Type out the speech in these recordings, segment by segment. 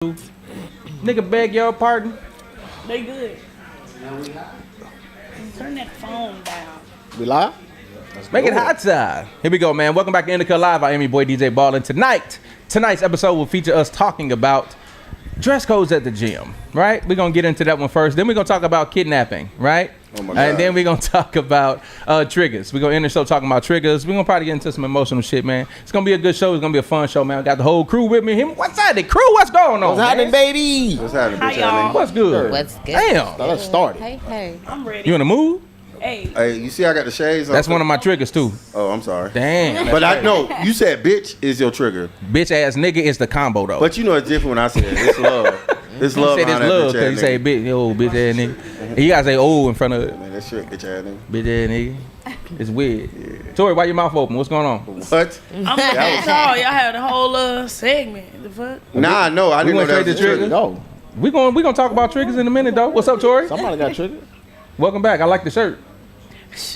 Nigga beg your pardon. They good. Turn that phone down. We live? Make it hot side. Here we go, man. Welcome back to Indica Live. I am your boy DJ Ballin. Tonight's episode will feature us talking about dress codes at the gym, right? We're going to get into that one first. Then we're going to talk about kidnapping, right? Oh my God. And then we're going to talk about triggers. We're going to end the show talking about triggers. We're going to probably get into some emotional shit, man. It's going to be a good show. It's going to be a fun show, man. I got the whole crew with me. What's happening, crew? What's going on, What's happening, man? baby? What's happening, Hi, bitch? y'all. What's good? What's good? Damn. Now let's start it. Hey. I'm ready. You in the mood? Hey. Hey, you see I got the shades on? That's one of my triggers, too. Oh, I'm sorry. Damn. But I know you said bitch is your trigger. Bitch ass nigga is the combo, though. But you know it's different when I said it's love. It's You love say this behind that love bitch because you ass say nigga. bitch, yo, bitch ass nigga. And you gotta say oh in front of it. Man, that shit bitch ass nigga. Bitch ass nigga. It's weird. Tori, why your mouth open? What's going on? What? I'm looking y'all. Y'all had a whole segment. The fuck? Nah, no, I We didn't know went that straight was to the trigger. trigger. No. We gonna talk about triggers in a minute, though. What's up, Tori? Somebody got triggered. Welcome back. I like the shirt.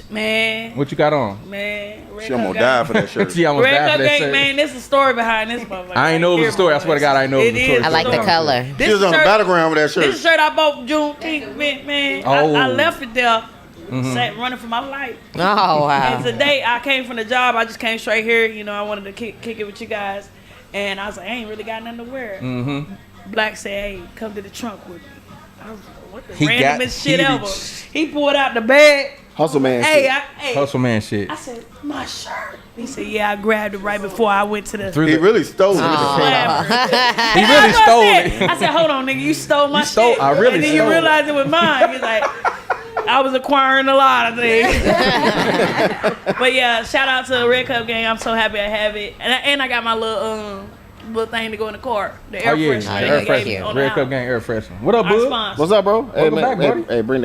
Man. What you got on? Man. Red She Cup almost Gang. died for that shirt. She almost Red died Cup for that Gang, shirt. man. There's a story behind this motherfucker. I ain't know it was a story. I swear to God, I ain't know it was a story. I like the color. She was on the battleground with that This shirt. shirt I bought for Juneteenth, man. Oh. I left it there. Sat running for my life. Oh, wow. And today I came from the job. I just came straight here. You know, I wanted to kick it with you guys. And I was like, I ain't really got nothing to wear. Black said, hey, come to the trunk with me. I was like, what the He got randomest shit heated. ever. He pulled out the bag. Hustle man. Hey, shit. hey. Hustle man shit. I said, my shirt. He said, yeah, I grabbed it right before I went to the Through He the- really stole it. whatever. He really stole it. I said, hold on, nigga, you stole my stole- shit. I really and then stole you it. realized it was mine. He's like, I was acquiring a lot of things. But yeah, shout out to the Red Cup Gang. I'm so happy I have it. And I got my little thing to go in the car. The air Oh, yeah. freshener. Air they gave me freshener. on the Red Cup house. Gang air freshener. What up, Our bud? sponsor. What's up, bro? Hey, Welcome man. back, buddy. Hey, bring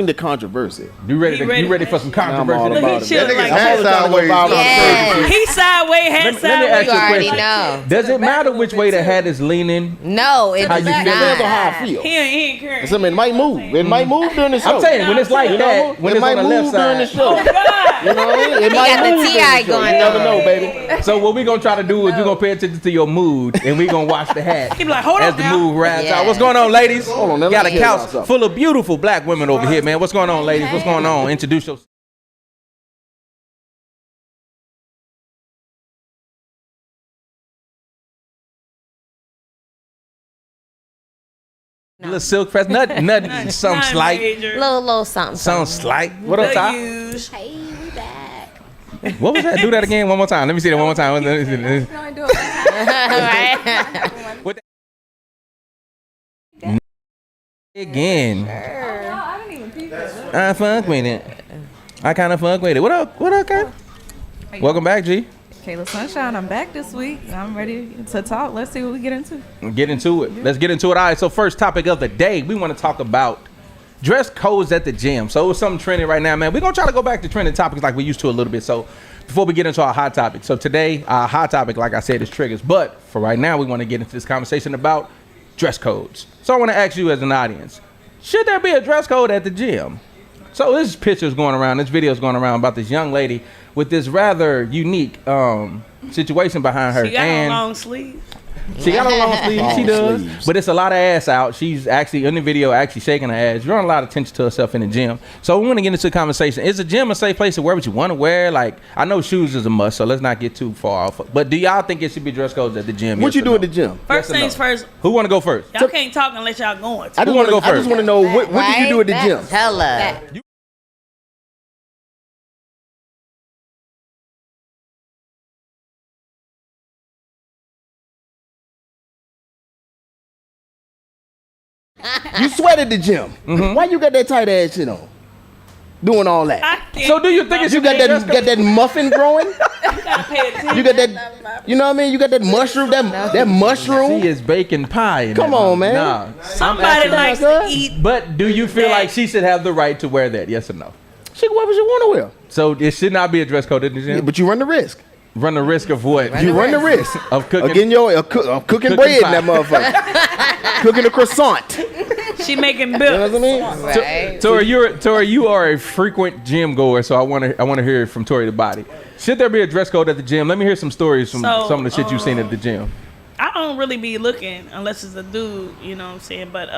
the controversy. You ready He to ready you ready for for that some shit. I'm all controversy? Look, about he it. chilling That nigga's like hat sideways. Yeah. He sideways, head Let me sideways. ask you a You already question. know. Does it matter which way the hat is leaning? No, it How does you feel? Depends on how I not. feel. He ain't caring. It might move. It might move during the show. I'm saying when it's like You know, that, when it it's might on the left move during the side. show. Oh, God. You know what I mean? It He might got the move during TI the show. going You never on. know, baby. So what we gonna try to do is we gonna pay attention to your mood and we gonna watch the hat He be like, hold as on the now. move wraps Yeah. out. What's going on, ladies? Hold on, let me Got a hear about couch something. full of beautiful black women over here, man. What's going on, ladies? What's going on? Introduce yourself. Little silk press, nothing, some Not slight, major. Little something. some slight. What up, The Ty? use. Hey, we back. What was that? Do that again one more time. Let me see that one more time. Right? Again. I fuck with it. I kind of fuck with it. What up? What up, Kyle? Welcome back, G. Kayla Sunshine, I'm back this week. I'm ready to talk. Let's see what we get into. Get into it. Let's get into it. All right, so first topic of the day, we want to talk about dress codes at the gym. So it's something trending right now, man. We're going to try to go back to trending topics like we used to a little bit. So before we get into our hot topic. So today, our hot topic, like I said, is triggers. But for right now, we want to get into this conversation about dress codes. So I want to ask you as an audience, should there be a dress code at the gym? So this picture's going around, this video's going around about this young lady with this rather unique situation behind her. She got and on long sleeves. she got a long sleeve, she Long does, sleeves. but it's a lot of ass out. She's actually in the video, actually shaking her ass, drawing a lot of attention to herself in the gym. So we want to get into the conversation. Is the gym a safe place to wear what you want to wear? Like, I know shoes is a must, so let's not get too far off. But do y'all think it should be dress codes at the gym? What yes you or do no? at the gym? First Yes or things no? first. Who want to go first? Y'all can't talk unless y'all going. I Who just wanna want go I just first? want to know what do you do at the gym? Tell her. You sweat at the gym. Why you got that tight ass shit on? Doing all that. I can't. So do you think it You should got be a dress that code? muffin growing? gotta pay attention. You got that, you know what I mean? You got that mushroom, that mushroom. She is baking pie. in Come that on, mouth. man. Nah. Somebody likes to eat. But do you feel like she should have the right to wear that? Yes or no? She can wear what you want to wear. So it should not be a dress code at the gym. Yeah, but you run the risk. Run the risk of what? You run the risk Of cooking. of getting of cooking bread in that motherfucker. Cooking a croissant. She making You know bills. what I mean? Right? Tori, you are a frequent gym goer, so I want to hear it from Tori the Body. Should there be a dress code at the gym? Let me hear some stories from So, some of the shit you've seen at the gym. I don't really be looking unless it's a dude, you know what I'm saying? But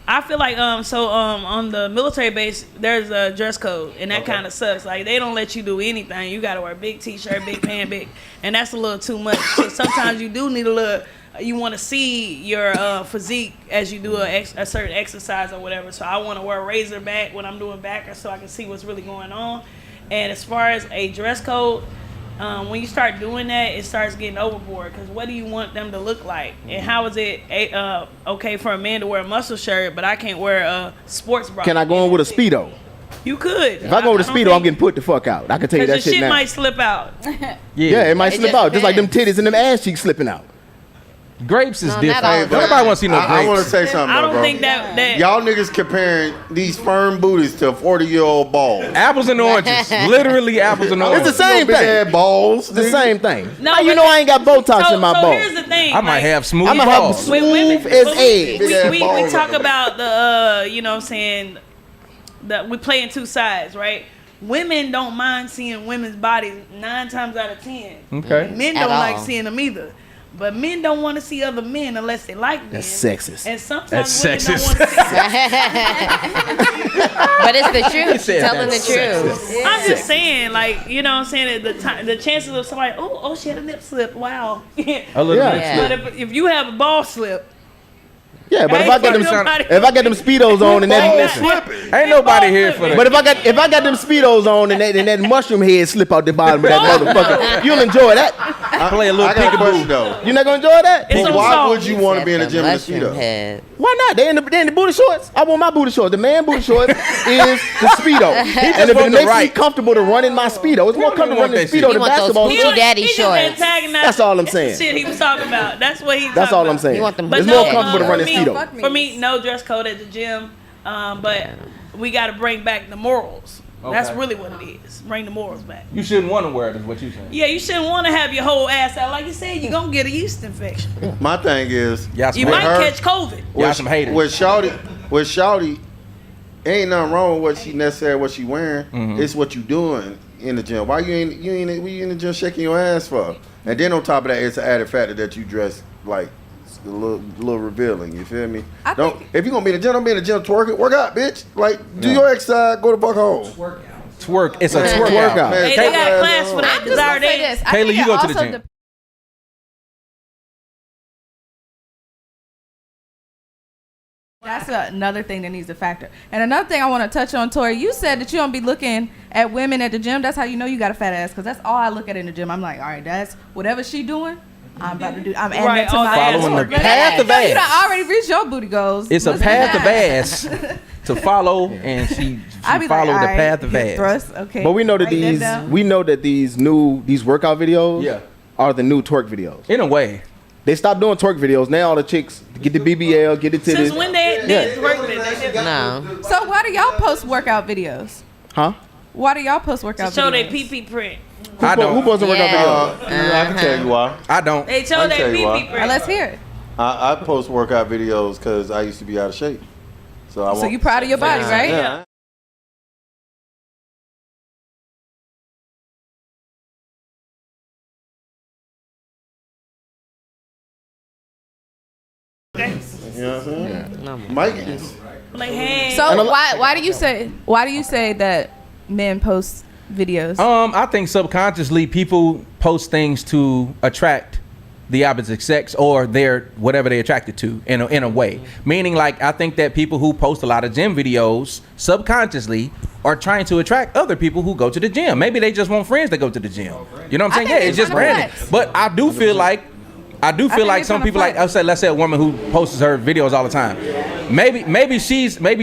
I feel like on the military base there's a dress code and that kind of sucks. Like they don't let you do anything. You gotta wear big t-shirt, big pant, big, and that's a little too much. So sometimes you do need a little. You want to see your physique as you do a certain exercise or whatever. So I want to wear a razor back when I'm doing backer so I can see what's really going on. And as far as a dress code, when you start doing that, it starts getting overboard. Because what do you want them to look like? And how is it okay for a man to wear a muscle shirt, but I can't wear a sports bra? Can I go in with a Speedo? You could. If I go with a Speedo, I'm getting put the fuck out. I can tell you that Because your shit shit now. might slip out. Yeah, it might It slip just out. Just like them depends. titties and them ass cheeks slipping out. Grapes is No, not different. all Don't nobody want to see no I want to grapes. say something, I though, don't bro. think that Y'all niggas comparing these firm booties to 40-year-old balls. Apples and oranges. Literally apples and It's oranges. the same Big thing. ass balls. It's the same thing. No, How you but know I ain't got Botox in my so balls? here's the thing. I might like, have smooth I'm gonna have balls. smooth With as but eggs. Big ass we balls talk on them. about the you know what I'm saying, that we play in two sides, right? Women don't mind seeing women's bodies 9 times out of 10. Okay. Men At don't like all. seeing them either. But men don't want to see other men unless they like men. That's sexist. And sometimes That's women sexist. don't want to see But it's the truth. said Telling the that's truth. I'm just saying, like, you know what I'm saying, the chances of somebody, oh, she had a nip slip, wow. A little Yeah. bit. Yeah. But if you have a ball slip, Yeah, but if I got them, Nobody- if I got them Speedos on and that, Ain't nobody here for that. but if I got them Speedos on and that mushroom head slip out the bottom of that motherfucker, you'll enjoy that. Play a little I got a peekaboo. question, though. You're not gonna enjoy that? It's But on why song. would you want to be in the gym in a Speedo? Head. Why not? They in the booty shorts. I want my booty shorts. The man booty shorts is the Speedo. And if want it the makes me right. comfortable to run in my Speedo, it's more don't comfortable want running that Speedo shit. than You want those basketball Gucci shorts. daddy he just shorts. antagonized That's all I'm the saying. shit he was talking about. That's what he's That's talking all I'm about. saying. You want them It's But more no, comfortable to run in for me- Speedo. Fuck me. For me, no dress code at the gym, but we got to bring back the morals. That's Okay. really what it is. Bring the morals back. You shouldn't want to wear it, is what you saying. Yeah, you shouldn't want to have your whole ass out. Like you said, you're going to get a yeast infection. My thing is, Y'all You some, might her- catch COVID. y'all some haters. with Shawty, ain't nothing wrong with what she necessarily what she wearing. It's what you doing in the gym. Why you ain't in the gym shaking your ass for? And then on top of that, it's an added factor that you dress like a little revealing. You feel me? I Don't think- if you gonna be in the gym, don't be in the gym twerking. Work out, bitch. Like do your exercise. Go the fuck home. Twerk. It's a Man, twerk workout. out. Man, Hey, take they got your a ass class home. for that. I'm just gonna Desire say dance. this. I Kayla, think you it go to the also gym. That's another thing that needs to factor. And another thing I want to touch on, Tori, you said that you don't be looking at women at the gym. That's how you know you got a fat ass, because that's all I look at in the gym. I'm like, all right, that's whatever she doing, I'm about to do. I'm adding Right, it to all my that. ass Following the work. path of So you done ass. already reached your booty goals. It's a Listen path to of that. ass to follow, and she I be followed like, the all right, path of hip ass. thrust, okay. But we know that write down. these workout videos Yeah. are the new twerk videos. In a way. They stopped doing twerk videos. Now all the chicks get the BBL, get it to Since the when they Yeah. work with No. So why do y'all post workout videos? huh? Why do y'all post to workout show their videos? PP print. I Who don't. posted workout Yeah. videos? I can tell you why. I don't. They show I'll their tell you why. PP print. Let's hear it. I post workout videos because I used to be out of shape. So I So want. you proud of your body, right? Yeah. You know what I'm saying? No. Mike is. Like, hey. So And a lo- why do you say that men post videos? I think subconsciously people post things to attract the opposite sex or their whatever they're attracted to in a way. Meaning, like, I think that people who post a lot of gym videos subconsciously are trying to attract other people who go to the gym. Maybe they just want friends that go to the gym. You know what I'm saying? I think Yeah, they it's just tryna branding. flex. But I do feel like think like they some tryna people, like flex. let's say a woman who posts her videos all the time. Maybe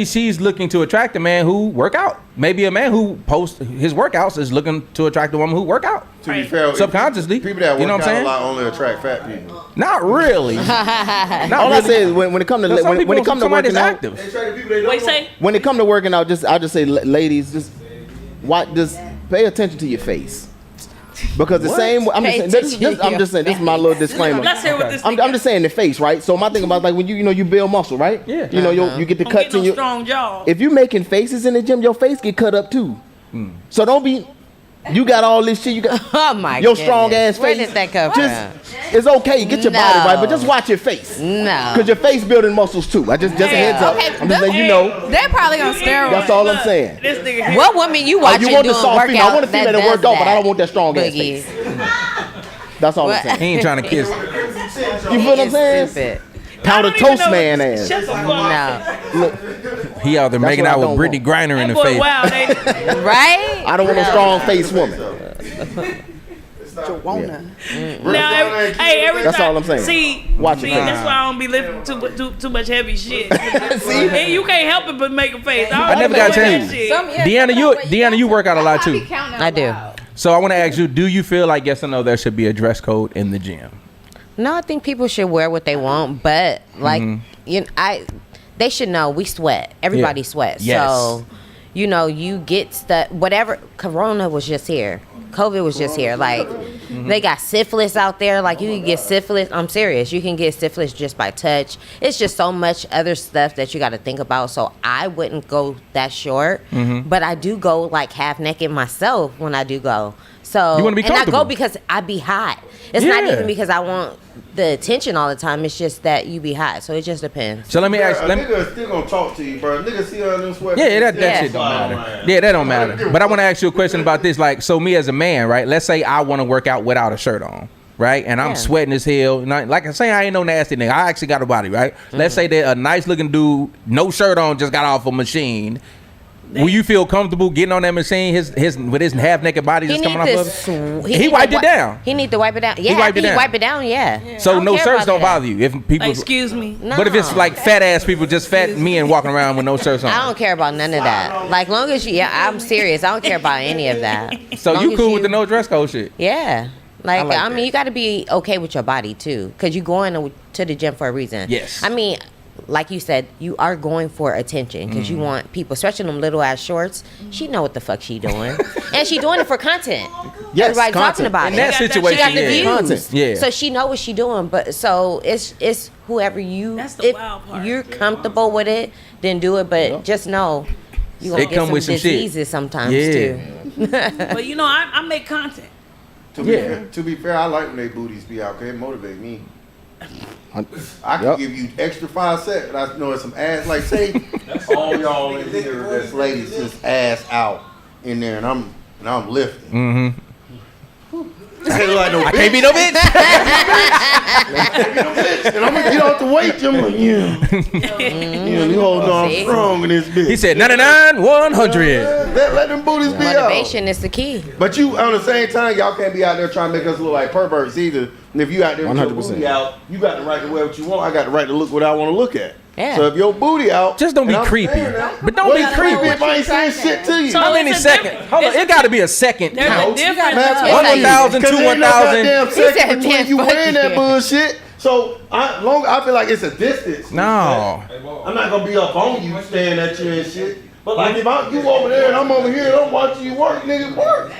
she's looking to attract a man who work out. Maybe a man who posts his workouts is looking to attract a woman who work out. To be fair, Subconsciously, people that work you know what I'm out saying? a lot only attract fat people. Not really. Not All I really. say is when it comes to Some when it comes to somebody working that's out, active. What you say? when it come to working out, I'll just say, ladies, just pay attention to your face. Because the same, I'm Pay just saying, attention to I'm just saying, this is my little disclaimer. Let's hear what this I'm just saying the face, right? So my thing about, like, when you build muscle, right? Yeah. You know, you get the Don't cuts get no in your. strong jaw. If you making faces in the gym, your face get cut up too. So don't be. You got all this shit. You got Oh my your goodness. strong ass face. Where did that come just, from? It's okay. Get your body No. right, but just watch your face. No. Cause your face building muscles too. I just a heads up. Okay, I'm just letting you know. They're probably on steroids. That's all I'm Look, saying. This nigga here. What woman you Oh, watching you want the doing soft female? I workout want a female that does work out, but I don't want that that? strong ass Boogie. face. That's all What? I'm saying. He ain't trying to kiss. You feel what I'm saying? Stupid. Pound I of don't even toast know man what- ass. Shut the fuck up. No. He out there making what I out with don't Brittany want. Griner in That the boy face. wild, ain't it? Right? I don't want a strong face woman. Now, every That's time, all I'm saying. See, Watch see, it. that's why I don't be lifting too much heavy shit. See? And you can't help it but make a face. I never got do that changed. shit. Deanna, you work out a lot too. I do. So I want to ask you, do you feel like yes or no there should be a dress code in the gym? No, I think people should wear what they want, but like you know, they should know we sweat. Everybody Yeah. sweats. Yes. So, you know, you get stuff. Whatever. Corona was just here. COVID was just here. Like they got syphilis out there. Like you can get syphilis. I'm serious. You can get syphilis just by touch. It's just so much other stuff that you got to think about. So I wouldn't go that short, but I do go like half naked myself when I do go. So You wanna be and I comfortable. go because I be hot. It's not Yeah. even because I want the attention all the time. It's just that you be hot. So it just depends. So let me ask. A Let me, nigga still gonna talk to you, bro. Nigga see her in them sweatpants. yeah, that Yeah. shit don't matter. Yeah, that don't matter. But I want to ask you a question about this. Like, so me as a man, right? Let's say I want to work out without a shirt on, right? And I'm Yeah. sweating as hell. And like I say, I ain't no nasty nigga. I actually got a body, right? Let's say that a nice looking dude, no shirt on, just got off a machine. Will you feel comfortable getting on that machine? His with his half naked body just coming off of it. He wiped it down. He need to wipe it down. Yeah, wiped it he down. wipe it down. Yeah. So I don't no care shirts about don't that. bother you if people. Like, excuse me. No. But if it's like fat ass people, just fat men walking around with no shirts on. I don't care about none of that. Like long as you, yeah, I'm serious. I don't care about any of that. So Long you as cool with the no dress code shit? Yeah. Like, like I that. mean, you got to be okay with your body too, because you're going to the gym for a reason. Yes. I mean, like you said, you are going for attention because you want people, especially them little ass shorts. She know what the fuck she doing, and she doing it for content. Yes, Everybody talking content. about In it. that She got that- situation, She got the yeah. views. Content. Yeah. So she know what she doing, but so it's whoever you. That's the if wild part. you're comfortable with it, then do it. But just know you gonna It get come some with some shit. diseases sometimes Yeah. too. But you know, I make content. To be fair, I like when they booties be out. 'Cause it motivate me. I can Yep. give you extra 5 seconds. I know it's some ass. Like say, all y'all in here that's ladies just ass out in there, and I'm lifting. Mm-hmm. I ain't like no I bitch. can't be no bitch. And I'm gonna get off the weight. I'm like, yeah, you hold on See? strong in this bitch. He said 99, 100. Let them booties be out. Motivation is the key. But you, on the same time, y'all can't be out there trying to make us look like perverts either. And if you out there with your 100%. booty out, you got the right to wear what you want. I got the right to look what I want to look at. Yeah. So if your booty out, Just don't be and I'm creepy. saying that, But don't what be is creepy. If I ain't saying shit to you. So How many it's a seconds? different- Hold on, it's it got to be a second There's a count. difference. Man, of- One 1,000, Cause two there ain't no 1,000. goddamn He said, second between man, you fuck wearing that you. bullshit. So I feel like it's a distance. No. I'm not gonna be up on you staring at you and shit. But like if you over there and I'm over here and I'm watching you work, nigga, work.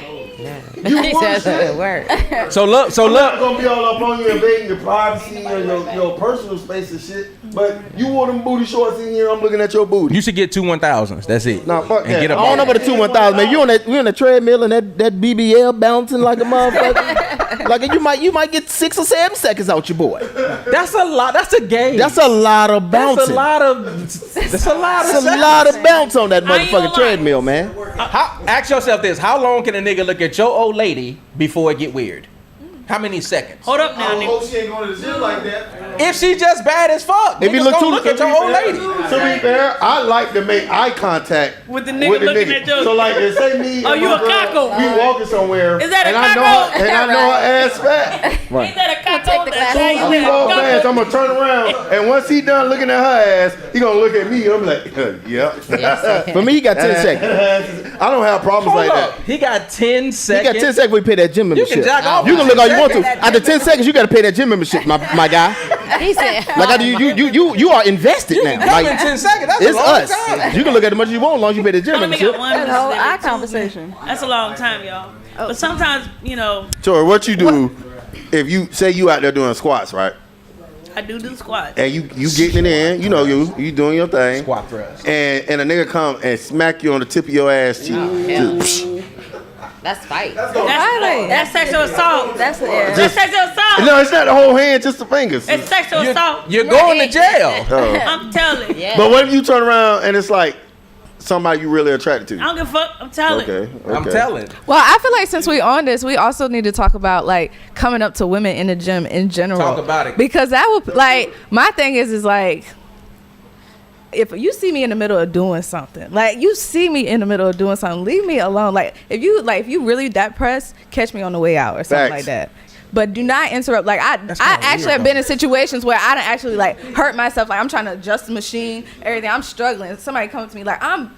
You He work says shit. it work. So look, I'm not gonna be all up on you invading your privacy and your personal space and shit. But you wore them booty shorts in here, I'm looking at your booty. you should get 2 1,000s. That's it. Nah, fuck And that. get I a don't know ball. about the 2-1,000, man. You on the treadmill and that BBL bouncing like a motherfucker. Like you might get 6 or 7 seconds out your boy. That's a lot. That's a game. That's a lot of That's bouncing. a lot of. That's a lot of. That's a lot of bounce on that I ain't gonna motherfucking lie. treadmill, man. Ask yourself this: how long can a nigga look at your old lady before it get weird? How many seconds? Hold up now, nigga. she ain't going to the gym like that. If she just bad as fuck, If you niggas look gonna too- look at your old lady. To be fair, I like to make eye contact With the nigga looking at your- So like, if say me, Oh, and you my a girl, cockle. we walking somewhere, Is that a and I know cockle? her, and I know her ass fat. Ain't that a cock Take the That's glasses how you off. We say walk a fast, cock. I'm gonna turn around, and once he done looking at her ass, he gonna look at me. I'm like, yep. Yes. For me, he got 10 seconds. I don't have problems Hold like up. that. He got 10 You seconds. got 10 seconds before you pay that gym membership. jack off You can look all you want to. 10 After 10 seconds, you got to pay that gym membership, my guy. He said, Like you are invested You now. can come in Like, 10 seconds. That's it's a long us. time. You can look at as much as you want as long as you pay the gym I only membership. got one. whole Mississippi, eye two conversation. That's a long time, y'all. But sometimes, you know, Sure, what you do if you say you out there doing squats, right? I do squats. And you getting it in, you know you doing your thing. Squat thrust. And a nigga come and smack you on the tip of your ass cheek. Just, That's fight. That's sexual assault. That's That's sexual assault. No, it's not the whole hand, just the fingers. It's sexual assault. You're going to jail. I'm telling you. Yeah. But what if you turn around and it's like somebody you really attracted to? I don't give a fuck. I'm telling you. Okay. I'm telling. Well, I feel like since we on this, we also need to talk about like coming up to women in the gym in general. Talk about it. Because that would like my thing is like if you see me in the middle of doing something, like you see me in the middle of doing something, leave me alone. Like if you really that pressed, catch me on the way out or something like that. But do not interrupt. Like I actually have been in situations where I done actually like hurt myself. Like I'm trying to adjust the machine, everything. I'm struggling. Somebody comes to me like I'm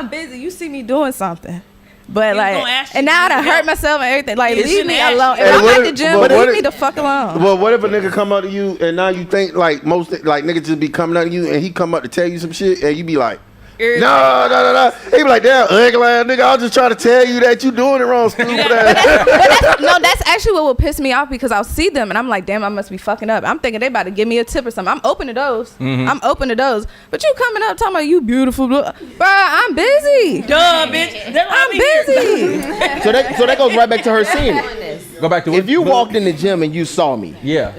busy. You see me doing something. But like, and now I done hurt myself and everything. Like, leave me alone. If I'm at the gym, leave me the fuck alone. Well, what if a nigga come up to you and now you think like most like niggas just be coming up to you and he come up to tell you some shit and you be like, no. He be like, damn, ugly ass nigga, I was just trying to tell you that you doing it wrong, stupid ass. That's actually what would piss me off because I'll see them and I'm like, damn, I must be fucking up. I'm thinking they about to give me a tip or something. I'm open to those. I'm open to those. But you coming up talking about you beautiful, bro? I'm busy. Duh, bitch. I'm busy. So that goes right back to her seeing it. Go back to If you walked in the gym and you saw me, Yeah.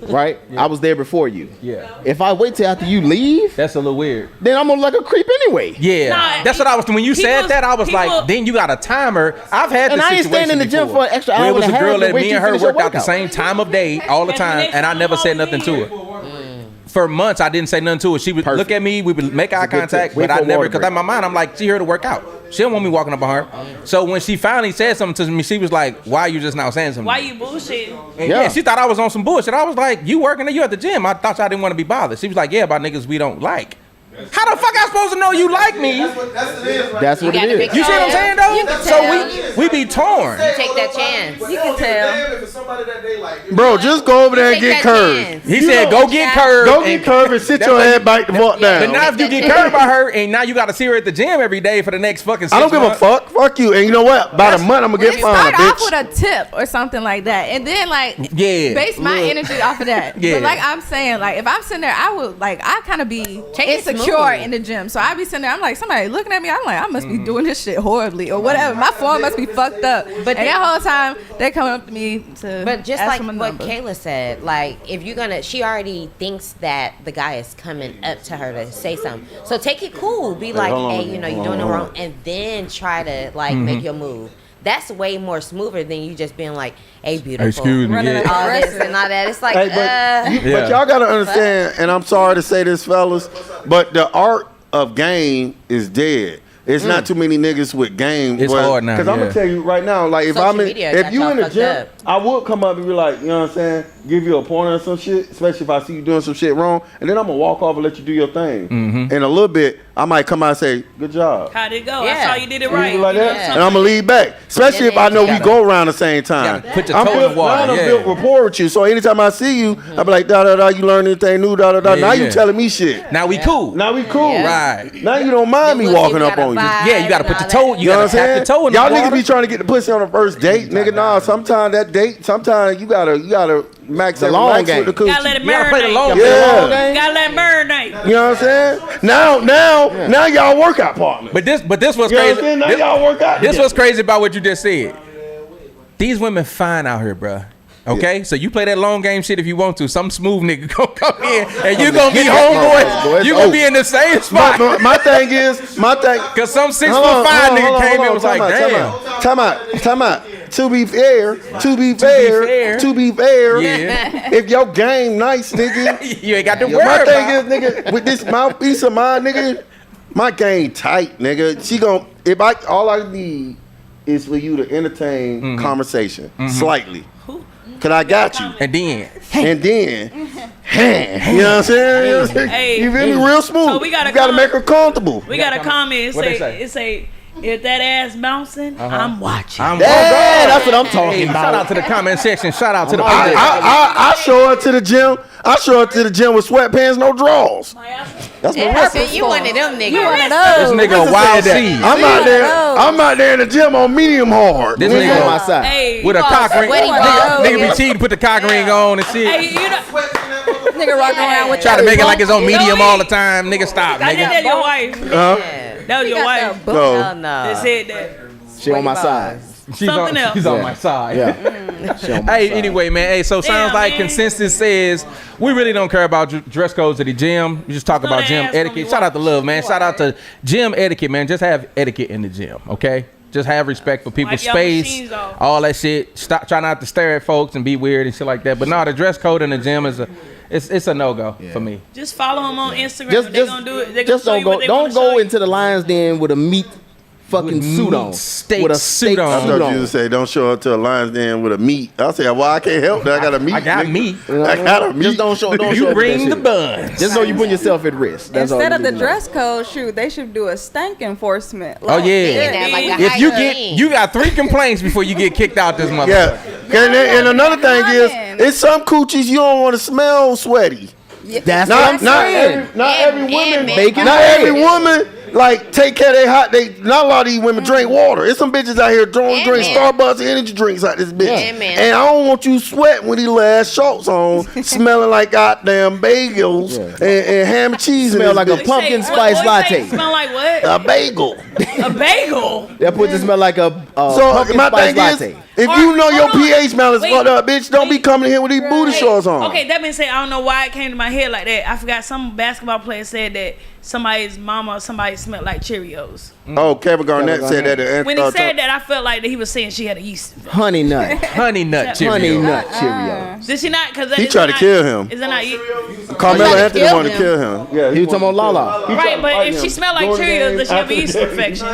right? I was there before you. Yeah. If I wait till after you leave, That's a little weird. then I'm gonna look like a creep anyway. Yeah. Nah, That's what I was when you said that, I was like, then you got a timer. I've had And this I ain't situation staying in the gym before, for an extra where hour it was and a a half girl to that wait me till and you her finish your worked out the workout. same time of day all the time, and I never said nothing to her. For months, I didn't say nothing to her. She would look at me, we would make eye contact, Wait but I for a never, water because break. in my mind, I'm like, she here to work out. She don't want me walking up on her. So when she finally said something to me, she was like, why are you just now saying something? Why you bullshitting? And Yeah. she thought I was on some bullshit. I was like, you working or you at the gym? I thought y'all didn't want to be bothered. She was like, yeah, about niggas we don't like. How the fuck I supposed to know you like me? That's what it is. You see what I'm saying though? You can So tell. we be torn. Take that chance. You can tell. Bro, just go over there and Take get that curved. chance. He said, go get curved. Go get curved and sit your head back the fuck But down. now if you get curved by her and now you got to see her at the gym every day for the next fucking 6 I don't give a months. fuck. Fuck you. And you know what? About a month, I'm gonna get fined, Start off bitch. with a tip or something like that, and then like base my energy off of that. Yeah. But like I'm saying, like if I'm sitting there, I would like I kind of be Take it insecure smooth. in the gym, so I be sitting there. I'm like somebody looking at me. I'm like I must be doing this shit horribly or whatever. My form must be fucked up. But And that whole time they coming up to me to But just ask like for my what number. Kayla said, like if you're gonna, she already thinks that the guy is coming up to her to say something. So take it cool. Be like, hold on, hey, you know, you're hold doing it on. wrong, and then try to like make your move. That's way more smoother than you just being like, hey, beautiful. Excuse me. Running Yeah. up. All this and all that. It's like, Hey, but Yeah. y'all gotta understand, and I'm sorry to say this, fellas, but the art of game is dead. It's not too many niggas with game. It's hard now, Because I'm yeah. gonna tell you right now, like if Social I'm in, media if got you y'all in the fucked gym, up. I would come up and be like, you know what I'm saying, give you a pointer or some shit, especially if I see you doing some shit wrong, and then I'm gonna walk off and let you do your thing. In a little bit, I might come out and say, good job. How'd it go? Yeah. I saw you did it You right. like that? Yeah. And I'm gonna lead back, especially if I know we go around the same time. gotta put your I'm toe in built, the water, now I'm yeah. built rapport with you, so anytime I see you, I be like, da da da. You learn anything new, da da da. Yeah, Now yeah. you telling me shit. Now we cool. Now we cool. Yeah. Right. Now you don't mind me Look, walking you up gotta on you. vibe Yeah, you gotta and put the all toe. that. You gotta tap the toe in the Y'all water. niggas be trying to get the pussy on the first date, nigga. Nah, sometimes that date, sometimes you gotta max The and long relax game. with the Gotta let coochie. it You gotta play the marinate. long Yeah. game. Gotta let it marinate. You know what I'm saying? Now y'all workout partners. But this was You know what I'm crazy. saying? Now y'all work out. This together. was crazy about what you just said. These women fine out here, bruh. Okay, so you play that long game shit if you want to. Some smooth nigga gonna come in and you gonna be homeboy. You gonna be in the same spot. My thing is, Cause some 6'5" Hold on, nigga hold on, came in hold and was on, like, time damn. Time out. To be fair, fair. Yeah. if your game nice, nigga, You ain't got to my worry thing about. is, nigga, with this mouthpiece of mine, nigga, my game tight, nigga. She gon' all I need is for you to entertain conversation slightly. Cause I got you. And then And then, you know what I'm saying? You know what I'm saying? Hey. You feel me? Real smooth. So we gotta you gotta come- make her comfortable. We got a comment. What'd they say? If that ass bouncing, I'm watching. I'm Yeah, that's what I'm talking Hey, about. shout out to the comment section. Shout out to the I'm people. I show her to the gym. I show her to the gym with sweatpants, no drawers. That's my Yeah, reference. see, you one of them niggas. You one of This those. nigga a wild that. seed. I'm out there in the gym on medium hard. This Nigga on my nigga side. Hey, with a cock ring. sweaty Nigga, balls. nigga be cheating, put the cock ring on and shit. hey, you know, Nigga rocking around with Try to make it like it's on medium all the time. Nigga, stop, I just nigga. said your wife. Yeah. That was your wife. No. Hell no. That said that. She on my side. She's something else. She's on my side. Yeah. She on my Hey, side. anyway, man. Hey, so sounds Yeah, like man. consensus says we really don't care about dress codes at the gym. We just talk about that gym ass gonna etiquette. be Shout out to washed. Love, man. Shout out to gym etiquette, man. Just have etiquette in the gym, okay? Just have respect for people's Wipe y'all space, machines off. all that shit. Stop trying not to stare at folks and be weird and shit like that. But no, the dress code in the gym is it's a no go for me. Just follow them on Instagram. Just, They're gonna do it. They're just gonna show don't you go. what they wanna Don't show go you. into the Lions Den with a meat fucking With suit meat on. steak with a suit steak on. I suit thought on. you would say don't show up to the Lions Den with a meat. I said, well, I can't help that. I got a meat. I got nigga. meat. I got a meat. Just don't show. Don't show You up with bring the that shit. buns. Just know you putting yourself at risk. That's all Instead you of the need to know. dress code, shoot, they should do a stank enforcement. Oh yeah. Yeah, like a If you hygiene. get, you got 3 complaints before you get kicked out this motherfucker. Yeah. And another thing is, it's some coochies you don't want to smell sweaty. That's what I'm saying. Not And- every and woman. bacon Not bread. every woman like take care of their hot. Not a lot of these women drink water. It's some bitches out here drink Amen. Starbucks energy drinks like this bitch. Amen. And I don't want you sweating with these last shorts on, smelling like goddamn bagels and ham and cheese. Smell in like this a bitch. pumpkin What- spice what you say latte. Smell like what? A bagel. A bagel. That pussy smell like a So pumpkin my spice thing latte. is, if you know your Hold on. pH smell is Wait. fucked up, bitch, don't be Wait. coming in here with these booty shorts on. Okay, that being said, I don't know why it came to my head like that. I forgot some basketball player said that somebody's mama or somebody smelled like Cheerios. Oh, Kevin Garnett said that. When he said that, I felt like that he was saying she had a yeast infection. Honey nut. Honey nut Honey Cheerios. nut Cheerios. Did she not? Cause He tried to kill him. Is it not you? Carmelo Tried to Anthony kill wanted to him. kill him. Yeah, He was talking about Lala. Right, but if she smelled like Cheerios, does she have a yeast infection?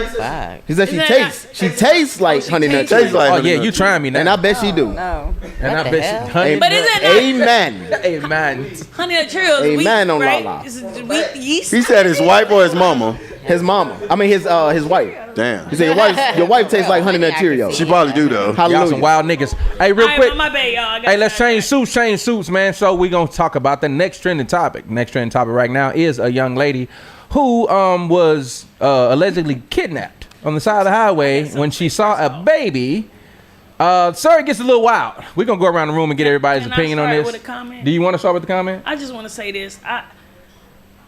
He said she Isn't tastes. that- She tastes like she honey nut tastes Tastes Cheerios. like Oh honey yeah, nut. you trying me now. And I bet she do. No. And I the bet hell? she honey. But is it not? Amen. Hey man, Honey Nut Cheerios. Amen wheat, on right? Lala. Is it wheat yeast? He said his wife or his mama. His mama. I mean his wife. Damn. He said your wife tastes like honey nut Cheerios. She probably do though. y'all some Hallelujah. wild niggas. Hey, real All quick. right, my bad, y'all. I got Hey, let's sidetracked. change suits, man. So we gonna talk about the next trending topic. Next trending topic right now is a young lady who was allegedly kidnapped on the side of the highway when she saw a baby. Sir, it gets a little wild. We're gonna go around the room and get everybody's Can I opinion on start this. with a comment? Do you want to start with the comment? I just want to say this.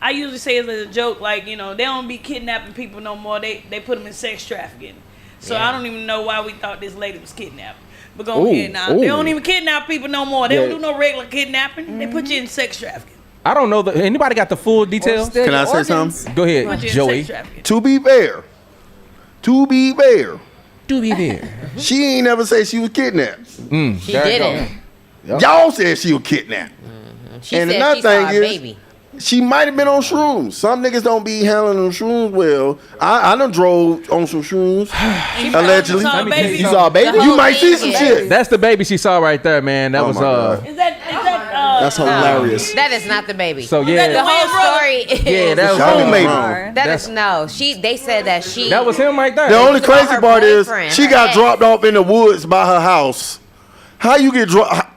I usually say it as a joke, like, you know, they don't be kidnapping people no more. They put them in sex trafficking. So Yeah. I don't even know why we thought this lady was kidnapped. But go Ooh, ahead now. ooh. They don't even kidnap people no more. They Yeah. don't do no regular kidnapping. They put you in sex trafficking. I don't know. Anybody got the full details? Steal Can I your say organs. something? Go ahead, Put you in Joey. sex trafficking. To be fair, Do be there. she ain't never say she was kidnapped. She There it didn't. Y'all said she was kidnapped. She And said another she saw thing a is- baby. She might have been on shrooms. Some niggas don't be handling them shrooms well. I done drove on some shrooms. Allegedly. Saw a baby. You saw a baby? The You whole might see some thing shit. That's the baby she saw right there, man. That Oh was my God. Is that That's hilarious. That is not the baby. So that yeah, the the whole brother? story is yeah, that was Y'all him. made Or- that is no. They said that she That was him right there. The only was about crazy her part is boyfriend, she her got ex. dropped off in the woods by her house. How you get dropped?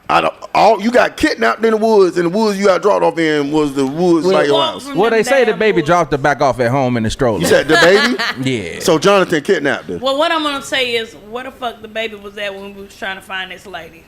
You got kidnapped in the woods, and the woods you got dropped off in was the woods by your Walk house. from Well, they them say the damn baby woods. dropped her back off at home in the stroller. You said the baby? Yeah. So Jonathan kidnapped her. Well, what I'm gonna say is, where the fuck the baby was at when we was trying to find this lady?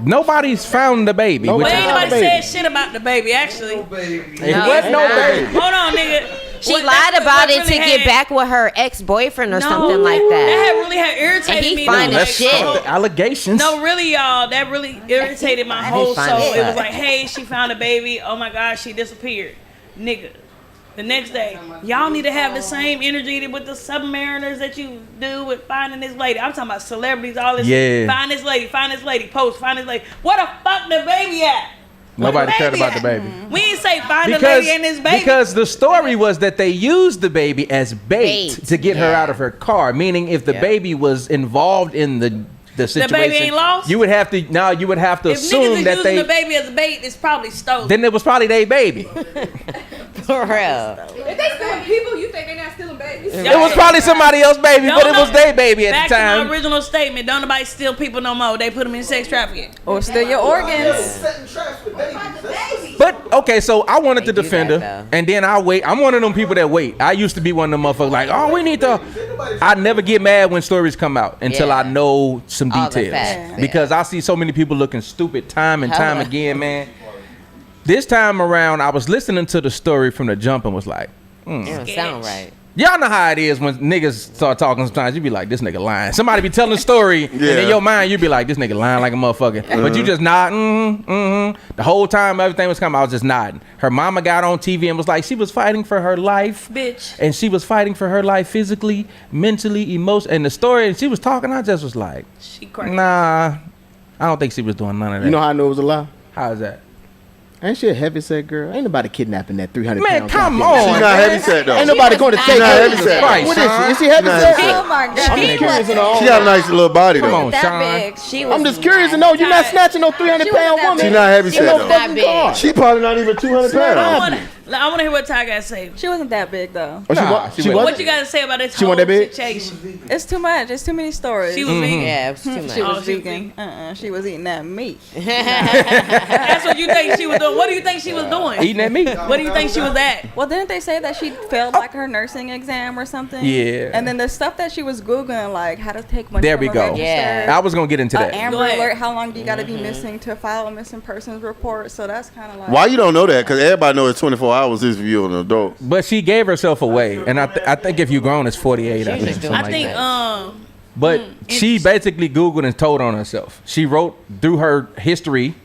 Nobody's found the baby. Nobody which Well, is- ain't nobody baby. said shit about the baby. Actually, It No, wasn't no it's not. baby. hold on, nigga. She What- lied that's about what it to really get had- back with her ex-boyfriend or No, something like That that. had really had irritated And he me. fine though, as like, shit. so- The allegations. No, really, y'all. That really irritated my whole fine soul. as It was fuck. like, hey, she found a baby. Oh my God, she disappeared, nigga. The next day, y'all need to have the same energy with the submariners that you do with finding this lady. I'm talking about celebrities, all this. Yeah. Find this lady, post, find this lady. Where the fuck the baby at? Where Nobody the cared baby about the at? baby. We ain't say find the Because, lady and this baby. because the story was that they used the baby as bait, Bait, to get her yeah. out of her car. Meaning, if the Yeah. baby was involved in the situation, baby ain't lost? you would have to if assume niggas is that using they. the baby as a bait, it's probably stolen. Then it was probably their baby. For real. If they stealing people, you think they not stealing babies? It was probably somebody else's baby, but it was their baby at Back the to time. my original statement. Don't nobody steal people no more. They put them in sex trafficking. Or steal your organs. But okay, so I wanted to They do defend that, her, though. and then I wait. I'm one of them people that wait. I used to be one of them motherfuckers like, oh, we need to. I never get mad when stories come out until Yeah. I know some All the details, facts, because I see so many people looking stupid time and time Hella. again, man. This time around, I was listening to the story from the jump and was like, It don't sound right. Y'all know how it is when niggas start talking. Sometimes you be like, this nigga lying. Somebody be telling a story, and in your mind you be like, this nigga lying like a motherfucker. But you just nod, The whole time everything was coming, I was just nodding. Her mama got on TV and was like, she was fighting for her life, Bitch. and she was fighting for her life physically, mentally, emotionally. And the story, and she was talking. I just was like, She crazy. nah, I don't think she was doing none of that. You know how I know it was a lie? How is that? Ain't she a heavy set girl? Ain't nobody kidnapping that 300 Man, pound. come goddamn- on. She not heavy set though. Ain't nobody going to take not her. heavy set. Christ, What is son. she? Is she heavy Nah, set? she- Oh my god. I'm just curious to know. She got a nice little body Come though. on, that Sean. big. She was I'm just curious to know. You're not snatching no 300 She was pound that woman. She not heavy She set no was though. that fucking big. car. She probably not even 200 Swear to pounds. God. I want to hear what Ty got to say. She wasn't that big though. Oh, she Nah, wa- she she wasn't. was. What you got to say about this She whole wasn't that big? situation? It's too much. It's too many stories. She was vegan. Yeah, it was too much. She was Oh, she was vegan. She was eating that meat. That's what you think she was doing. What do you think she was doing? Eating that meat. What do you think she was at? Well, didn't they say that she failed like her nursing exam or something? Yeah. And then the stuff that she was googling, like how to take money There from we a go. register, Yeah. I was gonna get into that. Amber Go ahead. Alert. How long do you got to be missing to file a missing persons report? So that's kind of like. Why you don't know that? Because everybody knows it's 24 hours is view an adult. But she gave herself away, and I think if you grown, it's 48. I She was think, doing something I like think that. But she it's- basically Googled and told on herself. She wrote through her history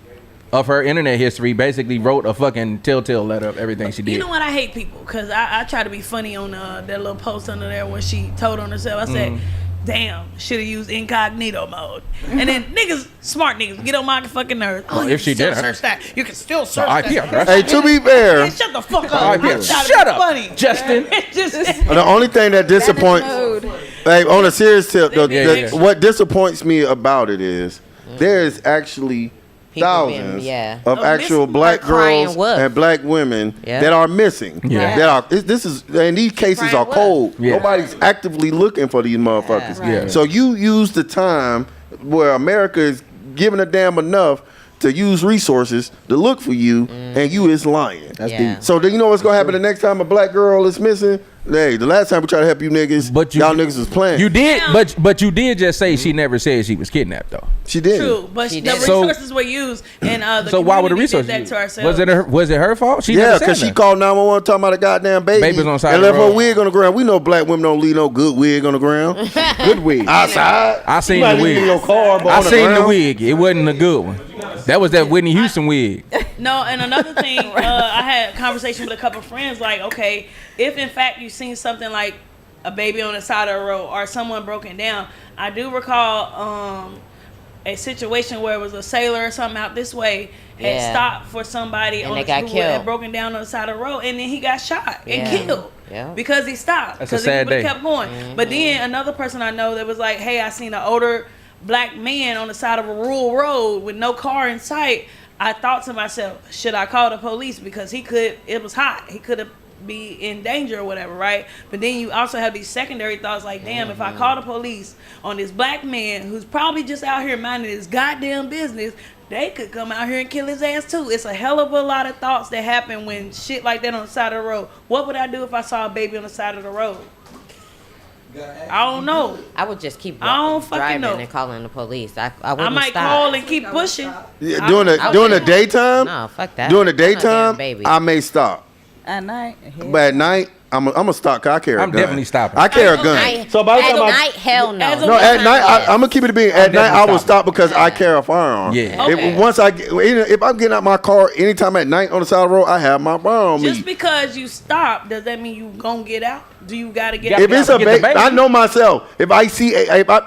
of her internet history, basically wrote a fucking telltale letter of everything she did. You know what? I hate people because I try to be funny on that little post under there where she told on herself. I said, damn, should have used incognito mode. And then niggas, smart niggas, get on my fucking nerves. Oh, Well, you if she can still did, huh? search that. You can still search IP that. address. Hey, to be fair, Man, shut the fuck up. IP I'm address. trying to Shut be up, funny. Justin. It's just, the only thing that disappoints, Mode. hey, on a serious tip, Yeah. what disappoints me about it is there is actually People being- thousands yeah. of Oh, actual missing black or crying girls wolf. and black women Yeah. that are missing. Yeah. That are this is and these cases Crying are wolf. cold. Yeah. Nobody's actively looking for these motherfuckers. Yeah. Yeah. So you use the time where America is giving a damn enough to use resources to look for you, and you is lying. That's Yeah. deep. So do you know what's gonna happen the next time a black girl is missing? Hey, the last time we tried to help you niggas, But you- y'all niggas was playing. You did, Damn. but you did just say she never said she was kidnapped though. She did. true, but She the did. So- resources were used, and the So why would the community resources? did that used? to ourselves. Was it her fault? She Yeah, never said because she nothing. called 911 talking about a goddamn baby. Baby's on the side and of the left her road. wig on the ground. We know black women don't leave no good wig on the ground. Good wig. Outside. I seen You might the leave wig. your car, but I on the seen the ground. wig. It wasn't a good one. That was that Whitney Houston wig. No, and another thing, I had a conversation with a couple of friends. Like, okay, if in fact you seen something like a baby on the side of the road or someone broken down, I do recall a situation where it was a sailor or something out this way had Yeah. stopped for somebody And on they got who killed. had broken down on the side of the road, and then he got shot and Yeah. killed. Yeah. Because he stopped. That's a Because sad he day. kept going. But then another person I know that was like, hey, I seen an older black man on the side of a rural road with no car in sight. I thought to myself, should I call the police? Because it was hot. He could have be in danger or whatever, right? But then you also have these secondary thoughts like, damn, if I call the police on this black man who's probably just out here minding his goddamn business, they could come out here and kill his ass too. It's a hell of a lot of thoughts that happen when shit like that on the side of the road. What would I do if I saw a baby on the side of the road? I don't know. I would just keep I don't fucking driving know. and calling the police. I I wouldn't might stop. call and keep pushing. Yeah, during the daytime, No, fuck that. during the I'm not a damn daytime, baby. I may stop. At night. But at night, I'm gonna stop. 'Cause I carry a gun. I'm definitely stopping. I carry a gun. I, So by the at time I- night, hell no. As a No, at night I'm gonna keep it a being. At night I definitely will stopping. stop because I carry a firearm. Yeah. Okay. Once I get, if I'm getting out my car anytime at night on the side of the road, I have my firearm on Just me. because you stop, does that mean you gonna get out? Do you gotta get Yeah, out? If it's a Get the baby, baby. I know myself. If I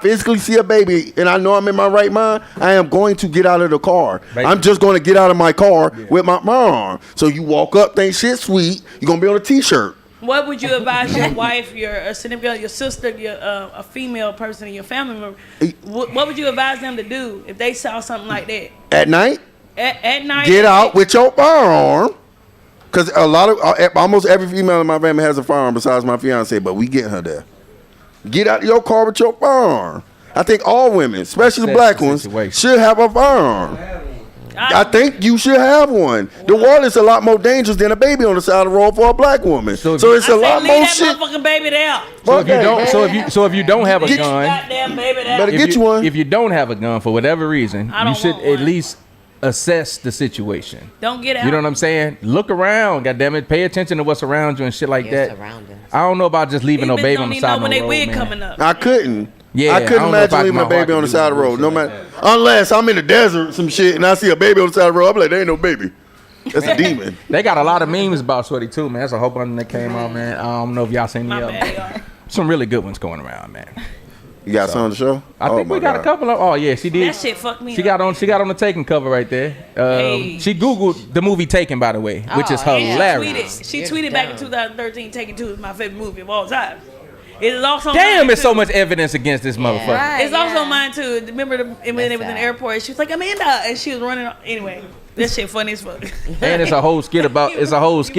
physically see a baby and I know I'm in my right mind, I am going to get out of the car. Baby. I'm just going to get out of my car with my firearm. So you walk up, think shit sweet. You're gonna be on a t-shirt. What would you advise your wife, your significant, your sister, your a female person in your family member? What would you advise them to do if they saw something like that At night, at night? get out with your firearm. Because a lot of, almost every female in my family has a firearm besides my fiance, but we get her there. Get out of your car with your firearm. I think all women, especially the That's black the ones, situation. should have a firearm. I think you should have one. The world is a lot more dangerous than a baby on the side of the road for a black woman. So So, if- it's a lot leave more that shit. motherfucking baby there. So if you Fuck don't, that. so if you don't have a Get- gun, Goddamn baby there. Better if get you one. If you don't have a gun for whatever reason, I you don't should want at one. least assess the situation. Don't get out. You know what I'm saying? Look around, goddammit. Pay attention to what's around you and shit like Your that. surroundings. I don't know about just leaving These no bitches baby don't on the even know side of when the they road, wig man. coming up. I couldn't. Yeah, I couldn't I don't know if imagine leaving my a baby heart on the can side of the do road. No shit like matter, unless I'm in the desert, some shit, and I see a baby on the side of the road, I'm like, there ain't no baby. That's a demon. They got a lot of memes about Sweaty too, man. That's a whole bunch that came out, man. I don't know if y'all seen My any of bad, them. y'all. Some really good ones going around, man. You got some on the show? I think my we got God. a couple of. Oh yeah, she did. That shit fucked me She up. got on the Taken cover right there. Hey. She googled the movie Taken, by the way, which is Oh, yeah. hilarious. She You're tweeted back in dumb. 2013, Taken 2 is my favorite movie of all time. It is also Damn, mine, it's so too. much evidence against this motherfucker. Right. It's also Yeah. mine too. Remember when they was in the sad. airport? She was like Amanda, and she was running. Anyway, that shit funny as fuck. And it's a whole skit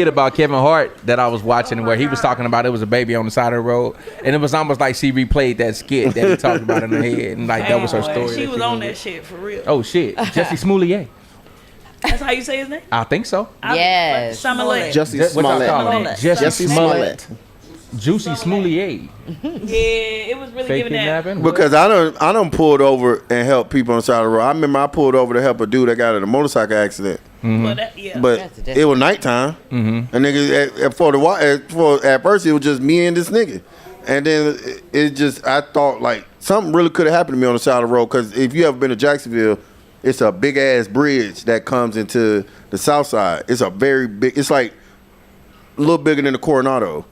about Kevin Hart that I was watching where he was talking about it was a baby on the side of the road, and it was almost like she replayed that skit that he talked about in her head, and like that was her Boy, story. She that was on wrote. that shit for real. Oh shit, Jesse Smollett. That's how you say his name? I think so. Yes. Smollett. Jussie What y'all call him? Smollett. Jesse Jussie Smollett. Smollett. Juicy Smollett. Yeah, it was really Fake giving that. kidnapping. Because I done pulled over and helped people on the side of the road. I remember I pulled over to help a dude that got in a motorcycle accident. But that, yeah. But That's a it was nighttime. And nigga, at first it was just me and this nigga. And then I thought like something really could have happened to me on the side of the road. Because if you ever been to Jacksonville, it's a big ass bridge that comes into the south side. It's a very big, it's like a little bigger than the Coronado.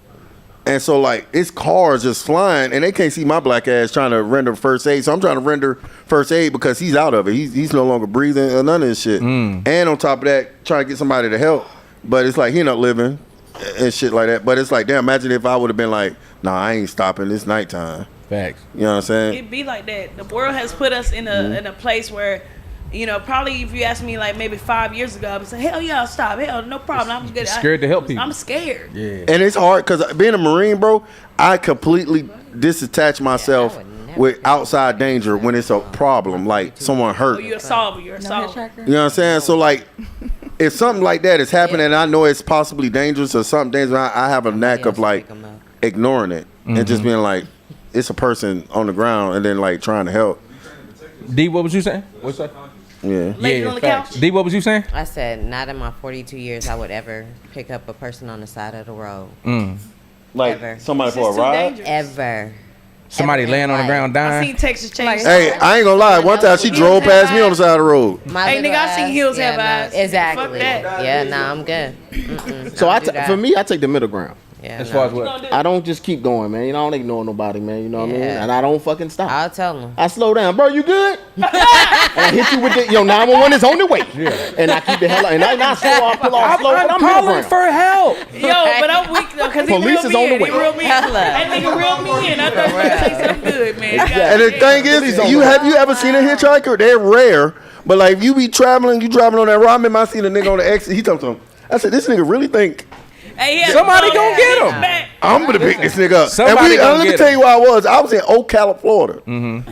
And so like it's cars just flying and they can't see my black ass trying to render first aid. So I'm trying to render first aid because he's out of it. He's no longer breathing or none of this shit. And on top of that, trying to get somebody to help. But it's like he not living and shit like that. But it's like, damn, imagine if I would have been like, nah, I ain't stopping. It's nighttime. Facts. You know what I'm saying? It'd be like that. The world has put us in a place where, you know, probably if you asked me like maybe 5 years ago, I would say, hell yeah, I'll stop. Hell, no problem. I'm good. Scared to help people. I'm scared. Yeah. And it's hard because being a Marine, bro, I completely disattach myself would never with do outside danger when it's a problem, like someone hurt. Oh, you're a solver. You're a solver. You know what I'm saying? So like, if something like that is happening, and I know it's possibly dangerous or something dangerous, I have a knack of like ignoring it and just being like, it's a person on the ground, and then like trying to help. D, what was you saying? What's that? Yeah. Lady on the facts. couch. D, what was you saying? I said, not in my 42 years I would ever pick up a person on the side of the road. Like Ever. somebody It's for a just too ride. dangerous. Ever. Somebody Ever laying in on the life. ground I dying. seen Texas Chainsaw. Hey, I ain't gonna lie. One time she drove past me on the side of the road. My Hey, little nigga, I seen ass, hills have no, eyes. Exactly. Fuck that. Yeah, nah, I'm good. Mm-mm, So don't do that. for me, I take the middle ground. Yeah, As no. far as what? I don't just keep going, man. You know, I don't ignore nobody, man. You know what I mean? Yeah. And I don't fucking stop. I'll tell them. I slow down, bro. You good? And I hit you with the 911 is on the way. And I keep the hell out. And I slow off, pull off slow, but I'm middle ground. help. Yo, but I'm weak though, cause he Police real is on me the in. He way. real me in. Hella. That nigga real me in. I thought you were gonna say something good, man. And the thing is, you ever seen a hitchhiker? They're rare, but like you be traveling, you driving on that road. I remember I seen a nigga on the exit. He talking to him. I said, this nigga really think Hey, yeah, Somebody gonna get him. Back. I'm gonna pick this nigga up. Somebody and gonna let me get tell him. you where I was in Ocala, Florida.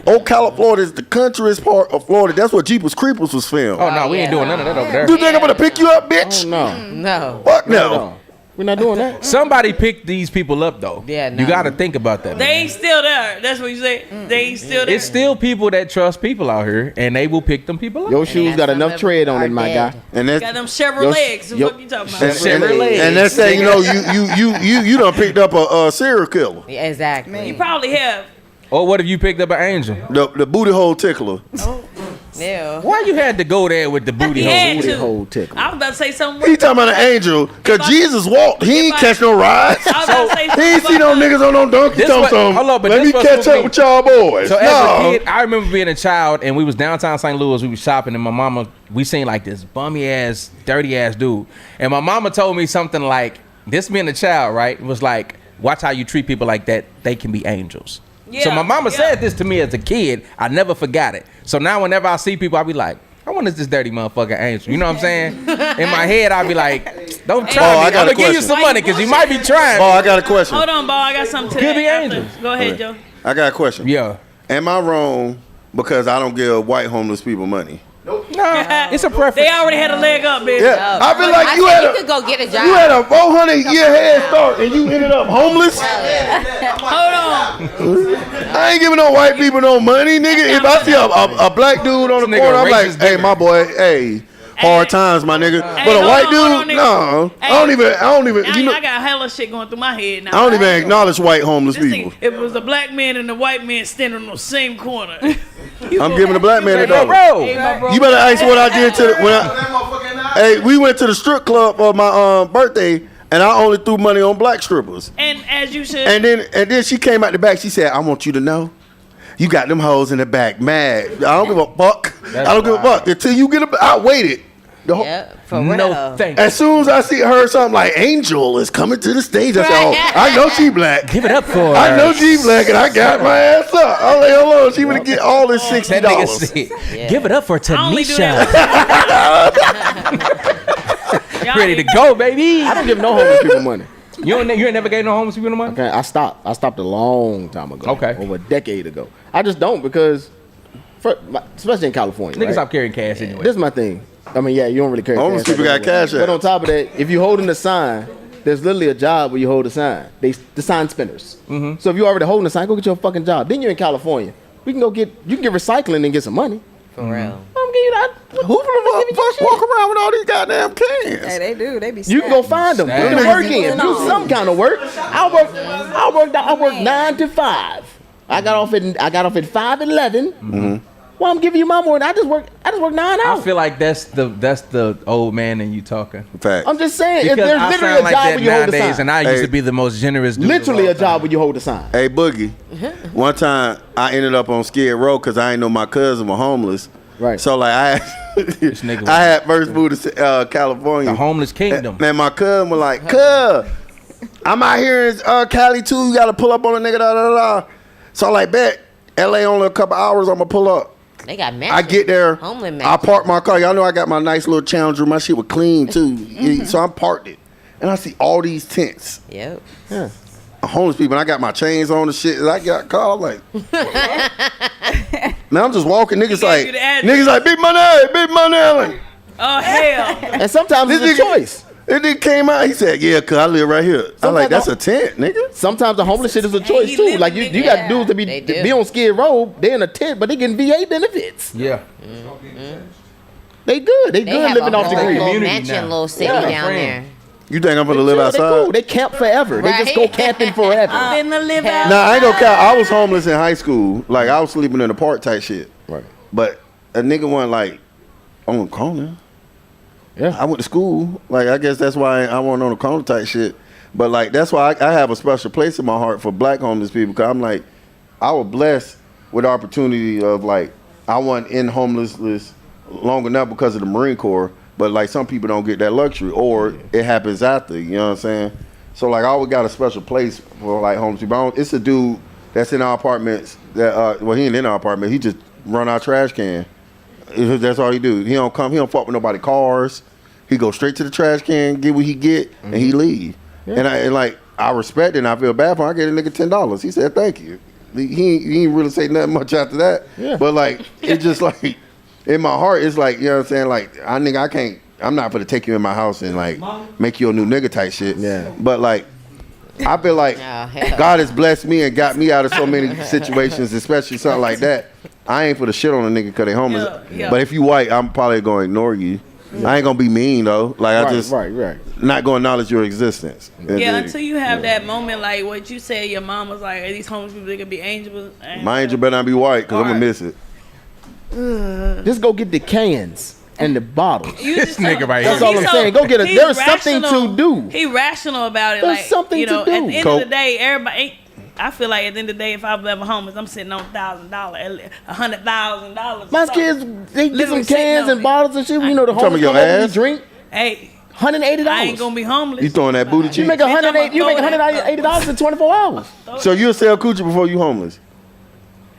Ocala, Florida is the countryest part of Florida. That's where Jeepers Creepers was filmed. Oh no, we ain't yeah. doing none of that over there. You think I'm gonna pick you up, bitch? Oh, no. No. Fuck no. No. We're not doing that. Somebody picked these people up though. Yeah, You no. got to think about that. They man. ain't still there. That's what you say. They ain't still there. It's still people that trust people out here, and they will pick them people up. Your shoes got some enough of tread them on are it, my dead. guy. And Got that's them Chevrolets. Yo- What you talking and, about? Chevrolet. and that's saying, you done picked up a serial killer, Yeah, exactly. You probably have. Or what if you picked up an angel? the booty hole tickler. Ew. Why you had to go there with the booty He hole? had Booty to. hole tickle. I was about to say something. He talking about an angel, cause If I- Jesus walked. He ain't I- catch no rides. I was about to say He something. ain't see no about- niggas on no donkey This tum what- tum. hold on, but Let this me what catch swooped up me. with y'all boys. So as No. a kid, I remember being a child, and we was downtown St. Louis. We was shopping, and my mama, we seen like this bummy ass, dirty ass dude, and my mama told me something like, "This being a child, right? It was like, watch how you treat people like that. They can be angels." So Yeah, my mama yeah. said this to me as a kid. I never forgot it. So now whenever I see people, I be like, I wonder if this dirty motherfucker angel. You know what I'm saying? In my head, I be like, don't try Oh, I me. got I'm a gonna give you question. some money because you might be trying. Oh, I got a question. Hold on, Bo. I got something to Could that be after. angels. Go ahead, Joe. I got a question. Yeah. Am I wrong because I don't give white homeless people money? No, it's a preference. They already had a leg up, bitch. Yeah, I feel I like you said had you a could go get a job. you had a 400-year head start and you ended up homeless. Hold on. I ain't giving no white people no money, nigga. If I see a black dude on the This nigga corner, I'm like, racist hey, nigga. my boy, hey, hard times, my nigga. Hey, But a hold white on, hold on, dude, nigga. no. Hey, I don't even, you know, I got hella shit going through my head now. I don't even acknowledge white homeless This people. thing, if it was a black man and a white man standing on the same corner. I'm giving the black man a Hey, dollar. bro. Hey, my bro. You better ask what I did to the, hey, we went to the strip club for my birthday, and I only threw money on black strippers. And as you should. And then she came out the back. She said, "I want you to know, you got them hoes in the back mad. I don't give a fuck. I don't give a fuck until you get a." I waited. The whole- Yeah, for real. No thanks. As soon as I see her, something like Angel is coming to the stage, I said, "Oh, I know she black. Give it up for I know she black, and I got my ass up. I'm like, hold on, she gonna get all this $60. That nigga said, give it up for I only do Tanisha. that. Y'all Ready to ain't- go, baby. I don't give no homeless people money. You ain't never gave no homeless people no money? Okay, I stopped. I stopped a long time ago. Okay. Over a decade ago. I just don't because, especially in California. Niggas right? stop carrying cash anyway. This is my thing. I mean, yeah, you don't really carry Homeless cash people like got that cash anyway. But apps. on top of that, if you're holding the sign, there's literally a job where you hold the sign. The sign spinners. Mm-hmm. So if you're already holding the sign, go get your fucking job. Then you're in California. You can get recycling and get some money. For real. I'm giving you that. Who Walk around with all these goddamn cans. Hey, they do. They be. You can go find them. Put the Snatch. work in. Do some kind of work. I work 9 to 5. I got off at 5:11. Mm-hmm. Well, I'm giving you my morning. I just work 9 I hours. feel like that's the old man in you talking. Fact. I'm just saying, if Because there's I literally sound a like job that where you hold the nowadays, sign. and I used Hey. to be the most generous dude. Literally of a all job where you hold the sign. Hey, Boogie. One time I ended up on Skid Row because I ain't know my cousin was homeless. Right. So like I nigga I had first moved to California. The homeless kingdom. Man, my cousin was like, "Cuz, I'm out here in Cali too. You got to pull up on a nigga." Da, da, da. So I like, bet LA only a couple hours. I'm gonna pull up. They got I matches. get there. Homeless I matches. park my car. Y'all know I got my nice little Challenger. My shit was clean too. So I parked it, and I see all these tents. Yep. Homeless people, and I got my chains on and shit. And I got called like, man, I'm just walking. Niggas gave you the address. big money, big money. I'm like, Oh, hell. And sometimes this it's a nigga- choice. And then came out. He said, "Yeah, cause I live right here." I'm like, "That's a tent, nigga." Sometimes the homeless shit is a Hey, choice he too. living, Like you nigga. got dudes that They do. be on Skid Row. They in a tent, but they getting VA benefits. Yeah. They good. They They good have living a off the whole grid. little community mansion, now. little city Yeah, down friend. there. You think I'm gonna live They outside? cool. They camp forever. They just go Right. camping forever. Finna live out. Nah, I ain't gonna count. I was homeless in high school. Like I was sleeping in the park type shit. Right. But a nigga wasn't like on the corner. Yeah. I went to school. Like I guess that's why I wasn't on the corner type shit. But like that's why I have a special place in my heart for black homeless people. Cause I'm like, I was blessed with the opportunity of like I wasn't in homelessness long enough because of the Marine Corps. But like some people don't get that luxury, or it happens after. You know what I'm saying? So like I always got a special place for like homeless people. It's a dude that's in our apartments that well he ain't in our apartment. He just run our trash can. That's all he do. He don't fuck with nobody cars. He go straight to the trash can, get what he get, and he leave. And like I respect it and I feel bad for him. I gave a nigga $10. He said thank you. He ain't really say nothing much after that. Yeah. But like it's just like in my heart, it's like, you know what I'm saying? Like I'm not gonna take you in my house and like make you a new nigga type shit. Yeah. But like I feel like Oh, hell. God has blessed me and got me out of so many situations, especially something like that. I ain't for the shit on a nigga because they homeless. Yeah. But if you white, I'm probably going to ignore you. I ain't going to be mean, though. Like, I just right. not going to acknowledge your existence. Yeah, until you have that moment like what you said, your mom was like, these homeless people, they could be angels. My angel better not be white because I'm going to miss it. Just go get the cans and the bottles. You This just nigga right That's here. all I'm saying. Go get it. he's There's something rational. to do. He rational about it. There's like, something you know, to do. At the end Coke. of the day, everybody ain't. I feel like at the end of the day, if I'm ever homeless, I'm sitting on $1,000, $100,000. My kids, they get Literally some cans sitting on and it. bottles and shit. You know the talking homeless your come over and ass? drink. Hey, $180. I ain't gonna be homeless. You throwing that booty You cheek? make $180 in 24 hours. So you'll sell coochie before you homeless?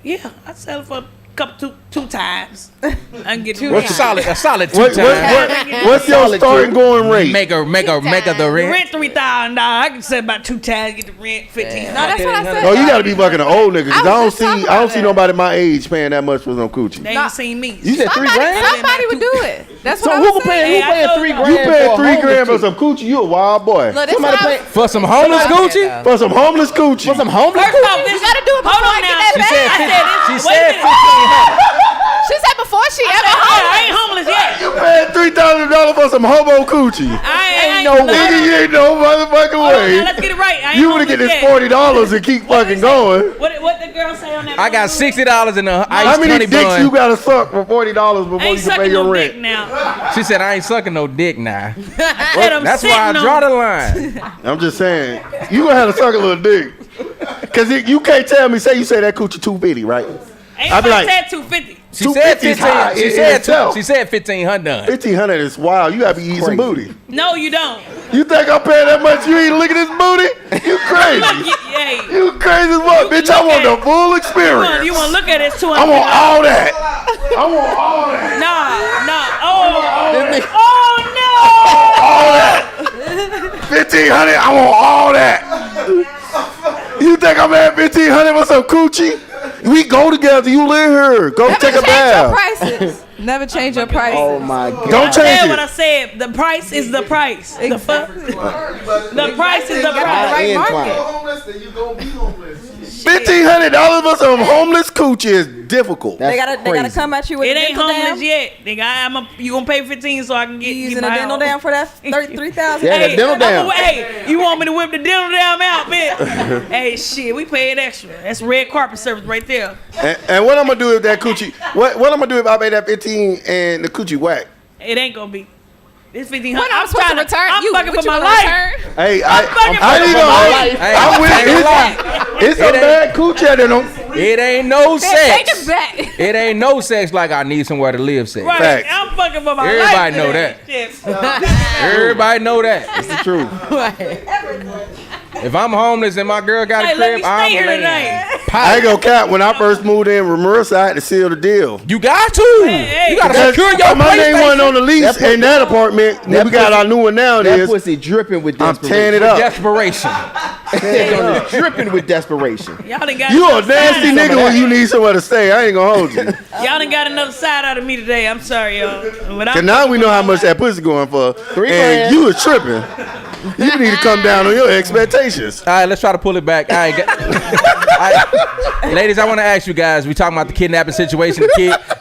Yeah, I sell it for a couple two times. I can get two. What's a solid two What, times. what's your Solid starting two. going rate? Make a the rent. Rent $3,000. I can sell about 2 times. Get the rent $1,500. No, that's what I said. Oh, you got to be fucking an old nigga because I I don't was just talking see about nobody my age paying that much for some coochie. They ain't seen me. You said $3 grand? Somebody would do it. That's So what who I'm can pay? saying. Who paying $3 grand? You paying for a $3 grand for homeless some coochie? You a wild boy. Look, this Somebody what pay I'm- For some homeless Gucci? For some homeless coochie. for some homeless? First off, this gotta do it hold before on I get now. that She said, I said this. she wait a said minute. 1,500. She said before she ever I ain't homeless yet. You paying $3,000 for some hobo coochie? I ain't no homeless. Nigga, you ain't no motherfucking Hold on, now, way. let's get it right. I ain't You would have get homeless this yet. $40 and keep fucking going. What the girl say on that? I got $60 in the How iced many honey dicks bun. you gotta suck for $40 I before ain't you can pay sucking your no rent? dick now. She said, I ain't sucking no dick now. I said I'm That's why I sitting draw on the line. I'm just saying, you gonna have to suck a little dick. Cause you can't tell me, say that coochie 250, right? Ain't I'd be nobody like- said 250. She said 250 is high 15. She in said itself. she said 1,500. 1,500 is wild. You gotta be eating some booty. No, you don't. You think I'm paying that much? You ain't looking at this booty? You crazy? Hey, You crazy as fuck, bitch. I want the full experience. you want to look at it? It's $200. I want all that. I want all that. Nah. Oh no. 1,500. I want all that. You think I'm at 1,500 for some coochie? We go together. You live here. Go Never take a change your bath. prices. Never change your prices. Oh my god. Don't I said change what I it. said. The price is the price. The fuck? The price is the Got price. the right end market. client. $1,500 for some homeless coochie is difficult. That's They gotta crazy. come at you with It a ain't dental homeless dam. yet. Nigga, you gonna pay 15 so I can You get using my a dental house. dam for that 3,000? Yeah, that dental dam. Hey, you want me to whip the dental dam out, bitch? Hey, shit, we paid extra. That's red carpet service right there. And what I'm gonna do if that coochie? What I'm gonna do if I pay that 15 and the coochie whack? It ain't gonna be. It's 1,500. When I'm supposed to return, I'm you fucking what for you my gonna life. return? Hey, fucking I for need my a life. Hey, I'm with I ain't it. gonna lie. It's a bad coochie that don't. It ain't no Take sex. it back. It ain't no sex like I need somewhere to live sex. Right, Facts. I'm fucking for my Everybody life. know today. that. Shit. Everybody know that. It's the truth. If I'm homeless and my girl got a Hey, let crib, me stay I'm here laying. tonight. I ain't gonna cap. When I first moved in with Marissa, I had to seal the deal. You got to. Hey, You gotta That's- secure your my name wasn't PlayStation. on the lease in that apartment. that we got pussy- our new one now. That Is pussy dripping with I'm desperation. tearing it up. Desperation. It's dripping with desperation. Y'all done got You a another nasty side out nigga when you need somewhere to stay. I ain't gonna hold you. of- Y'all done got another side out of me today. I'm sorry, y'all. But Cause now we know how much that pussy going for. $3 And grand. you was tripping. You need to come down on your expectations. All right, let's try to pull it back. All right, ladies, I want to ask you guys. We talking about the kidnapping situation,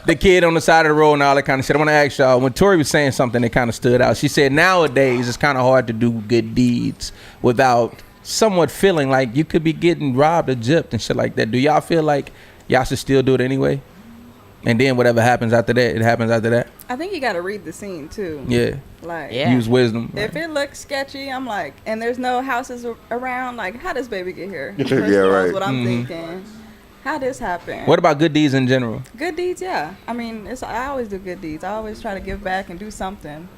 the kid on the side of the road, and all that kind of shit. I want to ask y'all. When Tori was saying something that kind of stood out, she said nowadays it's kind of hard to do good deeds without somewhat feeling like you could be getting robbed or gypped and shit like that. Do y'all feel like y'all should still do it anyway? And then whatever happens after that, it happens after that. I think you gotta read the scene too. Yeah, Like, Yeah. use wisdom. if it looks sketchy, I'm like, and there's no houses around, like, how does baby get here? Yeah, First of all, right. is what I'm thinking. How this happen? What about good deeds in general? Good deeds, yeah. I mean, I always do good deeds. I always try to give back and do something.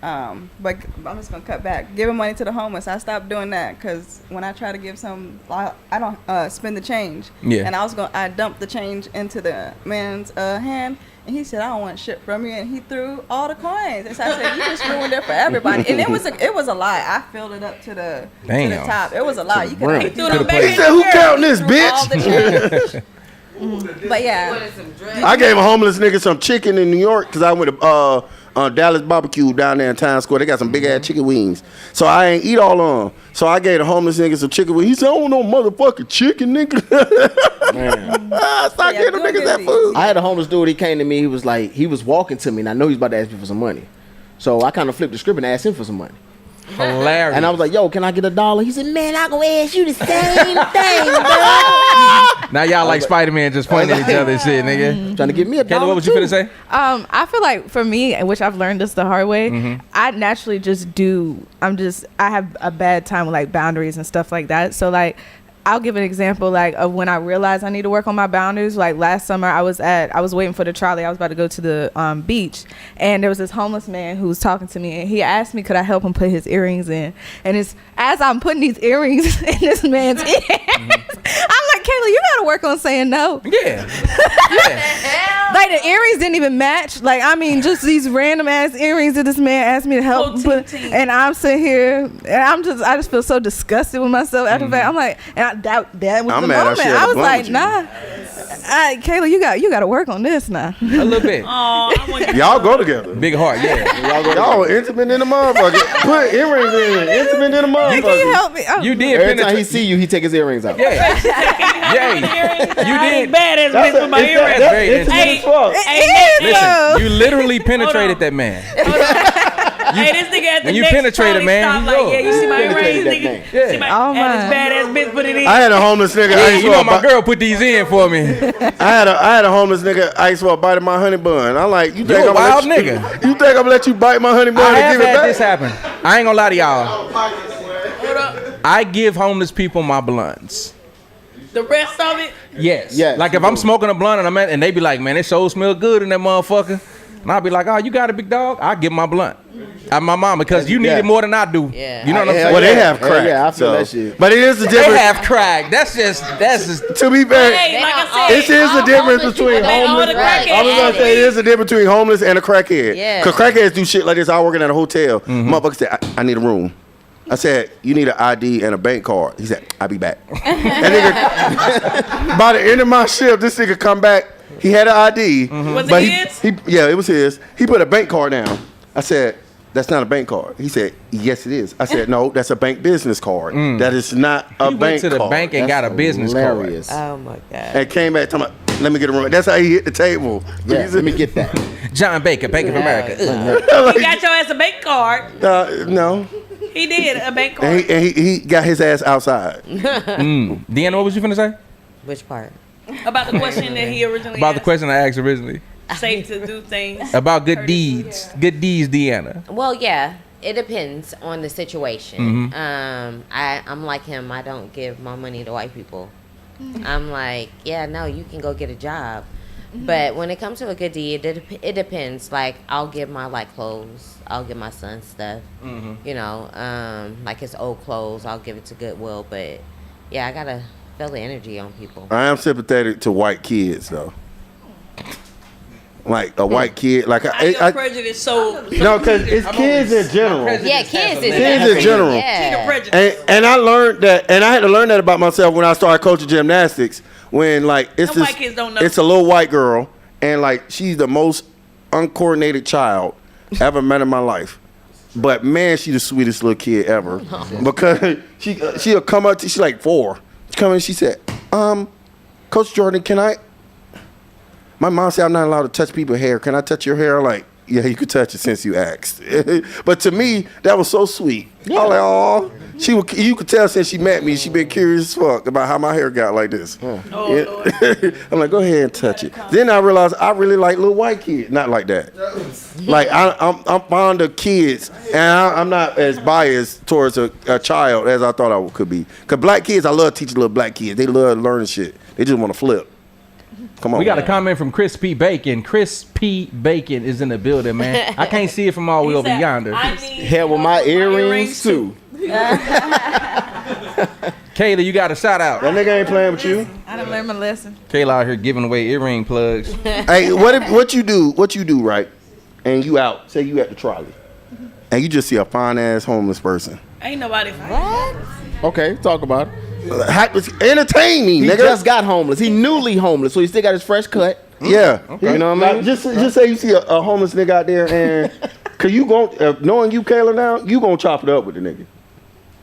But I'm just gonna cut back. Giving money to the homeless, I stopped doing that because when I try to give some, I don't spend the change. Yeah. And I dumped the change into the man's hand, and he said, "I don't want shit from you," and he threw all the coins. And so I said, "You just ruined it for everybody." And it was a lie. I filled it up to the Damn. top. It was a lie. You could brim. have Threw them back He in said, "Who the counting this, all bitch?" the change. But yeah, I gave a homeless nigga some chicken in New York because I went to Dallas Barbecue down there in Times Square. They got some big ass chicken wings. So I ain't eat all of them. So I gave the homeless nigga some chicken wings. He said, "I don't want no motherfucking chicken, nigga." Stop Yeah, giving them doing niggas that good food. I had a homeless dude. He came to me. He was like, he was walking to me, and I know he's about to ask me for some money. So I kind of flipped the script and asked him for some money. Hilarious. And I was like, "Yo, can I get $1?" He said, "Man, I gonna ask you the same thing, bro." Now y'all like Spider-Man just pointing at each other and shit, nigga. Trying to give me $1. Kayla, what was you too. finna say? I feel like for me, which I've learned this the hard way, I naturally just do. I have a bad time with like boundaries and stuff like that. So like, I'll give an example like of when I realized I need to work on my boundaries. Like last summer, I was waiting for the trolley. I was about to go to the beach, and there was this homeless man who was talking to me, and he asked me could I help him put his earrings in. And it's as I'm putting these earrings in this man's ears, I'm like, Kayla, you gotta work on saying no. Yeah. Like the earrings didn't even match. Like I mean, just these random ass earrings that this man asked me to help Oh, put, ting, ting. and I'm sitting here, and I just feel so disgusted with myself after that. I'm like, and that was I'm the mad I moment. shared I a was blunt like, with you. nah. Kayla, you got to work on this now. A little bit. Oh, I want you. Y'all go together. Big heart, yeah. Y'all intimate in the motherfucker. Put earrings in. Intimate in the motherfucker. Can you help me? Oh. You did Every time he penetrate. see you, he take his earrings out. Yeah. Yeah. You I ain't did. bad as bitch with my earrings. That's very intimate Hey, as fuck. hey, Listen, you literally penetrated that man. hey, this nigga at the when you next penetrated, party man, stop you like, yeah, you see my earrings, that nigga? thing. Yeah. See my, Oh, and this my. badass bitch put it in. I had a homeless nigga. Hey, ice you know for a my bite. girl put these in for me. I had a homeless nigga ice for a bite of my honey bun. I'm like, you think You a I'm gonna wild let you, nigga. You think I'm gonna let you bite my honey bun I and have give it had back? this happen. I ain't gonna lie to y'all. Hold up. I give homeless people my blunts. The rest of it, Yes. Yes, Like if I'm smoking a blunt and they be like, man, it sure smell good in that motherfucker. And I'll be like, oh, you got a big dog? I'll give my blunt. I'm my mama because you need Yeah. it more than I do. Yeah. You know what I'm Hell saying? Well, they yeah. have Hell crack. yeah, I feel so. that shit. But it is the They difference. have crack. That's just To be fair, hey, like I it said, is the all difference homeless between people, they all homeless. the crackheads. I was gonna say it is the difference between homeless and a crackhead. Yeah. Cause crackheads do shit like this. I working at a hotel. Motherfucker said, I need a room. I said, you need an ID and a bank card. He said, I'll be back. That nigga, by the end of my shift, this nigga come back. He had an ID. Was it but his? yeah, it was his. He put a bank card down. I said, that's not a bank card. He said, yes, it is. I said, no, that's a bank business card. That is not a he bank went to the card. bank and got a business Hilarious. Oh my God. And came back talking about, let me get a room. That's how he hit the table. Yeah, let me get that. card. John Baker, Bank of America. Ugh. he got your ass a bank card. No. He did a bank card. And he got his ass outside. Deanna, what was you finna say? Which part? About the question that he originally About the asked. question I asked originally. Safe to do things. About good deeds. Good deeds, Deanna. Well, yeah, it depends on the situation. I'm like him. I don't give my money to white people. I'm like, yeah, no, you can go get a job. But when it comes to a good deed, it depends. Like, I'll give my like clothes. I'll give my son stuff. You know, like his old clothes. I'll give it to Goodwill. But yeah, I gotta feel the energy on people. I am sympathetic to white kids though. Like a white kid, like I prejudice so. no, because it's kids in general. Yeah, kids is Kids in general. Yeah. Prejudice. And I learned that, and I had to learn that about myself when I started coaching gymnastics. When like it's Them this, white kids don't know. it's a little white girl, and like she's the most uncoordinated child ever met in my life. But man, she the sweetest little kid ever. Because she'll come up to, she's like 4. She come in, she said, Coach Jordan, can I? My mom said I'm not allowed to touch people's hair. Can I touch your hair? I'm like, yeah, you could touch it since you asked. But to me, that was so sweet. I was like, oh, you could tell since she met me, she been curious as fuck about how my hair got like this. Lord. I'm like, go ahead and touch it. Then I realized I really like little white kids. Not like that. Like I'm fond of kids, and I'm not as biased towards a child as I thought I could be. Cause black kids, I love teaching little black kids. They love learning shit. They just want to flip. Come on. We got a comment from Chris P. Bacon. Chris P. Bacon is in the building, man. I can't see it from all the way over yonder. Hell with my earrings too. Kayla, you got a shout out. That nigga ain't playing with you. I done learned my lesson. Kayla out here giving away earring plugs. Hey, what you do, right? And you out, say you at the trolley, and you just see a fine ass homeless person. Ain't nobody. Okay, talk about it. Entertain me, He nigga. just got homeless. He newly homeless, so he still got his fresh cut. Yeah, You know what I mean? Just say you see a homeless nigga out there, and cause you gon' knowing you Kayla now, you gonna chop it up with the nigga.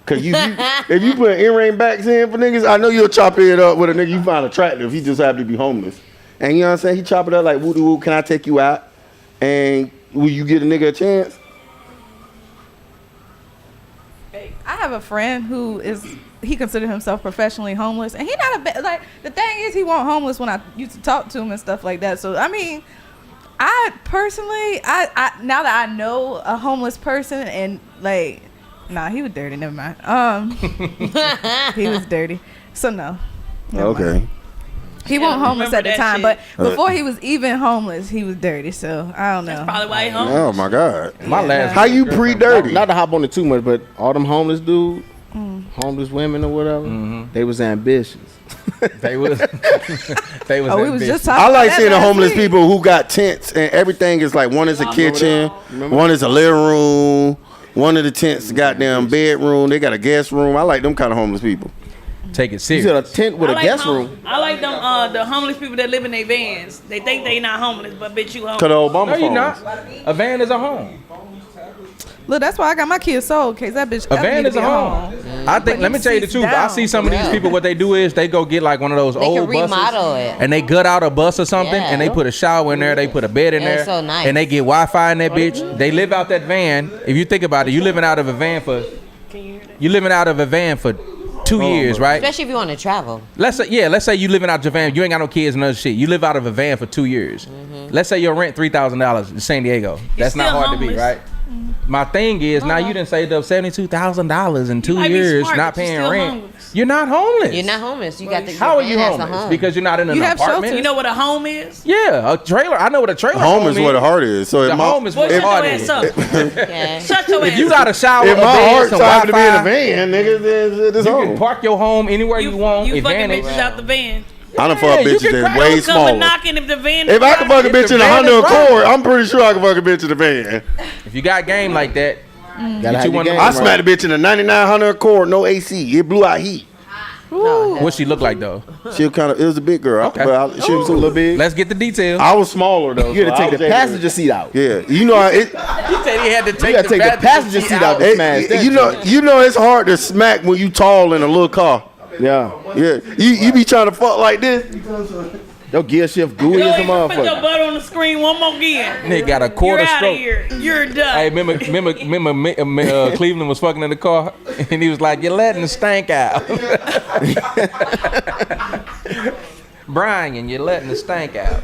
Cause if you put earring backs in for niggas, I know you'll chop it up with a nigga you find attractive. He just happen to be homeless, and you know what I'm saying. He chop it up like woo doo woo. Can I take you out? And will you get a nigga a chance? I have a friend who he considered himself professionally homeless, and he not a bad, like, the thing is he wasn't homeless when I used to talk to him and stuff like that. So I mean, I personally, I now that I know a homeless person and like, nah, he was dirty. Never mind. He was dirty. So no. Never mind. Okay. He wasn't homeless at remember the that time, shit. but before he was even homeless, he was dirty. So I don't know. That's probably why he home. Oh my God. My last. How you pre-dirty? Not to hop on it too much, but all them homeless dudes, homeless women or whatever, they was ambitious. They was. They was. Oh, we was ambitious. just talking. I like about seeing the that last homeless week. people who got tents and everything is like one is a kitchen, one is a living room, one of the tents goddamn bedroom. They got a guest room. I like them kind of homeless people. take it You serious. said a tent with a guest room. I like them the homeless people that live in their vans. They think they not homeless, but bitch you homeless. Cause the Obama No, you phones. not. A van is a home. Look, that's why I got my kids sold, cause that bitch. A van is a home. I think. But Let me he tell you the sits truth. I down. see some of these people. What they do is they go get like one of those They old can remodel buses, it. and they gut out a bus or something, Yeah. and they put a shower in there. They put a bed in Yeah, there, it's so nice. and they get Wi-Fi in that bitch. They live out that van. If you think about it, you living out of a van for 2 years, right? Especially if you want to travel. Let's say you living out your van. You ain't got no kids and other shit. You live out of a van for 2 years. Let's say your rent $3,000 in San Diego. That's not still hard to homeless. beat, right? My thing is now you done saved up $72,000 in 2 might be years smart, not but you're paying still rent. homeless. You're not homeless. You're not homeless. You got the. How are your you van as a homeless? home. Because you're not in an You have apartment. shelter. You know what a home is? Yeah, a trailer. I know what a trailer Home is where the heart is. So The if my, home is Boy, where the shut heart your is. ass up. Yeah. Shut your ass If you up. got a shower, if a my bed, heart's some time to be in a Wi-Fi, van, nigga, then it's you home. can park your home anywhere you want. You fucking Advantage. bitches out the van. I done fuck Yeah, you bitches can that's crack way those Come smaller. and knocking if the van. If I can fuck a If bitch the in a van Honda is right. Accord, I'm pretty sure I can fuck a bitch in the van. If you got game like that, Gotta Get have you your one- game I right. smacked a bitch in a 99 Honda Accord, no AC. It blew out heat. what she look like though? She was kind of, it was a big girl. Okay. But she was a little big. Let's get the details. I was smaller though. You gotta so I take was the able to- passenger seat out. Yeah, you know it. He said he had to You take gotta take the passenger seat out to smash that. You know it's hard to smack when you tall in a little car. Yeah. Yeah, you be trying to fuck like this. Your gear shift gooey Go as a ahead, put your motherfucker. butt on the screen one more again. Nigga got a You're quarter out of stroke. here. You're done. Hey, remember Cleveland was fucking in the car, and he was like, "You're letting the stank out." Brian, you're letting the stank out.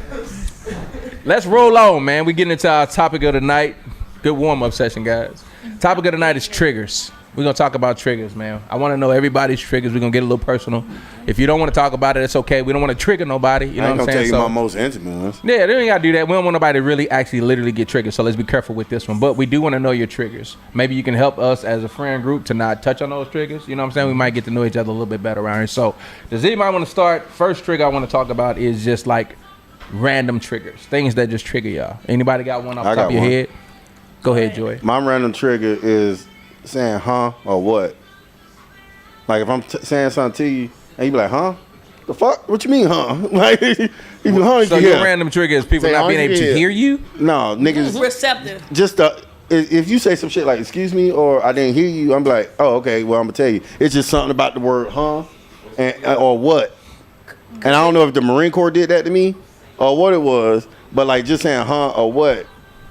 Let's roll on, man. We getting into our topic of the night. Good warm-up session, guys. Topic of the night is triggers. We're going to talk about triggers, man. I want to know everybody's triggers. We're going to get a little personal. If you don't want to talk about it, it's okay. We don't want to trigger nobody. You know I ain't what I'm gonna tell saying? you my most intimate ones. Yeah, they ain't got to do that. We don't want nobody to really actually literally get triggered. So let's be careful with this one. But we do want to know your triggers. Maybe you can help us as a friend group to not touch on those triggers. You know what I'm saying? We might get to know each other a little bit better around here. So does anybody want to start? First trigger I want to talk about is just like random triggers. Things that just trigger y'all. Anybody got one off the I top got of your one. head? Go ahead, Joy. My random trigger is saying huh or what. Like if I'm saying something to you and you be like, huh? The fuck? What you mean, huh? Like, you be huh? So your random trigger is people Say, not being able to yeah. hear you? No, niggas. Receptive. Just if you say some shit like "excuse me" or "I didn't hear you," I'm like, "Oh, okay. Well, I'm gonna tell you. It's just something about the word huh and or what." And I don't know if the Marine Corps did that to me or what it was, but like just saying huh or what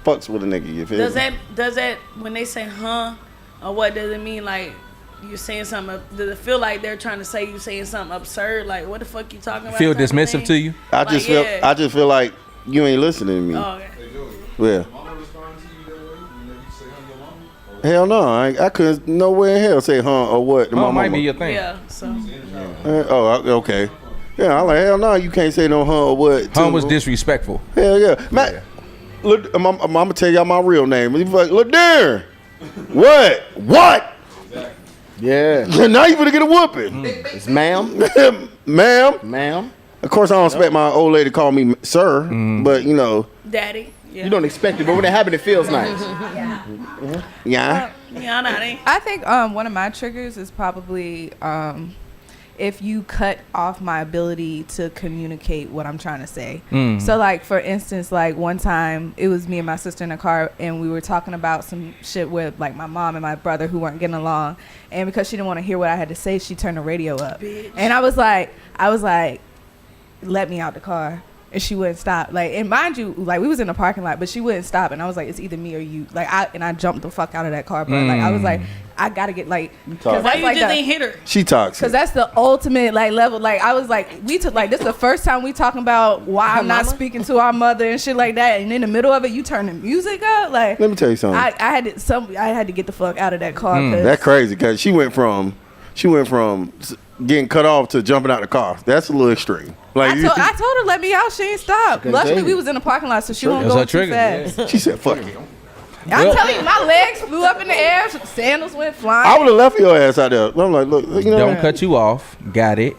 fucks with a nigga. You feel Does me? that when they say huh or what does it mean like you saying something? Does it feel like they're trying to say you saying something absurd? Like what the fuck you talking about? Feel type of dismissive thing? to you? I just feel yeah. I just feel like you ain't listening to me. Oh, okay. Yeah. Hell no, I couldn't nowhere in hell say huh or what to my Oh, might mama. be your thing. Yeah. So Okay. Yeah, I'm like hell no, you can't say no huh or what. Huh to- was disrespectful. Hell yeah, Matt. Look, I'm gonna tell y'all my real name. He's like, look there. What? What? Yeah. Now you gonna get a whooping, It's ma'am. ma'am. Ma'am. Of course, I don't expect my old lady to call me sir, but you know, daddy. Yeah. You don't expect it, but when it happens, it feels nice. yeah. Yeah, I know. That ain't- I think one of my triggers is probably if you cut off my ability to communicate what I'm trying to say. So like for instance, like one time it was me and my sister in the car and we were talking about some shit with like my mom and my brother who weren't getting along, and because she didn't want to hear what I had to say, she turned the radio up. Bitch. And I was like let me out the car. And she wouldn't stop. Like, and mind you, like we was in the parking lot, but she wouldn't stop. And I was like, it's either me or you. Like, I jumped the fuck out of that car, bro. Like, I was like, I gotta get like, cause Why that's you like just the, ain't hit her? She toxic. cause that's the ultimate like level. Like, I was like, we took like this is the first time we talking about why I'm not mama? speaking to our mother and shit like that. And in the middle of it, you turn the music up. Like, Let me tell you something. I had to get the fuck out of that car. 'cause- That's crazy because she went from getting cut off to jumping out the car. That's a little extreme. Like I told her let me out. She ain't stopped. Luckily, tell we you. was in the parking lot, so she won't It was go her too trigger, fast. she said, "Fuck you." I'm Well- telling you, my legs flew up in the air. Sandals went flying. I would have left your ass out there. I'm like, look, you know, Don't cut you off. Got it.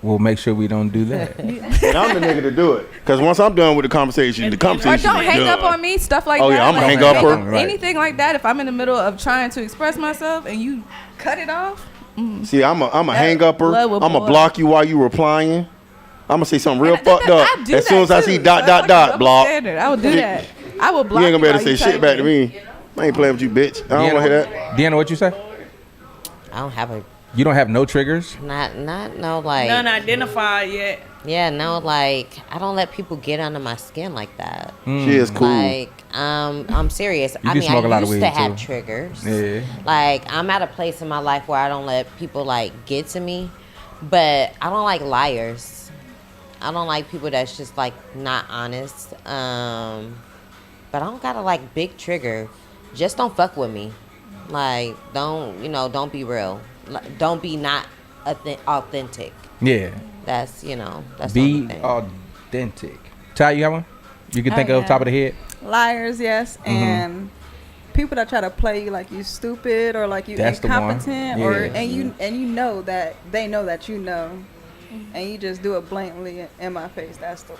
We'll make sure we don't do that. and I'm the nigga to do it. Because once I'm done with the conversation Or is don't hang done. up on me, stuff like Oh, that. yeah, I'ma Like, hang up her. Right. Anything like that. If I'm in the middle of trying to express myself and you cut it off, See, I'm a hang upper. blood will I'm gonna boil. block you while you replying. I'm gonna say something real And fucked up. I do As soon as I that see too. dot That's like a dot double block. standard. I will do that. I will block You ain't gonna be able while to you say shit back to typing. me. I ain't playing with you, bitch. I don't wanna hear that. Deanna, what you say? I don't have a You don't have no triggers? not no like None identified yet. yeah, no like I don't let people get under my skin like that. She is cool. Like, I'm serious. You I do mean, smoke a I lot of used weed, to have too. triggers. Yeah. Like, I'm at a place in my life where I don't let people like get to me, but I don't like liars. I don't like people that's just like not honest. But I don't got a like big trigger. Just don't fuck with me. Like, don't be real. Like, don't be not authentic. Yeah. That's that's the Be only thing. authentic. Ty, you got one? You can think Oh, of yeah. top of the head? Liars, yes, and people that try to play you like you stupid or like you That's the one. incompetent, Yeah. or and you know that they know that you know, and you just do it blatantly in my face. That's the.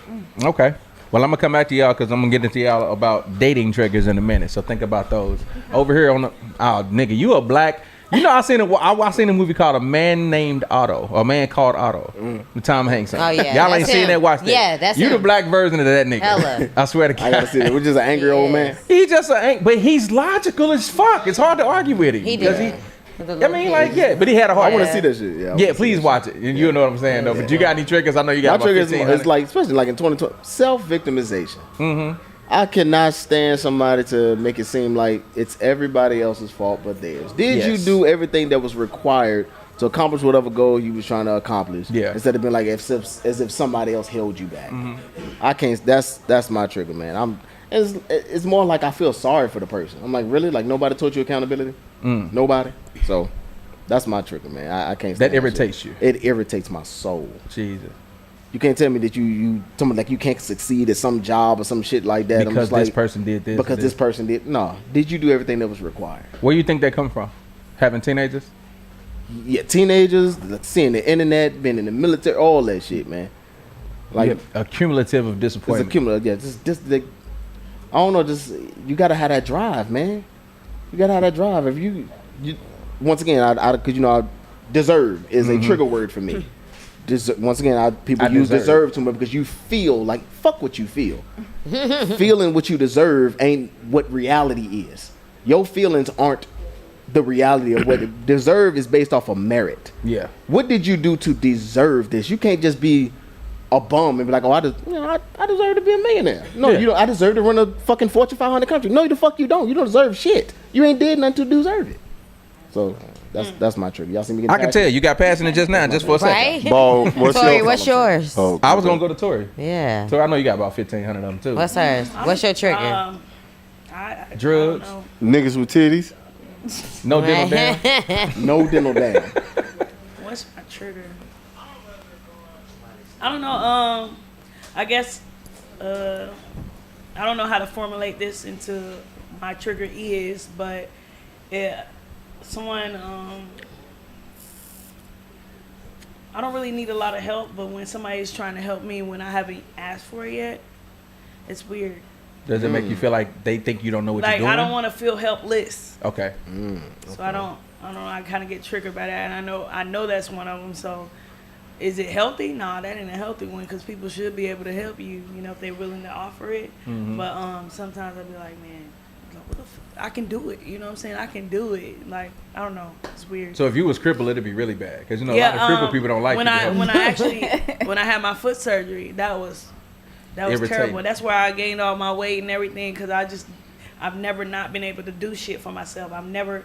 Okay. Well, I'm gonna come back to y'all because I'm gonna get into y'all about dating triggers in a minute. So think about those. Over here on the nigga, you a black. I seen a movie called A Man Named Otto, or A Man Called Otto. The Tom Hanks. Oh, yeah, Y'all ain't that's seen him. that? Watch that. Yeah, that's you the him. black version of that nigga. Hella. I swear to I gotta God. see that. We're just an angry old man. He just but he's logical as fuck. It's hard to argue with him. He 'Cause did. With the I little mean, kid. like, yeah, but he had a I heart. want to see that shit. Yeah, I wanna Yeah, see please that watch it. And you know what I'm saying, though. But you got any triggers? I know you shit. got My about trigger is 1500. like, especially like in 2020, self-victimization. Mm-hmm. I cannot stand somebody to make it seem like it's everybody else's fault but theirs. Did you Yes. do everything that was required to accomplish whatever goal you was trying to accomplish? Yeah. Instead of being like as if somebody else held you back. Mm-hmm. I can't. That's my trigger, man. It's more like I feel sorry for the person. I'm like, really? Like nobody taught you accountability? Nobody. So that's my trigger, man. I can't. That stand irritates shit. you. It irritates my soul. Jesus. You can't tell me that you someone like you can't succeed at some job or some shit like that. I'm Because just like, this person did this. because or this person did. No, did you do everything that was required? Where you think that come from? Having teenagers? Yeah, teenagers, like, seeing the internet, being in the military, all that shit, man. Like Like a cumulative of it's disappointment. a cumulative. Yeah, just I don't know. Just you gotta have that drive, man. You gotta have that drive. If you once again, because deserve is a trigger word for me. Once again, people I use deserve. deserve too much because you feel like fuck what you feel. Feeling what you deserve ain't what reality is. Your feelings aren't the reality of what deserve is based off of merit. Yeah. What did you do to deserve this? You can't just be a bum and be like, oh, I deserve to be a millionaire. No, Yeah. you don't. I deserve to run a fucking Fortune 500 country. No, the fuck you don't. You don't deserve shit. You ain't did nothing to deserve it. So that's my trigger. Y'all see me getting I can tell you got passionate just now, just for a second. Right? Ball, what's Tori, your? what's yours? Oh, I was gonna go to Tori. Yeah. Tori, I know you got about 1,500 of them too. What's hers? What's your trigger? I Drugs. don't niggas with titties. No dental dam. no dental dam. know. What's my trigger? I don't know. I guess I don't know how to formulate this into my trigger is, but someone I don't really need a lot of help, but when somebody is trying to help me when I haven't asked for it yet, it's weird. Does it make you feel like they think you don't know what Like you're doing? I don't want to feel helpless, Okay. so I don't know. I kind of get triggered by that, and I know that's one of them. So, is it healthy? Nah, that ain't a healthy one because people should be able to help you, if they're willing to offer it. But sometimes I'll be like, man, what the I can do it. You know what I'm saying? I can do it. Like I don't know. It's weird. So if you was crippled, it'd be really bad because a lot of crippled people don't like when people I helping. when I actually when I had my foot surgery, that was Irritating. terrible. That's where I gained all my weight and everything because I've never not been able to do shit for myself. I never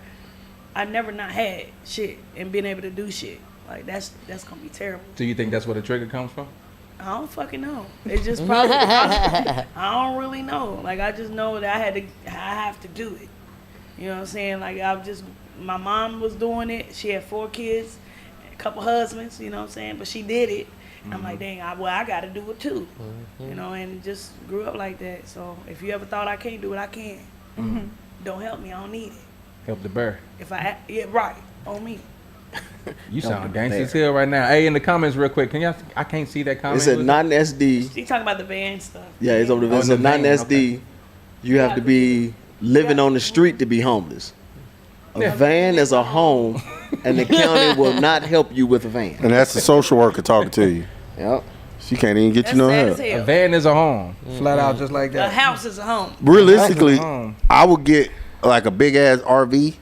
not had shit and been able to do shit. Like that's gonna be terrible. So you think that's where the trigger comes from? I don't fucking know. It's just probably I don't really know. Like I just know that I have to do it. You know what I'm saying? Like my mom was doing it. She had 4 kids, a couple husbands, you know what I'm saying? But she did it. And I'm like, dang, I got to do it too. And just grew up like that. So if you ever thought I can't do it, I can. Don't help me. I don't need it. Help the bear. Right, on me. You Help sound the gangsta bear. as hell right now. Hey, in the comments real quick, can y'all? I can't see that comment. It's a non-SD. She talking about the band stuff. Yeah, it's over the. Oh, It's in a the van, non-SD. okay. You have to be living on the street to be homeless. A van is a home, and the county will not help you with a van. And that's the social worker talking to you. Yep. She can't even get That's you no sad as help. A hell. van is a home, flat out, just like A that. house is a home. Realistically, Home. I would get like a big ass RV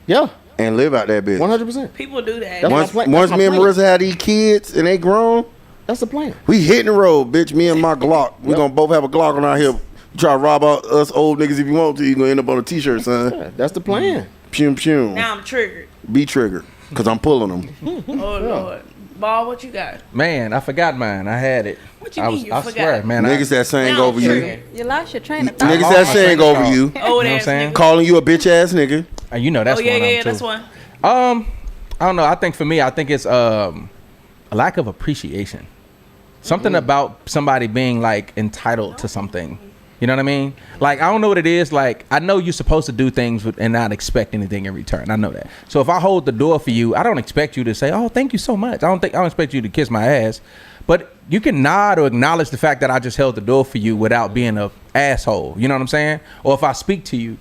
Yeah. and live out that bitch. 100%. People do that. That's Once, my plan. once That's me and my plan. Marissa had these kids and they grown, That's the plan. we hitting the road, bitch. Me and my Glock. We Yep. gonna both have a Glock on our hip. You try to rob out us old niggas if you want to. You gonna end up on a t-shirt, son. Yeah, that's the plan. Pum pum. Now I'm triggered. Be triggered, cause I'm pulling them. Oh Lord. Ball, what you got? Man, I forgot mine. I had it. What you I mean you I forgot? swear, man. Niggas that sang Now I'm over you. triggered. You lost your train of I thought. Niggas lost that my sang train of over thought. you. Old You know what I'm ass saying? nigga. Calling you a bitch ass nigga. You know that's Oh yeah, one of yeah, them, too. that's one. I don't know. I think for me, I think it's a lack of appreciation. Something about somebody being like entitled to something. You know what I mean? Like, I don't know what it is. Like, I know you're supposed to do things and not expect anything in return. I know that. So if I hold the door for you, I don't expect you to say, "Oh, thank you so much." I don't expect you to kiss my ass. But you can nod or acknowledge the fact that I just held the door for you without being a asshole. You know what I'm saying? Or if I speak to you,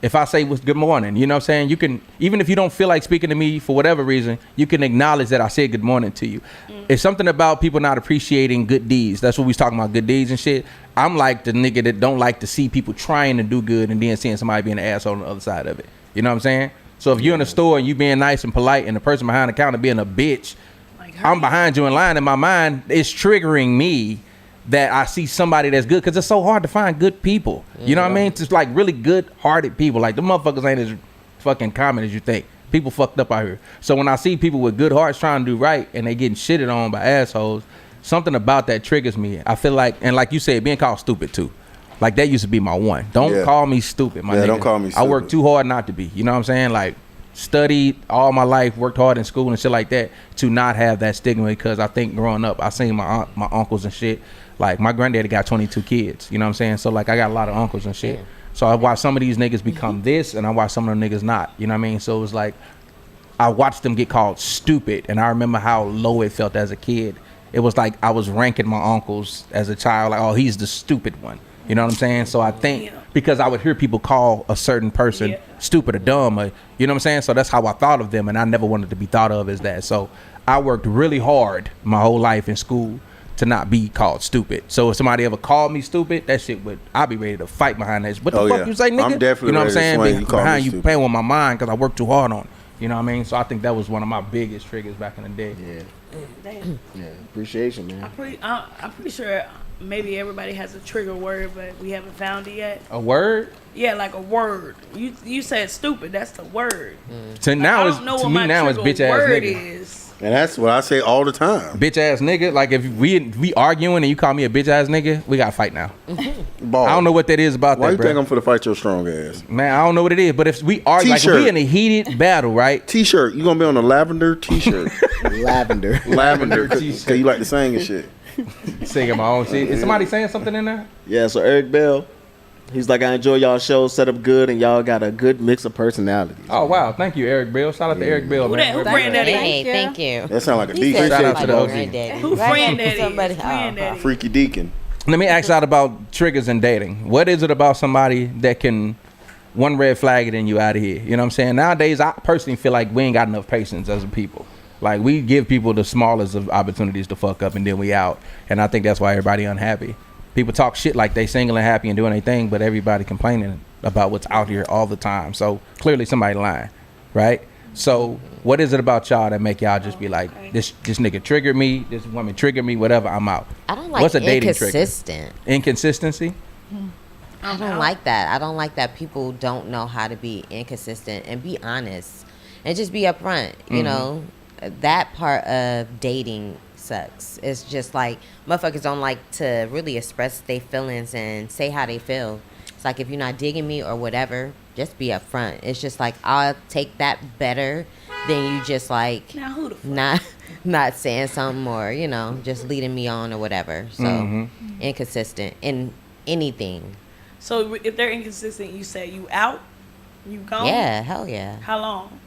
if I say good morning, you know what I'm saying? You can, even if you don't feel like speaking to me for whatever reason, you can acknowledge that I said good morning to you. It's something about people not appreciating good deeds. That's what we was talking about, good deeds and shit. I'm like the nigga that don't like to see people trying to do good and then seeing somebody being an asshole on the other side of it. You know what I'm saying? So if you're in a store and you being nice and polite and the person behind the counter being a bitch, Like, I'm behind you in line. In my mind, it's triggering me that I see somebody that's good, because it's so hard to find good people. You know what I mean? It's like really good-hearted people. Like, the motherfuckers ain't as fucking common as you think. People fucked up out here. So when I see people with good hearts trying to do right and they getting shitted on by assholes, something about that triggers me. I feel like, and like you said, being called stupid too. Like, that used to be my one. Don't Yeah. call me stupid, my Yeah, nigga. don't call me I worked stupid. too hard not to be. You know what I'm saying? Like, studied all my life, worked hard in school and shit like that to not have that stigma, because I think growing up, I seen my aunt, my uncles and shit. Like, my granddaddy got 22 kids. You know what I'm saying? So, like, I got a lot of uncles and shit. So I watched some of these niggas become this, and I watched some of them niggas not. You know what I mean? So it was like, I watched them get called stupid, and I remember how low it felt as a kid. It was like I was ranking my uncles as a child, like, oh, he's the stupid one. You know what I'm saying? So I think because I would hear people call a certain person stupid or dumb, or, you know what I'm saying? So that's how I thought of them, and I never wanted to be thought of as that. So I worked really hard my whole life in school to not be called stupid. So if somebody ever called me stupid, that shit would, I'd be ready to fight behind that. What the Oh, fuck yeah. you say, nigga? I'm definitely you know what I'm ready to saying? swing. You call me Behind you stupid. playing with my mind because I worked too hard on it. You know what I mean? So I think that was one of my biggest triggers back in the day. Yeah. Damn. Yeah. Appreciation, man. I'm pretty sure maybe everybody has a trigger word, but we haven't found it yet. A word? Yeah, like a word. You said stupid. That's the word. To now I is don't know to what me my now is trigger bitch ass word nigga. is. And that's what I say all the time. Bitch ass nigga. Like, if we arguing and you call me a bitch ass nigga, we gotta fight now. Ball. I don't know what that is about Why that, you think bro. I'm for to fight your strong ass? Man, I don't know what it is. But if we argue, like, if T-shirt. we in a heated battle, right? T-shirt. You gonna be on a lavender T-shirt? Lavender. Lavender, T-shirt. cause you like to sing and shit. Singing my own shit. Is somebody saying something in there? Yeah, so Eric Bell, he's like, I enjoy y'all show, set up good, and y'all got a good mix of personalities. Oh wow, thank you, Eric Bell. Shout out to Eric Bell, Who man. that? Who granddaddy? Hey, Thank thank you. That sound like a He deacon. said Shout out something to the like OG. granddaddy. Who Right? friend that is? Somebody- Friend that is. Freaky deacon. Let me ask out about triggers and dating. What is it about somebody that can one red flag it and you out of here? You know what I'm saying? Nowadays, I personally feel like we ain't got enough patience as a people. Like, we give people the smallest of opportunities to fuck up and then we out. And I think that's why everybody unhappy. People talk shit like they single and happy and doing their thing, but everybody complaining about what's out here all the time. So clearly somebody lying, right? So what is it about y'all that make y'all just be like, this nigga triggered me, this woman triggered me, whatever, I'm out? I don't like What's a dating trigger? inconsistent. Inconsistency? I don't like that. I don't like that people don't know how to be inconsistent and be honest and just be upfront. You know, that part of dating sucks. It's just like motherfuckers don't like to really express their feelings and say how they feel. It's like, if you're not digging me or whatever, just be upfront. It's just like, I'll take that better than you just like Now who the fuck? not saying something or, you know, just leading me on or whatever. So inconsistent in anything. So if they're inconsistent, you say you out, you gone. Yeah, hell yeah. How long?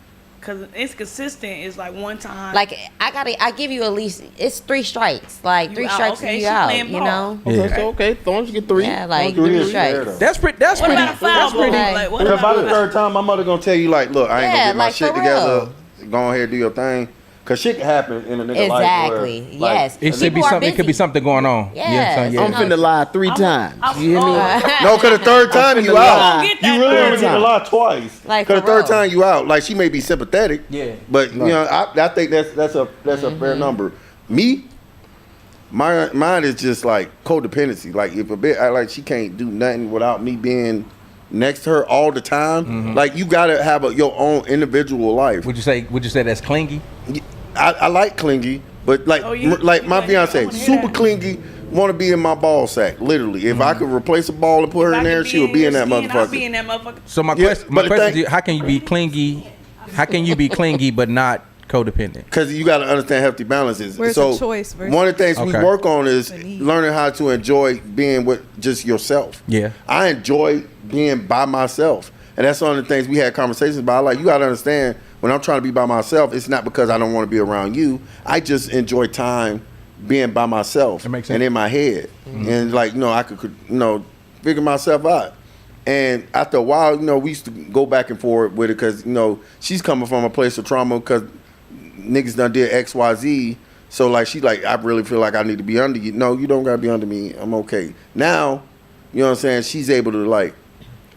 because it's consistent. It's like one time. Like I give you at least it's 3 strikes. Like You 3 out, strikes okay, and you she out. playing You ball. know. Okay, so okay, Thorns get 3. Yeah, like Don't do 3 this fair, strikes. though. That's what pretty. about a foul That's ball? pretty. Like, what Because by the about third time, my mother gonna tell you like, look, I ain't Yeah, gonna get my like, shit for together. real. Go ahead, do your thing. Cause shit can happen in a nigga Exactly. life. where, Yes. It should be People are something. It could be busy. something going on. Yes. son, I'm finna lie 3 times. You hear me? No, cause the third time you finna out. lie. Get You that really third only get to lie twice. Like, Cause the for third real. time you out, like she may be sympathetic. Yeah. But you know, I think that's a fair number. Me, mine is just like codependency. Like if a bit, like she can't do nothing without me being next to her all the time. Like you gotta have your own individual life. Would you say that's clingy? I like clingy, but like Oh, you- like you my like- I fiance, wanna hear super that. clingy. Want to be in my ball sack, literally. If I could replace a ball and put her in there, she would be in that I'll motherfucker. be in that motherfucker. So my Yeah, question, but the is, thing- how can you be clingy? How can you be clingy but not codependent? Because you got to understand healthy balances. Where's so the choice versus one of the things Okay. we work on is the need? learning how to enjoy being with just yourself. Yeah. I enjoy being by myself, and that's one of the things we had conversations about. Like you got to understand, when I'm trying to be by myself, it's not because I don't want to be around you. I just enjoy time being by myself That makes sense. and in my head, and like I could figure myself out. And after a while, we used to go back and forth with it because she's coming from a place of trauma because niggas done did X, Y, Z. So like she's like, I really feel like I need to be under you. No, you don't gotta be under me. I'm okay. Now, you know what I'm saying? She's able to like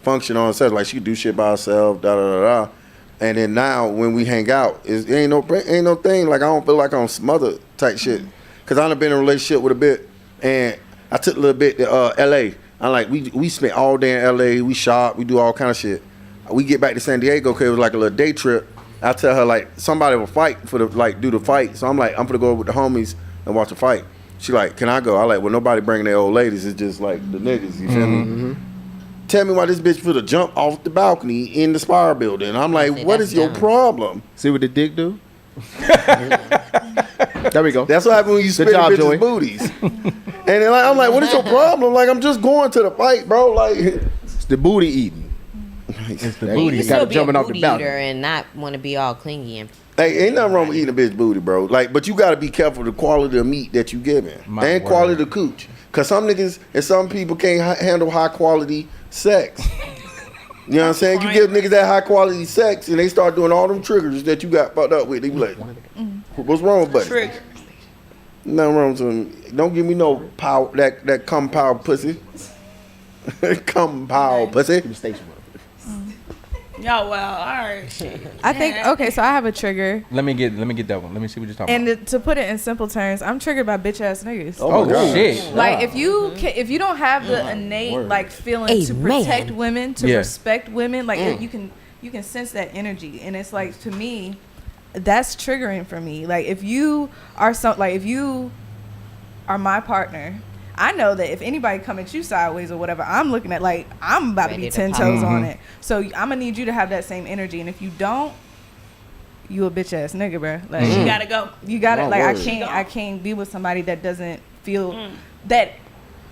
function on herself. Like she can do shit by herself. Da da da da. And then now when we hang out, it ain't no thing. Like I don't feel like I'm some other type shit. Cause I done been in a relationship with a bit, and I took a little bit to L.A. I'm like, we spent all day in L.A. We shop, we do all kind of shit. We get back to San Diego because it was like a little day trip. I tell her like somebody will fight do the fight. So I'm like, I'm gonna go with the homies and watch the fight. She like, can I go? I like, well, nobody bringing their old ladies. It's just like the niggas. You feel me? Tell me why this bitch put a jump off the balcony in the Spire building. I'm like, See, what that's is your dumb. problem? See what the dick do? There we go. That's what happens when you spit job, bitches' Joey. booties. And then I'm like, what is your problem? Like, I'm just going to the fight, bro. Like, It's the booty eating. It's the You booty. can Got still to be jumping a off the booty balcony. eater and not want to be all clingy and hey, ain't nothing wrong with eating a bitch booty, bro. Like, but you got to be careful the quality of meat that you giving My and word. quality of cooch. Cause some niggas and some people can't handle high quality sex. You know what I'm saying? You give niggas that high quality sex and they start doing all them triggers that you got fucked up with. They be like, what's wrong with buddy? Trick. Nothing wrong with them. Don't give me no power, that cum power pussy. Cum power pussy. Y'all wow. All right. I think okay. So I have a trigger, Let me get that one. Let me see what you're talking about. and to put it in simple terms, I'm triggered by bitch ass niggas. Oh, my God. shit. Like if you don't have the innate like feeling to Amen. protect women, to Yeah. respect women, like you can sense that energy, and it's like to me, that's triggering for me. Like if you are if you are my partner, I know that if anybody come at you sideways or whatever, I'm looking at like I'm about to Ready be to 10 pop. toes on it. So I'm gonna need you to have that same energy, and if you don't, you a bitch ass nigga, bro. Like You gotta go. you got it. My Like word. I can't be with somebody that doesn't feel that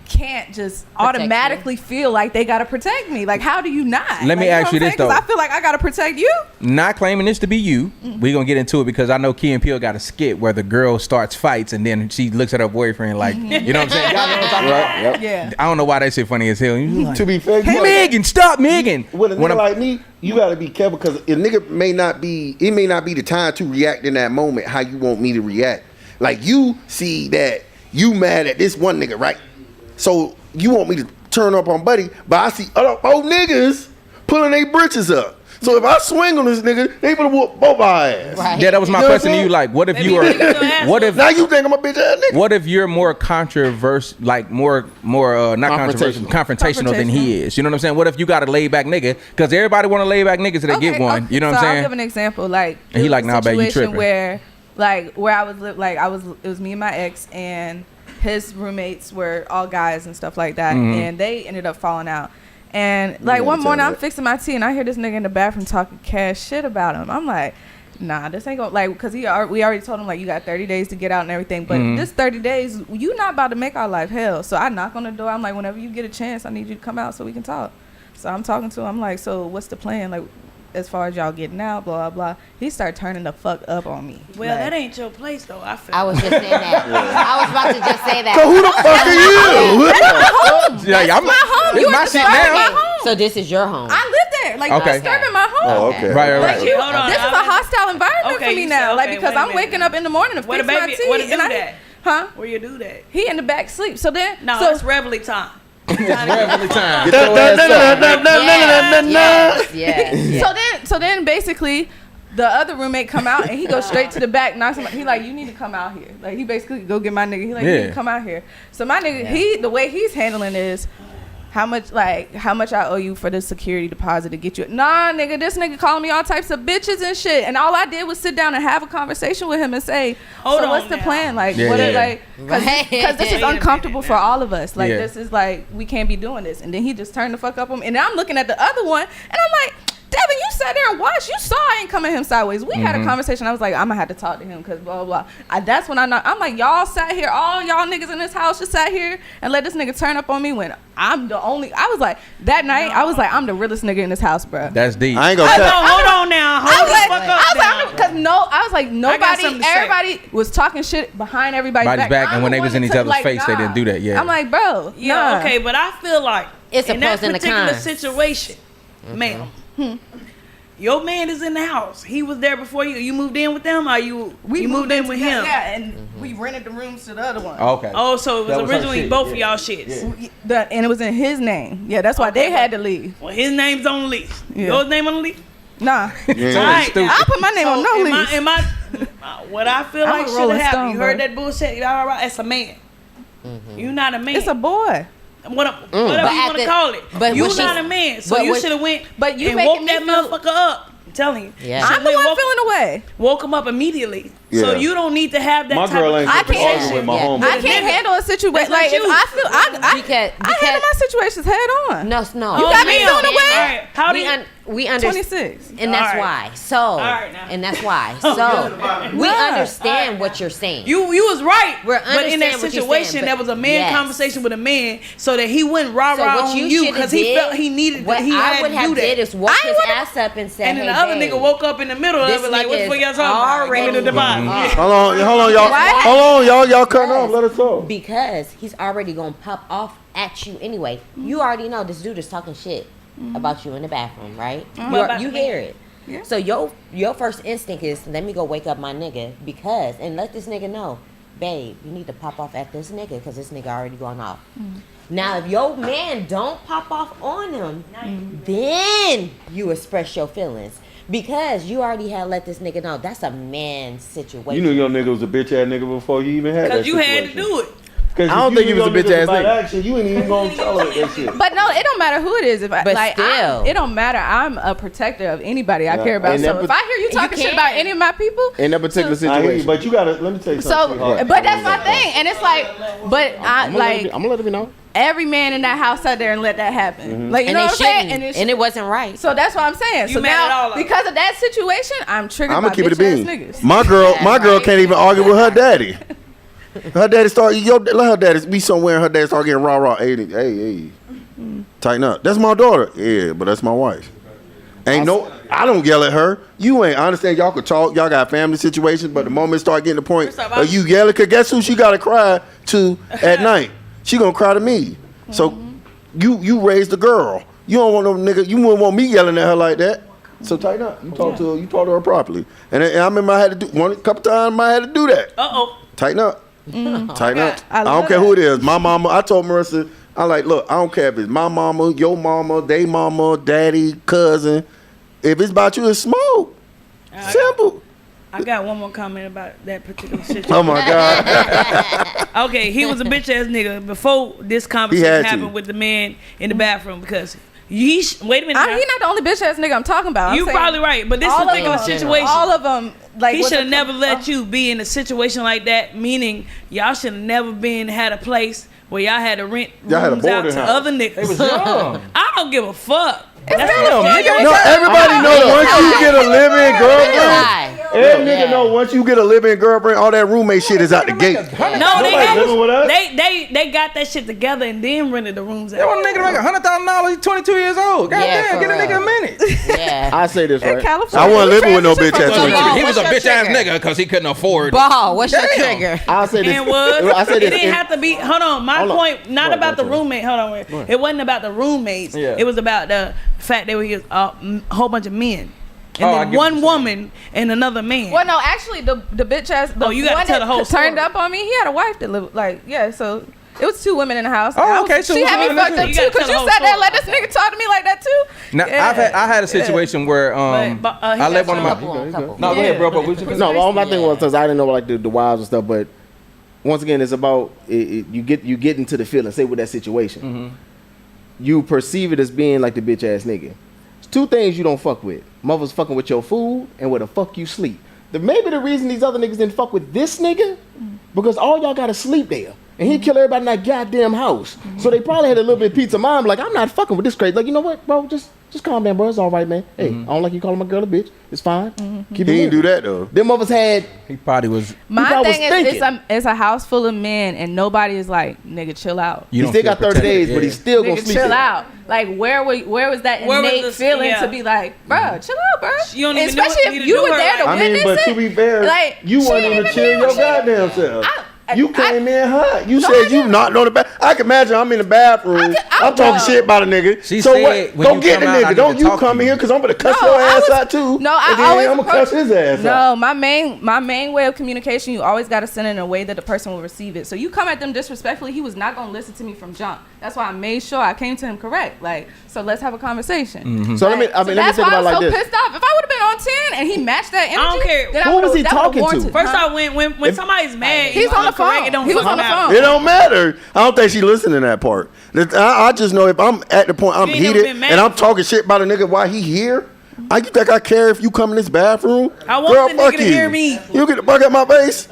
can't just you. automatically feel like they gotta protect me. Like how do you not? Let me Like, ask know you what I'm this, saying? 'Cause though. I feel like I gotta protect you. Not claiming this to be you. We're gonna get into it because I know Key and Peele got a skit where the girl starts fights and then she looks at her boyfriend like, you know what I'm saying? Y'all know what I'm talking about? Right, yep. Yeah. I don't know why that shit funny as hell. You like, To be fair, hey you Megan, stop Megan. with a When nigga I'm- like me, you gotta be careful because a nigga may not be the time to react in that moment how you want me to react. Like you see that you mad at this one nigga, right? So you want me to turn up on Buddy, but I see other old niggas pulling their britches up. So if I swing on this nigga, they gonna whoop both our ass. Right. yeah, that was my You know what question I'm to you. saying? Like, what if Maybe you you get your are? ass What if? Now you think I'm a bitch ass nigga? What if you're more controversial, like more not controversial, confrontational than he is? You know what I'm saying? What if you got a laid back nigga? Because everybody want to lay back niggas till they get one. You know what I'm so I'll saying? give an example. Like And he there like, was a nah, babe, you situation tripping. where I was it was me and my ex, and his roommates were all guys and stuff like that, Mm-hmm. and they ended up falling out. And like Yeah, one tell morning, me I'm that. fixing my tea, and I hear this nigga in the bathroom talking cash shit about him. I'm like, nah, this ain't gonna like, because we already told him like you got 30 days to get out and everything, but Mm-hmm. this 30 days you not about to make our life hell. So I knock on the door. I'm like, whenever you get a chance, I need you to come out so we can talk. So I'm talking to him. I'm like, so what's the plan? Like, as far as y'all getting out, blah, blah, blah. He started turning the fuck up on me. Well, Like, that ain't your place though. I feel. I was just saying that. I was about to just say that. So who the fuck are you? Yeah, I'm my home. It's You my are shit disturbing now. my home. So this is your home. I live there. Like, Okay. you're disturbing my home. Oh, okay. Right. Like, you, Hold on, this is a hostile environment Okay, for me you now. said- Like, okay, because wait a I'm minute. waking up in the morning to Where the fix my baby- tea. where the dude and at? Huh? Where you do that? He in the back sleep. So then, No, so it's reveille time. Every time. Get your ass up. Yes. so then basically the other roommate come out and he goes straight to the back, knocks him. He like, you need to come out here. Like, he basically go get my nigga. He like, you need Yeah. to come out here. So my nigga, the way he's handling is, how much I owe you for the security deposit to get you? Nah, nigga, this nigga calling me all types of bitches and shit. And all I did was sit down and have a conversation with him and say, Hold so on what's the now. plan? Like, Yeah, what yeah. are like, Right. because this is Wait a minute uncomfortable for now. all of us. Like, Yeah. this is like, we can't be doing this. And then he just turned the fuck up on me. And I'm looking at the other one and I'm like, Devin, you sat there and watched. You saw I ain't coming him sideways. We had a conversation. I was like, I'm gonna have to talk to him because blah blah blah. That's when I'm like, y'all sat here, all y'all niggas in this house just sat here and let this nigga turn up on me when I'm the only. I was like, that night, I was like, I'm the realest nigga in this house, bro. That's deep. I ain't gonna Hold tell. on, hold on now. I Hold was the like, fuck up. I was like, nobody, something to say. everybody was talking shit behind everybody's Everybody's back, I'm and when the they one was in that each took, other's like, face, they didn't do that, yeah. I'm like, bro, Yeah, nah. okay, but I feel like It's a in that pros and a particular cons. situation, ma'am, your man is in the house. He was there before you. You moved in with them, or you moved in with him? Yeah, and we rented the rooms to the other one. Okay. Oh, so it That was was her originally shit, both yeah. of y'all shits. And it was in his name. Yeah, that's why they had to leave. Well, his name's on the lease. Yeah. Your name on the lease. Nah, Yeah. Right. stupid. I put my name on no lease. What I feel I'm like a should Rolling have happened. Stone, You heard bro. that bullshit? All right, it's a man. You not a man. It's a boy. Whatever But you at want to the- call it. but You what she- not a man, so but you what- should have went. but you and making woke me that feel- motherfucker up. I'm telling you. Yeah. You I'm the should've one woke- feeling away. Woke him up immediately. So Yeah. you don't need to have that My type girl of ain't I gonna can't- argue with my Yeah. homie. I can't handle a situation That's like not if you. I feel I Because- handle my situations head on. No. You got me ma'am. feeling away. All right. How do you? We understand. 26. And that's All right. why. So, All right now. and that's why. So, we Nah. understand what you're saying. You was right. We're but in that understand what you're situation, saying, there but was a man yes. conversation with a man, so that he wouldn't rah So rah what on you you should have because he did, felt he needed. what he I had would to have do that. did is woke I his would've- ass up and said, And then hey, the other babe, nigga woke up in the middle of this it like, what the nigga fuck y'all is talking about? Give me the already- deposit. Hold on, y'all. What? Hold on, y'all cutting off. Let us talk. because he's already gonna pop off at you anyway. You already know this dude is talking shit about you in the bathroom, right? About You me. hear it. Yeah. So your first instinct is let me go wake up my nigga because and let this nigga know, babe, you need to pop off at this nigga because this nigga already gone off. Now if your man don't pop off on him, then you express your feelings. Because you already had let this nigga know that's a man's situation. You knew your nigga was a bitch ass nigga before you even had that. Because you had to do it. I I don't think he was a bitch ass nigga. Action, you ain't even gonna tolerate that shit. But no, it don't matter who it is. If I, But like, still. it don't matter. I'm a protector of anybody I care about. And So that if I hear you talking shit about any of my people, In that particular I hear you, situation. but you gotta let me tell you so something. sweetheart. but that's my thing. And it's like, but I'm gonna let him know. every man in that house sat there and let that happen. Like you and know they what I'm saying? shouldn't. And And it wasn't right. so that's what I'm saying. You So mad at all now, of because of that situation, I'm triggered I'm by gonna keep it a bitch ass bean. niggas. My girl right. can't even argue with her daddy. Her daddy let her daddy be somewhere and her daddy start getting rah. Hey, tighten up. That's my daughter. Yeah, but that's my wife. I don't yell at her. You ain't. I understand y'all could talk. Y'all got family situations, but the moment it start getting to the point First off, of you yelling, cause guess who she gotta cry to at night? She gonna cry to me. So you raised the girl. You don't want no nigga. You wouldn't want me yelling at her like that. So tighten up. You talk to her. You talk to her properly. And I remember I had to do a couple times. I had to do that. Tighten up. Tighten up. I I love don't care that. who it is. My mama. I told Marissa. I like, look. I don't care if it's my mama, your mama, they mama, daddy, cousin. If it's about you, it's smoke. Simple. I got one more comment about that particular situation. Oh my God. Okay, he was a bitch ass nigga before this He conversation had to. happened with the man in the bathroom because wait a minute. now. He's not the only bitch ass nigga I'm talking about. I'm You saying probably right, but this all of particular them- situation, all of them, like he what should have the- never let you be in a situation like that. Meaning, y'all should have never had a place where y'all had to rent Y'all had a rooms out boarding to house. other niggas. They was young. I don't give a fuck. That's Damn, what nigga. No, everybody know once you get a living girlfriend, Right. Every Yeah. nigga know once you get a living girlfriend, all that roommate shit is out the gate. No, they Nobody living with us. they got that shit together and then rented the rooms They want a nigga to make $100,000. He's 22 years old. God Yeah, damn, for get a nigga a real. minute. Yeah. I say this right. California. I wasn't living with no bitch Transition ass from nigga. Ball, He was a what's bitch your ass trigger? nigga because he couldn't afford. Ball, what's your Damn. trigger? I say this. And was I say it this. didn't have to be. Hold on, my Hold on. point not Go ahead, about the go ahead. roommate. Hold on, wait. It wasn't about the roommates. Yeah. It was about the fact that we was a whole bunch of men, and Oh, I then get what one you're woman and another man. Well, no, actually, the bitch ass. Oh, you gotta one tell that the whole turned story. up on me. He had a wife that lived like so. It was 2 women in the house. Oh, I was- okay, so she what's had me going fucked on? up You too gotta because tell you the sat there whole and let this story. nigga talk to me like that too. Now, Yeah. I had a situation where But, he I got let one of my Couple. no go ahead, bro. But what you No, all my thing was Yeah. because I didn't know like the wives and stuff. But once again, it's about you get into the feeling. Say with that situation, you perceive it as being like the bitch ass nigga. It's 2 things you don't fuck with: mothers fucking with your food and where the fuck you sleep. Maybe the reason these other niggas didn't fuck with this nigga because all y'all gotta sleep there. And he kill everybody in that goddamn house. So they probably had a little bit of peace of mind. Like, I'm not fucking with this crazy. Like, you know what, bro? Just calm down, bro. It's all right, man. Hey, I don't like you calling my girl a bitch. It's fine. Keep it He didn't do moving. that though. Them others had. he probably was. My I was thing is, thinking. it's a house full of men and nobody is like, nigga, chill out. You He don't still feel got 30 protected, days, but yeah. he's still gonna Nigga, sleep. chill there. out. Like, where was that Where was innate the- feeling yeah. to be like, bruh, chill out, bruh? You don't even Especially need if to you do were her there to like- I mean, witness but to it. be fair, Like, you she weren't didn't even even chill do your shit. goddamn self. I- You came in hot. You No, I said you didn't. knocked on the back. I can imagine I'm in the bathroom. I'm talking no. shit about a nigga. She so said what? when Go you get the come out, I nigga. need Don't to you talk come to in you. here because I'm gonna cuss No, your I ass was- out too. No, I and then always I'm gonna cuss his ass out. No, my main way of communication, you always got to send it in a way that the person will receive it. So you come at them disrespectfully, he was not gonna listen to me from jump. That's why I made sure I came to him correct. Like, so let's have a conversation. So let me So think that's why about I it was like so this. pissed off. If I would have been on 10 and he matched that energy, don't care. then Who I was would've- he that would've talking to? warranted- First Huh? off, when somebody's mad, He's you on the correct, phone. it don't He was fucking on the matter. phone. It don't matter. I don't think she listened to that part. I just know if I'm at the point I'm You ain't never heated been mad and I'm before. talking shit about a nigga while he here. You think I care if you come in this bathroom? I want Girl, the fuck nigga to you. hear me. You get the fuck out my face.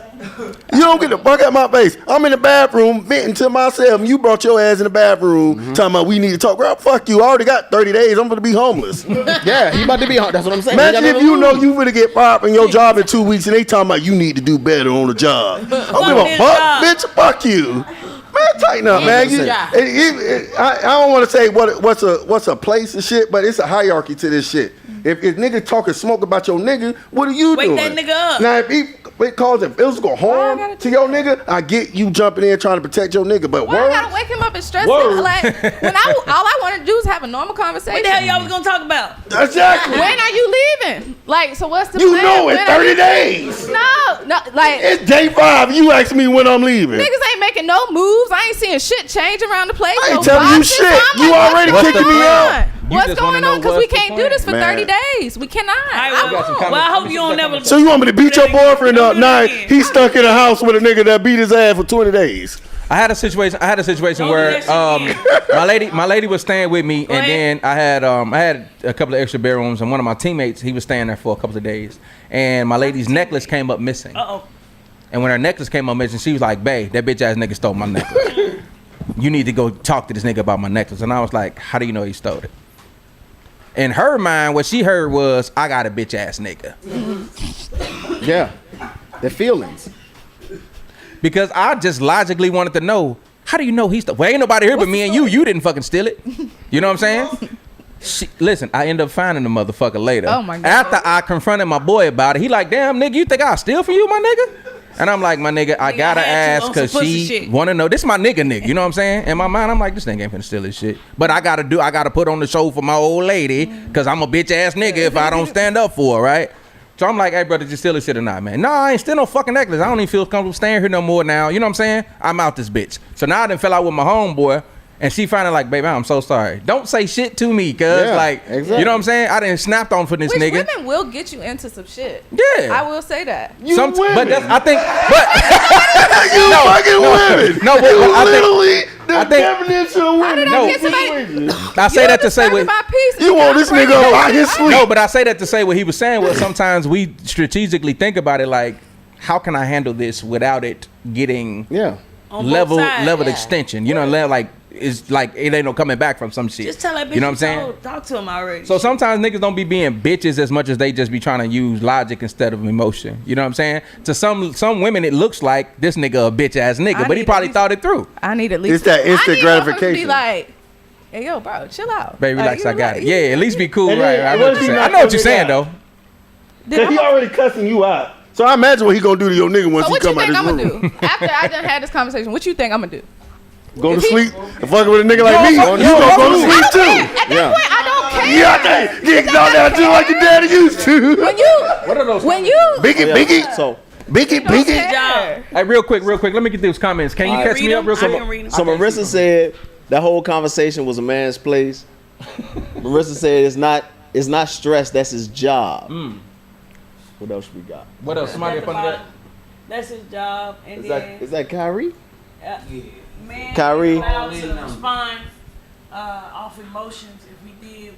You don't get the fuck out my face. I'm in the bathroom venting to myself, and you brought your ass in the bathroom talking about we need to talk. Girl, fuck you. I already got 30 days. I'm gonna be homeless. Yeah, he about to be home. That's what I'm saying. Imagine if you know you gonna get fired from your job in 2 weeks, and they talking about you need to do better on the job. I don't give a his fuck, job. bitch. Fuck you. Man, tighten up, man. You- Yeah. I don't want to say what's a place and shit, but it's a hierarchy to this shit. If nigga talking smoke about your nigga, what are you Wake doing? that nigga up. Now if it causes physical harm gotta to do your nigga, I get you jumping in trying to protect your nigga, but Why I word, gotta wake him up and stress Word. him? Like, when all I wanted to do is have a normal conversation. What the hell y'all was gonna talk about? exactly. When are you leaving? Like, so what's the You plan? know in When are 30 you- days. No, like, It's day 5. You ask me when I'm leaving. niggas ain't making no moves. I ain't seeing shit change around the place. I ain't no telling you boxes. shit. I'm You like, already what's kicking going me on? out. You What's just wanna going know on? Because we what's the can't do plan. this for Man. 30 days. We cannot. I I will. won't. Well, I hope you don't never. So you want me to beat your boyfriend up? Now Again. he's stuck in a house with a nigga that beat his ass for 20 days. I had a situation Don't where do that shit my lady was staying with me, and ahead. then I had a couple of extra bedrooms, and one of my teammates, he was staying there for a couple of days, and my lady's necklace came up missing. Uh oh. And when her necklace came up missing, she was like, "Babe, that bitch ass nigga stole my necklace. You need to go talk to this nigga about my necklace." And I was like, "How do you know he stole it?" In her mind, what she heard was, "I got a bitch ass nigga." Yeah, the feelings. Because I just logically wanted to know, how do you know he stole? Well, ain't nobody here but me and you. You didn't fucking steal it. You know what I'm saying? Listen, I end up finding the motherfucker later. Oh, my God. After I confronted my boy about it, he like, "Damn, nigga, you think I'll steal from you, my nigga?" And I'm like, "My nigga, I Nigga, gotta I had to ask on because some pussy she shit." wanna know. This my nigga. You know what I'm saying? In my mind, I'm like, this nigga ain't finna steal his shit. But I gotta put on the show for my old lady because I'm a bitch ass nigga if I don't stand up for her, right? So I'm like, "Hey, brother, did you steal this shit or not, man?" "No, I ain't steal no fucking necklace. I don't even feel comfortable staying here no more now." You know what I'm saying? I'm out this bitch. So now I done fell out with my homeboy, and she finally like, "Baby, I'm so sorry. Don't say shit to me, cuz." Yeah, like, exactly. you know what I'm saying? I done snapped on for this Which nigga. women will get you into some shit. Yeah. I will say that. You But women. that's, I think, but You fucking women. no, but You I think- literally the I think- definition of How did women. I No. get somebody? I say that to say Disturbing what. my peace. You want this nigga up out his sleep. No, but I say that to say what he was saying was sometimes we strategically think about it like, how can I handle this without it getting Yeah. On both level sides. level Yeah. extension? You know, like it's like it ain't no coming back from some shit. Just tell that bitch. You know what I'm saying? Talk to him already. So sometimes niggas don't be being bitches as much as they just be trying to use logic instead of emotion. You know what I'm saying? To some women, it looks like this nigga a bitch ass nigga, but he probably thought it through. I need at least. It's that instant I need motherfuckers to gratification. Be like, hey yo, bro, chill out. Baby, relax, you I got like- it. Yeah, at least be cool, And right? then, I know what what you're if he saying. I not know what you're coming saying out? though. Cause he already cussing you out. So I imagine what he gonna do to your nigga once So he what you come out think this I'm gonna room. do after I done had this conversation? What you think I'm gonna do? Go to If he- sleep and fucking with a nigga like me. You gonna go to sleep too. At that point, I don't care. Yeah, I think getting down there just like your daddy used to. When you, What are those? when you, Biggie. So Biggie. job. Hey, real quick. Let me get these comments. Can you catch me up real I quick? can read them. So Marissa said that whole conversation was a man's place. Marissa said it's not stress, that's his job. What else we got? What else? Somebody up under that? That's his job. And Is that Kyrie? man, Kyrie? allowed to respond off emotions. If we did,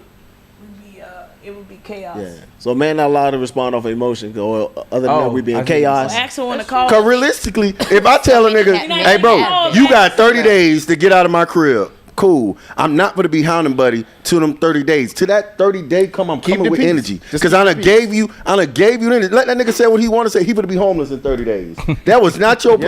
it would be chaos. Yeah. So a man not allowed to respond off emotion, or other than Oh, that we be I in see what you're chaos. Ask her on the call. Cause realistically, if I tell a nigga, hey bro, you got 30 days to get out of my crib. Cool. I'm not gonna be hounding buddy to them 30 days. To that 30-day come, I'm coming the with peace. energy. Just Cause I done gave you energy. Let that nigga say what he want to say. He would be homeless in 30 days. That was not your.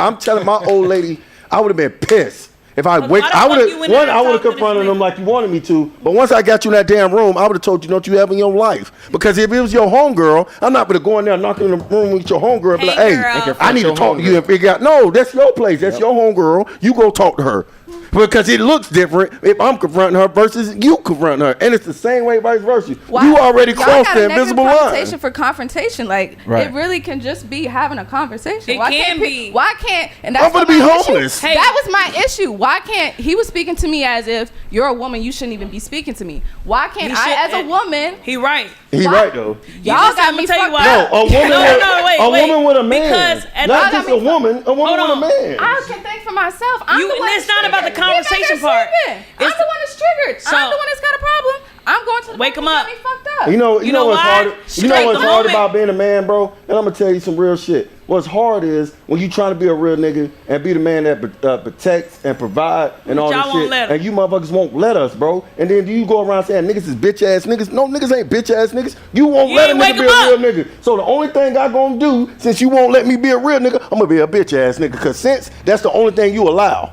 I'm telling my old lady, I would have been pissed. If I Well, wake, why the I fuck would you have went there one. and I would have talked to this confronted nigga? him like you wanted me to. But once I got you in that damn room, I would have told you, "Don't you have in your life?" Because if it was your homegirl, I'm not gonna go in there knocking in the room with your homegirl and be like, Hey, "Hey, girl. I need to talk to you and figure out." No, that's your place. That's your homegirl. You go talk to her. Because it looks different if I'm confronting her versus you confronting her, and it's the same way vice versa. Why- You already y'all crossed got the a negative invisible line. connotation for confrontation. Like Right. it really can just be having a conversation. It can be. Why can't? And that's I'm gonna what be my issue- homeless. Hey. That was my issue. Why can't he was speaking to me as if you're a woman? You shouldn't even be speaking to me. Why can't He I, should- as a woman? He right. He Why- right though. Y'all got me tell you fucked why. up. No, a woman, wait. woman with a man, Because at not y'all just got a me woman, a woman Hold with a on. man. I can think for myself. I'm You- the one it's that's not about the triggered. conversation He not part. sleeping. I'm It's the one that's triggered. So- I'm the one that's got a problem. I'm going to the Wake back him and up. get me fucked up. You know You know what's why? hard. You know Straight what's the hard moment. about being a man, bro. And I'm gonna tell you some real shit. What's hard is when you trying to be a real nigga and be the man that protects and provide and all Y'all this won't shit, let 'em. and you motherfuckers won't let us, bro. And then you go around saying niggas is bitch ass niggas. No, niggas ain't bitch ass niggas. You won't You let a ain't nigga wake be 'em a up. real nigga. So the only thing I gonna do, since you won't let me be a real nigga, I'm gonna be a bitch ass nigga. Cause since that's the only thing you allow.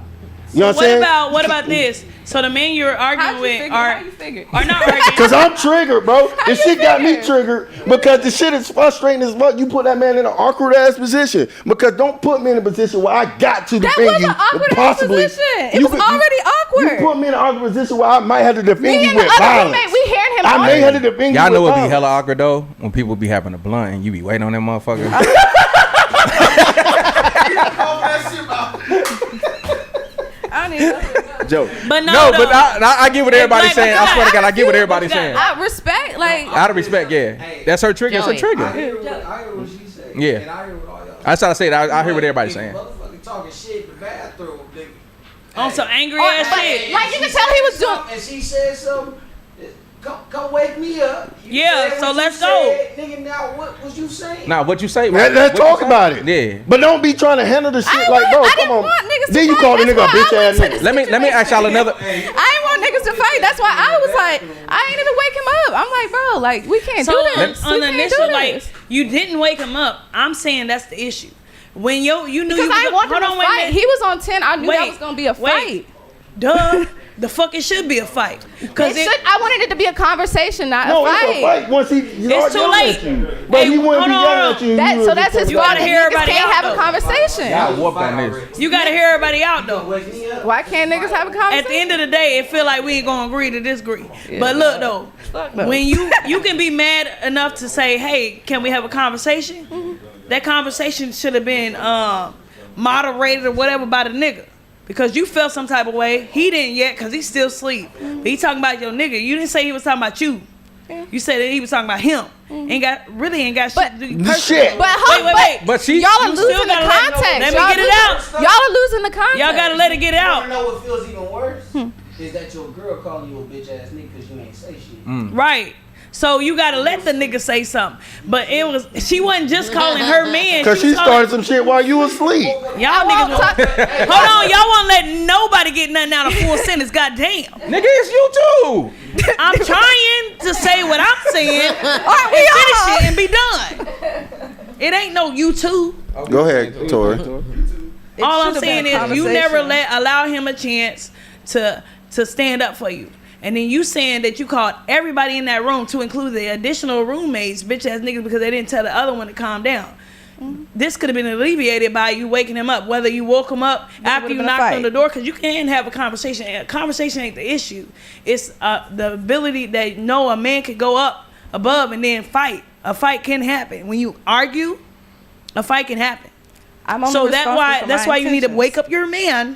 You know what I'm saying? What about this? So the men you're How'd arguing you with figure? How you figure? are not arguing. Cause I'm triggered, bro. The you shit got me figure? triggered because the shit is frustrating as fuck. You put that man in an awkward ass position. Because don't put me in a position where I got to That defend was you. an awkward ass possibly. position. It You was could- already You awkward. put me in an awkward position where I might have to defend Me you and the with other violence. roommate, we hearing him I may argue. have to defend Y'all you know with what be violence. hella awkward though? When people be having a blunt and you be waiting on that motherfucker. I don't even know. Joe. But no, No, though. but I get what everybody's Like, saying. I swear to God, I get what everybody's saying. I respect, like, Out of respect, yeah. That's her trigger. That's her Joey. trigger. I hear what she said. Yeah. And I hear what all y'all That's how I say it. I hear what everybody's saying. saying. Motherfucking talking shit in the bathroom, nigga. on some angry Oh, ass but- shit. like, you can tell he was doing. And she said something. Come wake me up. You Yeah, said so what you let's go. said, nigga, now what was you saying? Now, what you say? Let's What you talk say? about it. Yeah. But don't be trying to handle the shit I like, bro, I come didn't on. want niggas to Then you fight. call the That's nigga a why bitch I ass went to nigga. the Let me ask y'all another. I didn't want niggas to fight. That's why I was like, I ain't even wake him up. I'm like, bro, like, we can't So do on, this. on We the can't initial, do like, this. you didn't wake him up. I'm saying that's the issue. When you knew Because you I want him hold to on, wait a fight. minute. He was on 10. I knew that Wait, was going to be a wait. fight. Duh. The fuck it should be a fight. Cause I wanted it to be a conversation, not No, a it's fight. a fight once he It's too yelling late. at you. But Hey, he wouldn't hold be on, yelling hold at you. That, You so would that's just his say, fault. gotta hear Niggas everybody can't out, have a though. conversation. I whooped on this. you gotta hear everybody out though. Wake me up. Why can't niggas have a conversation? At the end of the day, it feel like we ain't gonna agree to disagree. But look though, no. when you can be mad enough to say, "Hey, can we have a conversation?" Mm-hmm. That conversation should have been moderated or whatever by the nigga. Because you felt some type of way. He didn't yet because he still asleep. But he talking about your nigga. You didn't say he was talking about you. You said that he was talking about him. Ain't got shit to do. Shit. But Wait. But she. y'all are You still losing the gotta let- context. let me Y'all get it losing- out. Y'all are losing the context. Y'all gotta let it get You wanna out. know what feels even worse? Is that your girl calling you a bitch ass nigga because you ain't say shit. Right. So you gotta let the nigga say something. But she wasn't just calling her man. Cause she started some shit while you was asleep. Y'all niggas hold on, y'all won't let nobody get nothing out of full sentence. Goddamn. Nigga, it's you too. I'm trying to say what I'm saying. All right, And finish it and be done. It ain't no you too. Go ahead, Tori. All I'm should've saying been a is you never conversation. allow him a chance to stand up for you. And then you saying that you called everybody in that room, to include the additional roommates, bitch ass niggas, because they didn't tell the other one to calm down. This could have been alleviated by you waking him up, whether you woke him up after you would've been a knocked on fight. the door, because you can't have a conversation. A conversation ain't the issue. It's the ability that a man could go up above and then fight. A fight can happen. When you argue, a fight can happen. I'm only So responsible for that's my why you need to intentions. wake up your man.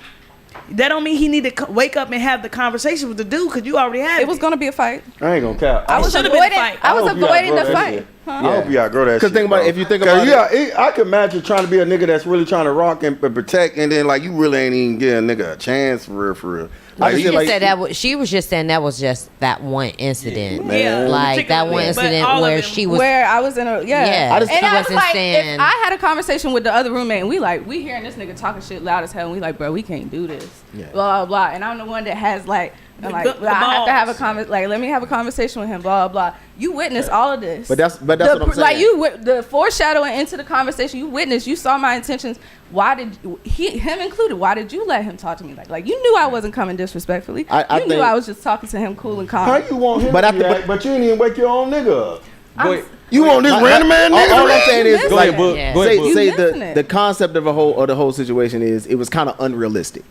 That don't mean he need to wake up and have the conversation with the dude, because you already had It was gonna be a fight. I ain't gonna cap. I was should've been a avoiding. fight. I was hope you avoiding outgrow the that fight. shit. I hope you outgrow that shit. Because think about it, bro. if you think 'Cause about it, I could imagine trying to be a nigga that's really trying to rock and protect, and then like you really ain't even giving a nigga a chance for real, for real. Like, She feel just like- said that she was just saying that was just that one incident. Yeah, Like that one particularly, but incident all of where them. she was. Where I was in a Yeah, I just- and she I was wasn't like, saying. if I had a conversation with the other roommate and we hearing this nigga talking shit loud as hell, and we like, bro, we can't do this, blah blah blah. And I'm the one that has like, I'm like, the well, I have to have a balls. like, let me have a conversation with him, blah blah. You witnessed all of this, But that's what I'm saying. Like the foreshadowing into the conversation. You witnessed, you saw my intentions. Why did him included? Why did you let him talk to me like you knew I wasn't coming disrespectfully? I You knew think- I was just talking to him cool and calm. how you want him But to after- react, but you didn't even wake your own nigga up. Go You want this random man nigga? All to I'm saying is, Go like, ahead, Book. Yeah. Go ahead, Book. say missing the it. the concept of the whole situation is it was kind of unrealistic.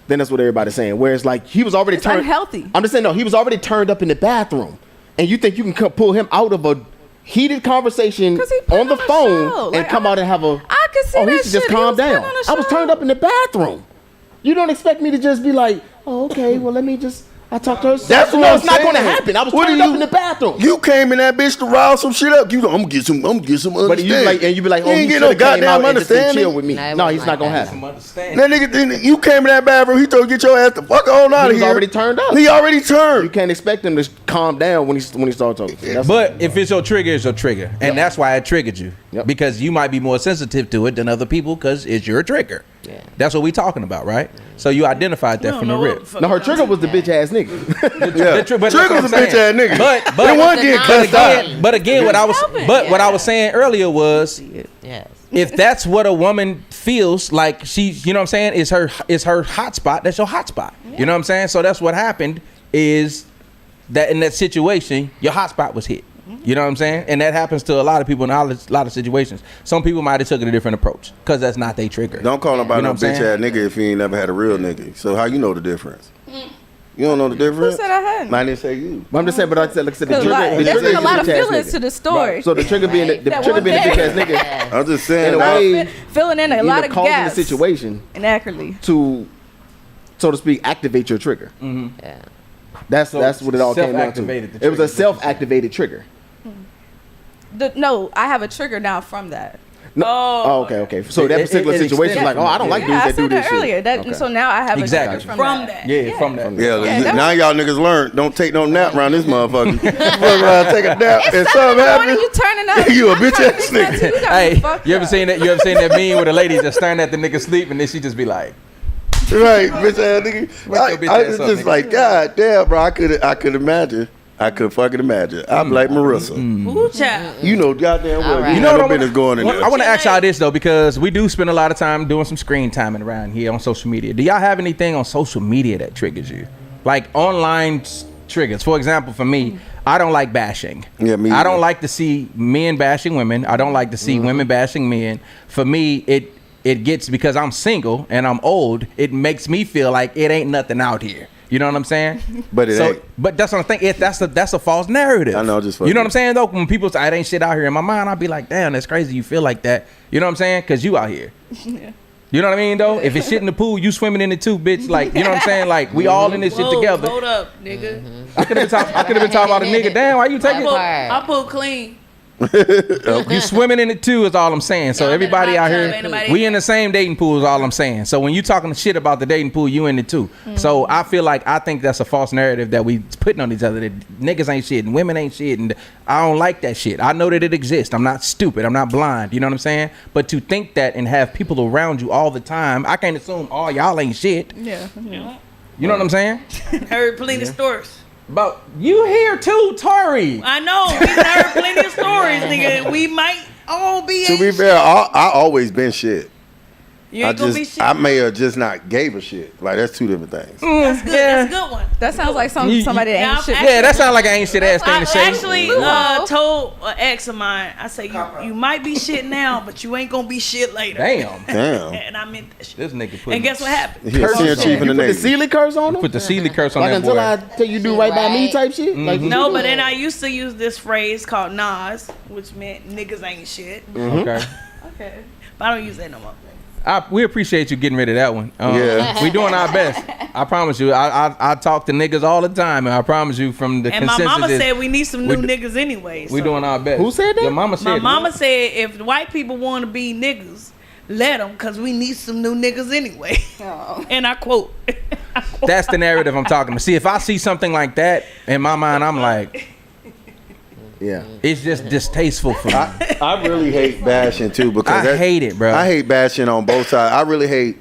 Then that's what everybody's saying. Whereas like he was already It's turned unhealthy. I'm just saying no, he was already turned up in the bathroom, and you think you can pull him out of a heated conversation 'Cause he put on the on a phone show. and Like, come out and have a I could see oh, he that should just shit. He calm was putting down. on a I was show. turned up in the bathroom. You don't expect me to just be like, oh, okay, well let me just I talked to her. That's what no, I'm it's not saying. going to happen. I was What turned do up you- in the bathroom. You came in that bitch to rile some shit up. I'm gonna get some but understanding. you like and you be like, oh, You ain't he get should no have came goddamn out and just been understanding. chill with me. No, it No, wasn't he's like not gonna that. happen. That nigga, then you came in that bathroom. He told you get your ass the fuck on out He of was here. already turned up. He already You turned. can't expect him to calm down when he starts talking. That's- But if it's your trigger, it's your trigger, and that's why it triggered you. Yep. Because you might be more sensitive to it than other people, because it's your trigger. Yeah. That's what we talking about, right? So you identified that from the rip. no, her trigger was the bitch ass nigga. Yeah. But that's what Trigger's I'm a bitch saying. ass nigga. But They want to get But cussed out. but again, what I was what I was saying earlier was, Yes. if that's what a woman feels like, she, you know what I'm saying, is her hot spot, that's your hot spot. You know what I'm saying? So that's what happened, is that in that situation, your hot spot was hit. You know what I'm saying? And that happens to a lot of people in a lot of situations. Some people might have took a different approach because that's not their trigger. Don't call nobody You know no what I'm bitch saying? ass nigga if you ain't never had a real nigga. So how you know the difference? You don't know the difference? Who said I hadn't? I didn't say you. But I'm just saying, but I said, like I said, the trigger, the There's trigger been a is lot of the bitch ass feelings nigga. to the story. So the trigger being the That trigger one being the bitch ass day. nigga, I'm just in saying. a like, way, filling in a you lot know, of causing the gaps situation inaccurately. to, so to speak, activate your trigger. Yeah. That's So what it all came down to. self-activated the It was a trigger, is what you're saying. self-activated trigger. No, I have a trigger now from that. No, oh, okay. So It- that particular it situation, like, oh, I don't like Yeah, dudes I that do said this that shit. earlier. That Okay. so now I have Exactly. a trigger From that. Yeah, from that. yeah, Yeah, that now was- y'all niggas learn. Don't take no nap around this motherfucker. Fuck around, take a nap, and It's something 7 in the morning, you happens. turning up. You a I'm bitch trying to ass fix that nigga. too. You got me Hey, fucked you ever up. seen that? You ever seen that meme where the lady just staring at the nigga sleep and then she just be like, Right, bitch ass nigga. Wake your bitch I ass was up, just nigga. like, God damn, bro. I could imagine. I could fucking imagine. I'm like Marissa. Ooh, child. You know goddamn well. All right. You You know know no what I business going in there. I want to ask y'all this though, because we do spend a lot of time doing some screen timing around here on social media. Do y'all have anything on social media that triggers you, like online triggers? For example, for me, I don't like bashing. Yeah, me I don't either. like to see men bashing women. I don't like to see women bashing men. For me, it gets, because I'm single and I'm old, it makes me feel like it ain't nothing out here. You know what I'm saying? But it ain't. But that's what I'm thinking. That's a false narrative. I know, just you know what I'm fucking- saying though. When people say it ain't shit out here, in my mind, I'd be like, damn, that's crazy. You feel like that. You know what I'm saying? Because you out here. You know what I mean though? If it's shit in the pool, you swimming in it too, bitch. Like, you know what I'm saying? Like, we all in this shit Whoa, together. Hold up, nigga. I could have been talking about a nigga. Damn, why you taking? I pull clean. You swimming in it too is all I'm saying. So Yeah, I'm in everybody the hot out tub, here, ain't nobody we in in the same dating pool is all I'm saying. So when you talking shit about the dating pool, you in it too. So I feel like I think that's a false narrative that we putting on each other, that niggas ain't shit and women ain't shit, and I don't like that shit. I know that it exists. I'm not stupid. I'm not blind. You know what I'm saying? But to think that and have people around you all the time, I can't assume all y'all ain't shit. Yeah. You know what I'm saying? Heard plenty of stories. But you here too, Tori. I know. We heard plenty of stories, nigga. We might all be. To be ain't fair, I always been shit. You ain't gonna be shit. I may have just not gave a shit. Like that's two different things. That's good. That's a good one. That sounds like somebody that Yeah, ain't I'm shit. Yeah, that sounds like an ain't shit ass thing I to say. actually told an ex of mine, I say, you might be shit now, but you ain't gonna be shit later. Damn. Damn. And I meant that shit. This nigga put And guess what happened? He a senior chief in the You put the Navy. Sealy curse on him? put the Sealy curse on Like that until boy. I tell you do right by me type shit? Like, what No, you but doing? then I used to use this phrase called Nas, which meant niggas ain't shit. Okay. Okay. But I don't use that no more. We appreciate you getting rid of that one. Yeah. We doing our best. I promise you. I talk to niggas all the time, and I promise you from the And my consensus mama is said we need some new we- niggas anyway. we so. doing our best. Who said that? Your mama said My it. mama said if the white people want to be niggas, let them, because we need some new niggas anyway. Oh. And I quote. That's the narrative I'm talking about. See, if I see something like that in my mind, I'm like, Yeah. it's just distasteful for me. I really hate bashing too because I hate it, bro. I hate bashing on both sides. I really hate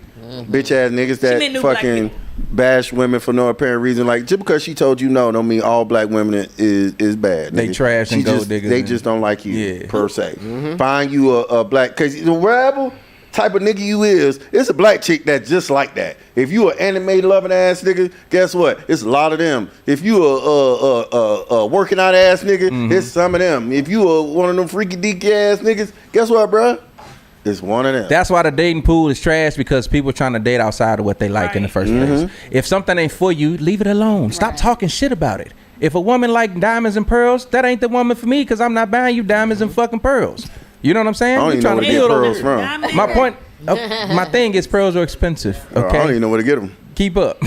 bitch ass niggas meant that new black fucking people. bash women for no apparent reason. Like just because she told you no, don't mean all black women is bad. They nigga. trash and She gold just- diggers They and- just don't like you Yeah. per se. Find you a black because the rebel type of nigga you is. It's a black chick that's just like that. If you an anime loving ass nigga, guess what? It's a lot of them. If you a working out ass nigga, it's some of them. If you one of them freaky deaky ass niggas, guess what, bruh? It's one of them. That's why the dating pool is trash, because people trying to date outside of what they like in the first place. If something ain't for you, leave it alone. Stop talking shit about it. If a woman like diamonds and pearls, that ain't the woman for me, because I'm not buying you diamonds and fucking pearls. You know what I'm saying? I don't We even know trying where to to get build over pearls here. from. My point, my thing is pearls are expensive. I don't Okay, even know where to get them. keep up.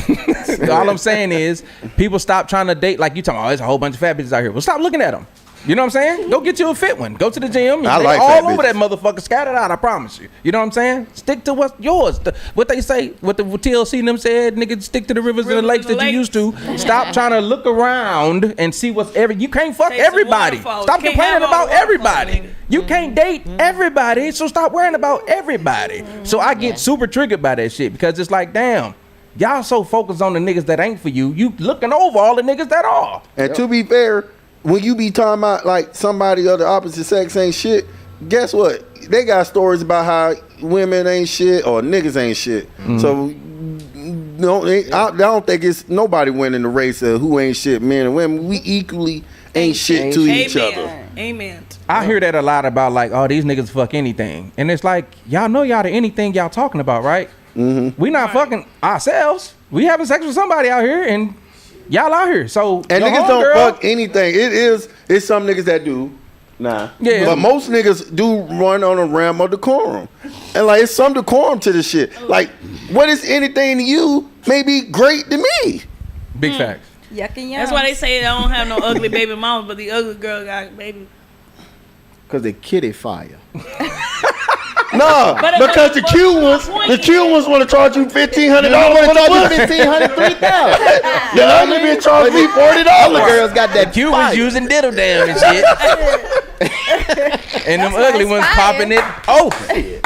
All I'm saying is people stop trying to date like you talking. Oh, there's a whole bunch of fat bitches out here. Well, stop looking at them. You know what I'm saying? Go get you a fit one. Go to the gym. I They like all fat over that bitches. motherfucker, scattered out. I promise you. You know what I'm saying? Stick to what's yours. What they say, what the TLC and them said, nigga, stick to the rivers and the lakes that you used to. Stop trying to look around and see what's You can't fuck Chase the everybody. waterfalls. Stop Can't complaining have all about the waterfalls, everybody. nigga. You can't date everybody, so stop worrying about everybody. So I get super triggered by that shit, because it's like, damn, y'all so focused on the niggas that ain't for you. You looking over all the niggas that are. And to be fair, when you be talking about like somebody of the opposite sex ain't shit, guess what? They got stories about how women ain't shit or niggas ain't shit. So I don't think it's nobody winning the race of who ain't shit, men and women. We equally ain't shit to each other. Amen. Amen. I hear that a lot about like, oh, these niggas fuck anything. And it's like, y'all know y'all the anything y'all talking about, right? We not fucking ourselves. We having sex with somebody out here, and y'all out here. So And your niggas don't homegirl- fuck anything. It's some niggas that do. Nah. Yeah. But most niggas do run on a realm of decorum. And like it's some decorum to this shit. Like what is anything to you may be great to me. Big facts. Yuck and yum. That's why they say they don't have no ugly baby mamas, but the ugly girl got baby. Because they kitty fire. Nah, But- because the but- cute but ones, my point the is- cute ones want to charge you $1,500 for the pussy. 1,500, 3,000. The ugly bitch charge me $40. All the girls got that You fire. was using diddle damn and shit. And them ugly ones popping it open.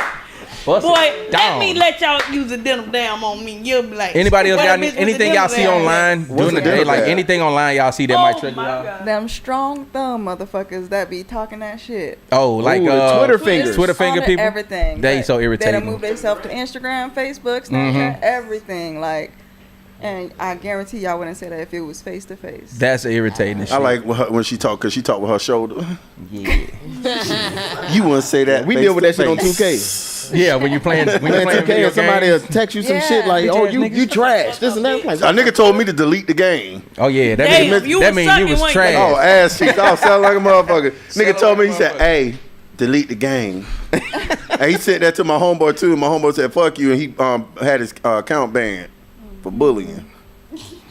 Bust Boy, it let down. me let y'all use a denim down on me. You'll be like, Anybody else "What got a bitch with a anything y'all denim see down?" online during What's the a day? diddle Like dab? anything online y'all see that might trigger y'all? God. Them strong thumb motherfuckers that be talking that shit. Oh, like Ooh, the Twitter fingers. Twitter finger On people. everything. They That- so They irritating. done move themselves to Instagram, Facebook, Snapchat, everything. Like, and I guarantee y'all wouldn't say that if it was face to face. That's irritating as shit. I like when she talk because she talk with her shoulder. Yeah. You wouldn't say that. We face deal with to that shit on face. 2K. Yeah, when you playing Playing video 2K and somebody will games. text you some Yeah. shit like, Bitch oh, ass you niggas. trash, this and that. I'm like, A nigga told me to delete the game. Oh yeah, that Damn, means you that was means you sucking, was wasn't trash. you? Oh, ass cheeks. I sound like a motherfucker. Nigga Sound told like me, a he said, motherfucker. hey, delete the game. And he said that to my homeboy too. My homeboy said, fuck you. And he had his account banned for bullying.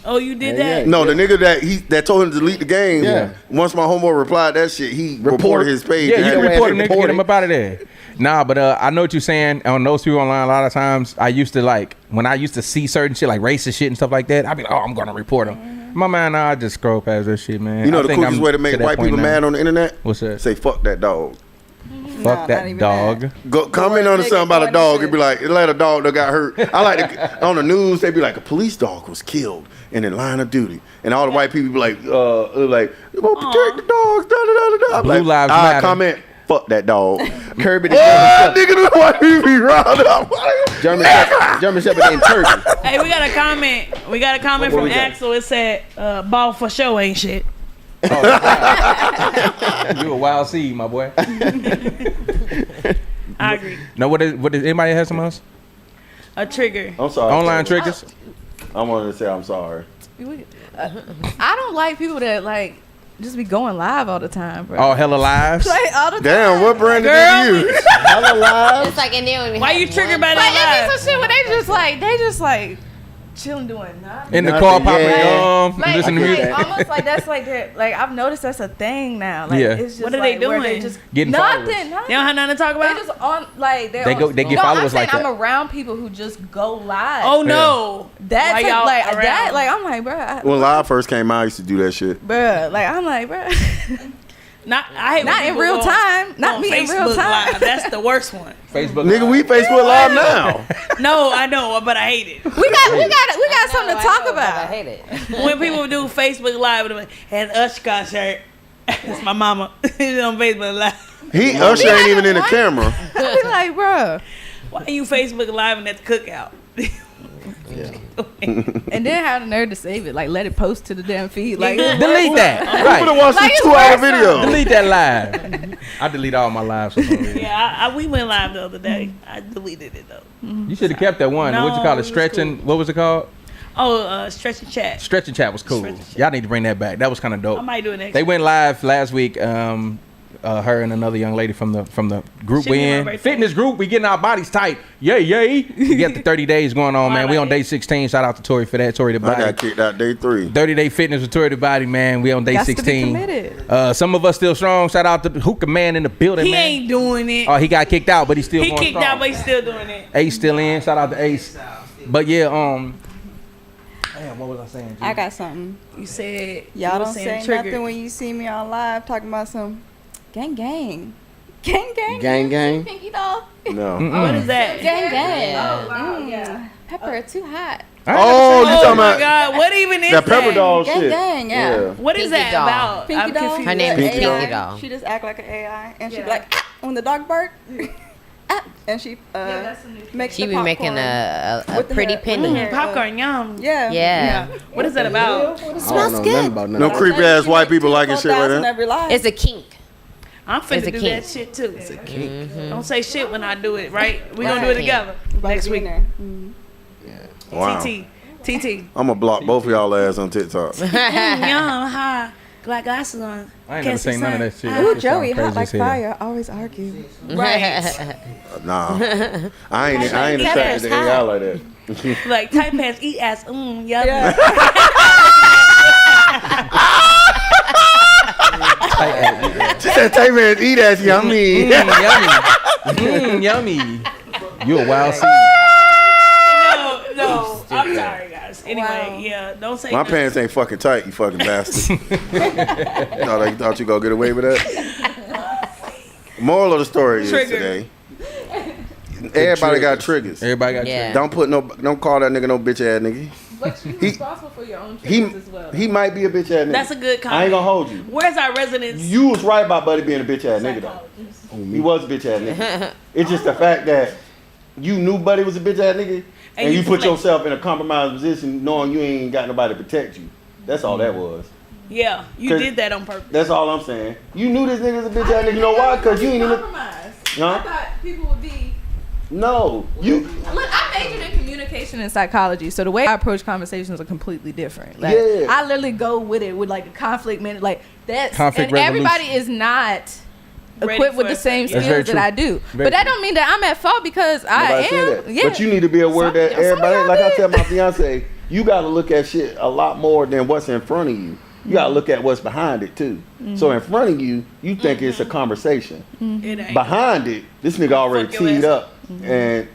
Oh, you did Yeah, that? No, the nigga that told him to delete the game. Yeah. Once my homeboy replied that shit, he reported his page. Yeah, and you had can to- report a nigga, report get him it. up out of there. Nah, but I know what you're saying. On those people online, a lot of times I used to like when I used to see certain shit like racist shit and stuff like that. I'd be like, oh, I'm gonna report them. My man, I just scroll past that shit, man. You know I the think quickest I'm way to make that white point people now. mad on the internet? What's that? Say fuck that dog. Fuck not that even dog. that. Go comment on nigga something about a doing dog. shit. It'd be like, let a dog that got hurt. I like to, on the news, they'd be like, a police dog was killed in the line of duty. And all the white people be like, you gonna protect the dogs, da da da da. Blue Like, lives I matter. comment, fuck that dog. Kirby the Oh, nigga, the white people be riled up. German Shepherd named Turkey. Hey, we got a comment. We got a comment What from we got? Axel. It said, "Ball for show ain't shit." You a wild seed, my boy. I agree. No, what is anybody have something else? A trigger. I'm sorry. Online triggers? I wanted to say I'm sorry. I don't like people that like just be going live all the time, bro. Oh, hella lives. Like all the time. Damn, what brand Girl, did you use? Hella live. It's like, and they don't even Why have you triggered by Like it that? be some shit where they just like chilling doing nothing. In the Nothing, car, popping yeah. gum, Like, listening to like, music. almost like that's like that. Like I've noticed that's a thing now. Like Yeah. it's just What are they like, where doing? just Getting nothing. followers. They don't have nothing to talk They about. just on like They go- they get no, followers I'm saying like that. I'm around people who just go live. Oh no, that's Why like, y'all like around? that. Like I'm like, bro, When Live first came out, I used to do that shit. bro. Like I'm like, bro. not I hate when Not in people real go time. Not on me in real Facebook time. Live. That's the worst one. Facebook. Nigga, we Facebook Live now. No, I know, but I hate it. We got something to talk I about. hate it. When people do Facebook Live and Ushka shirt, it's my mama. It's on Facebook Live. Usher ain't even in the camera. I be like, bro. Why are you Facebook Live and at the cookout? And then have the nerve to save it. Like let it post to the damn feed. Like Delete that. Who would have Right. watched Like, the it's 2-hour worse video? Delete that live. I delete all my lives for some reason. Yeah, we went live the other day. I deleted it though. You should have kept that one. No, What you call it it? was Stretching. cool. What was it called? Oh, Stretch and Chat. Stretch and chat was cool. Stretch and Chat. Y'all need to bring that back. That was kind of dope. I might do it next They week. went live last week. Her and another young lady from the group She we was on in. birthday. Fitness group. We getting our bodies tight. Yay. We got the 30 days going on, man. We on day 16. Shout out to Tori for that. Tori the I got body. kicked out day 3. 30-day fitness with Tori the body, man. We on day Got to be 16. committed. Some of us still strong. Shout out to the Hookah Man in the building, He man. ain't doing it. Oh, he got kicked out, but he's still He going kicked strong. out, but he's still doing it. Ace still in. Shout out to Ace. But yeah, damn, what was I saying? G? I got something. You said Y'all you don't was say saying trigger. nothing when you see me on live talking about some gang. Gang. Gang. Pinky doll. No. What is that? Gang. Pepper too hot. Oh, you Oh talking my about God! What even is that pepper that? doll Gang, shit? gang, yeah. What is Pinky that doll. about? Pinky I'm doll. confused. Her name is Pinky doll. Pinky Doll. She just act like an AI, and she be like when the dog bark, and she makes She the be making popcorn a with the pretty hair- penny. with the hair, Popcorn, yum. Yeah. Yeah. What is that about? I don't know nothing about No nothing. creepy ass white people liking shit like 4,000 that. every live. It's a kink. I'm It's finna a do kink. that shit too. Don't say shit when I do it, right? We gonna do it Right. together Like next in week. there. Wow. TT. I'm gonna block both of y'all ass on TikTok. Yum, hi. Got glasses on. I ain't never seen none of that shit. Ooh, That shit sound Joey, hot crazy like as hell. fire. Always argue. Right. Nah, I ain't Like, attracted to AI like that. Like tight pants, eat ass. Yum. Yeah. She said, "Take man, eat ass, yummy." Yummy. Yummy. You a wild seed. No. I'm sorry, guys. Anyway, Wow. yeah. Don't say My nothing. pants ain't fucking tight, you fucking bastard. thought you gonna get away with that? Moral of the story is Trigger. today. Everybody got triggers. Everybody got Yeah. Don't call that nigga no bitch ass nigga. But you He- responsible for your own triggers as well. He might be a bitch ass nigga. That's a good comment. I ain't gonna hold you. Where's our residents? You was right about Buddy being a bitch ass nigga though. He was a bitch ass nigga. It's just the fact that you knew Buddy was a bitch ass nigga and you put play- yourself in a compromised position knowing you ain't got nobody to protect you. That's all that was. Yeah, you 'Cause- did that on purpose. That's all I'm saying. You knew this nigga was a bitch ass nigga. You know why? Cause you ain't even. Compromise. Huh? I thought people would be. No. You. Look, I majored in communication and psychology, so the way I approach conversations are completely different. Like, Yeah. I literally go with it with like a conflict minute, like that's Conflict and everybody resolution. is not equipped with for the same it. That's very skills that I do. Very But that don't mean that I'm at fault because I Nobody said am. that. Yeah. But you need to be aware that Some of everybody, y'all like I did. tell my fiance, you got to look at shit a lot more than what's in front of you. You got to look at what's behind it too. So in front of you, you think it's a conversation. It ain't. Behind it, this nigga already Fuck your teed ass up, and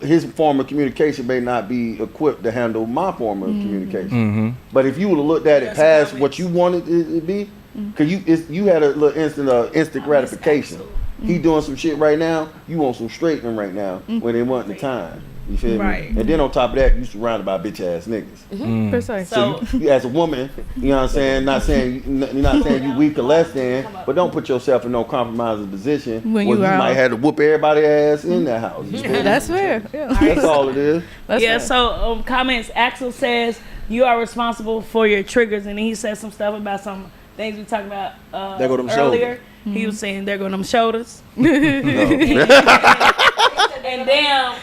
his form of communication may not be equipped to handle my form of communication. But if you would have looked at it past what you wanted it to be, because you had a little instant gratification. He doing some shit right now. You want some straightening right now when it wasn't the time. You feel Right. me? And then on top of that, you surrounded by bitch ass niggas. Precisely. So You, as a woman, you know what I'm saying? Not saying you're not saying you weak or less than, but don't put yourself in no compromising position When where you you out. might have to whoop everybody's ass in that house. You feel me? That's fair. Yeah. That's all it is. That's yeah, fair. so comments. Axel says you are responsible for your triggers, and then he said some stuff about some things we talked about There go them earlier. Mm-hmm. He was saying there go them shoulders. And damn,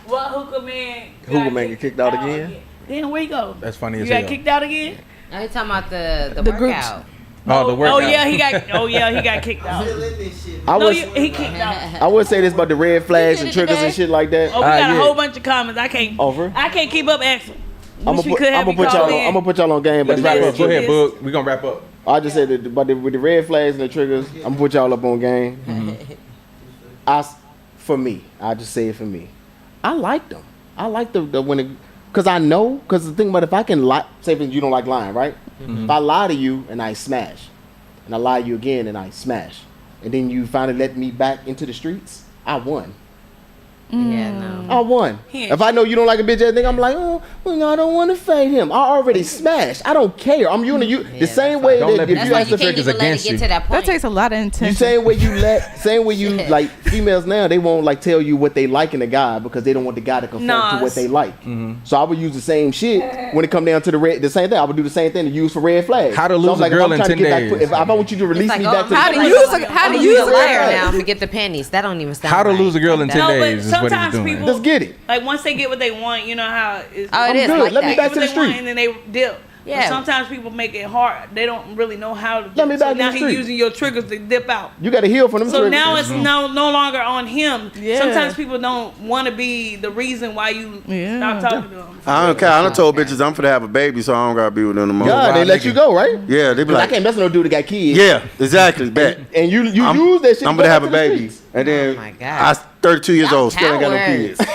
what hookah man? Hookah man get kicked out again? Damn, where you go? That's funny You as got hell. kicked out again? Are you talking about the groups. workout? Oh, the workout. Oh yeah, he got. Oh yeah, he got kicked out. I No, would he kicked out. I would say this about the red flags and did it triggers and today. shit like that. Oh, we got yeah. a whole bunch of comments. I can't. Over. I can't keep up, Axel. I'm Wish we gonna could have you put call y'all. in. I'm gonna put y'all on game. But Let's the wrap red up. Go ahead, Yes. Boog. We're going to wrap up. I just said that, but with the red flags and the triggers, I'm gonna put y'all up on game. For me, I just say it for me. I like them. I like the when it, cause I know, cause the thing about if I can lie, say if you don't like lying, right? If I lie to you and I smash, and I lie to you again and I smash, and then you finally let me back into the streets, I won. Yeah, no. I won. He ain't If I know you don't like a bitch ass nigga, I'm like, oh, well, no, I don't want to fight him. I already smashed. I don't care. I'm you. The same way Don't that let if That's you why ask you the can't triggers even let it against get you. to that That point. takes a lot of You intention. same way you Yeah. like females now, they won't like tell you what they like in a guy because they don't want the guy to conform Nah, to what they like. So I would use the same shit when it come down to the same thing. I would do the same thing to use for red flags. How to So lose I'm like, a if girl I'm in trying to 10 get back- days. If I want you to release It's me like, back oh, to how the to use a how to I'm use a a liar red now. flag. Forget the panties. That don't even sound How to right. lose a girl in 10 No, but days is what he's sometimes doing. people- Let's get it. Like once they get what they want, you know how it's. Oh, it I'm is good. like Let me that. back what to the they want, street. and then they dip. Yeah. But sometimes people make it hard. They don't really know how to. Let me dip. back So in the now he's street. using your triggers to dip out. You got to heal from them. So triggers. now it's no longer on him. Yeah. Sometimes people don't want to be the reason why you Yeah. stop talking to them. I don't care. I done told bitches I'm finna have a baby, so I don't gotta be with them no more. God, they wild let nigga. you go, right? Yeah, they be 'Cause I like, can't mess with no dude that got kids. yeah, exactly. Bet. And you I'm, use that shit. I'm to gonna go have a out to the baby, streets. and then Oh my God. I 32 years Y'all old, still ain't got no cowards. kids.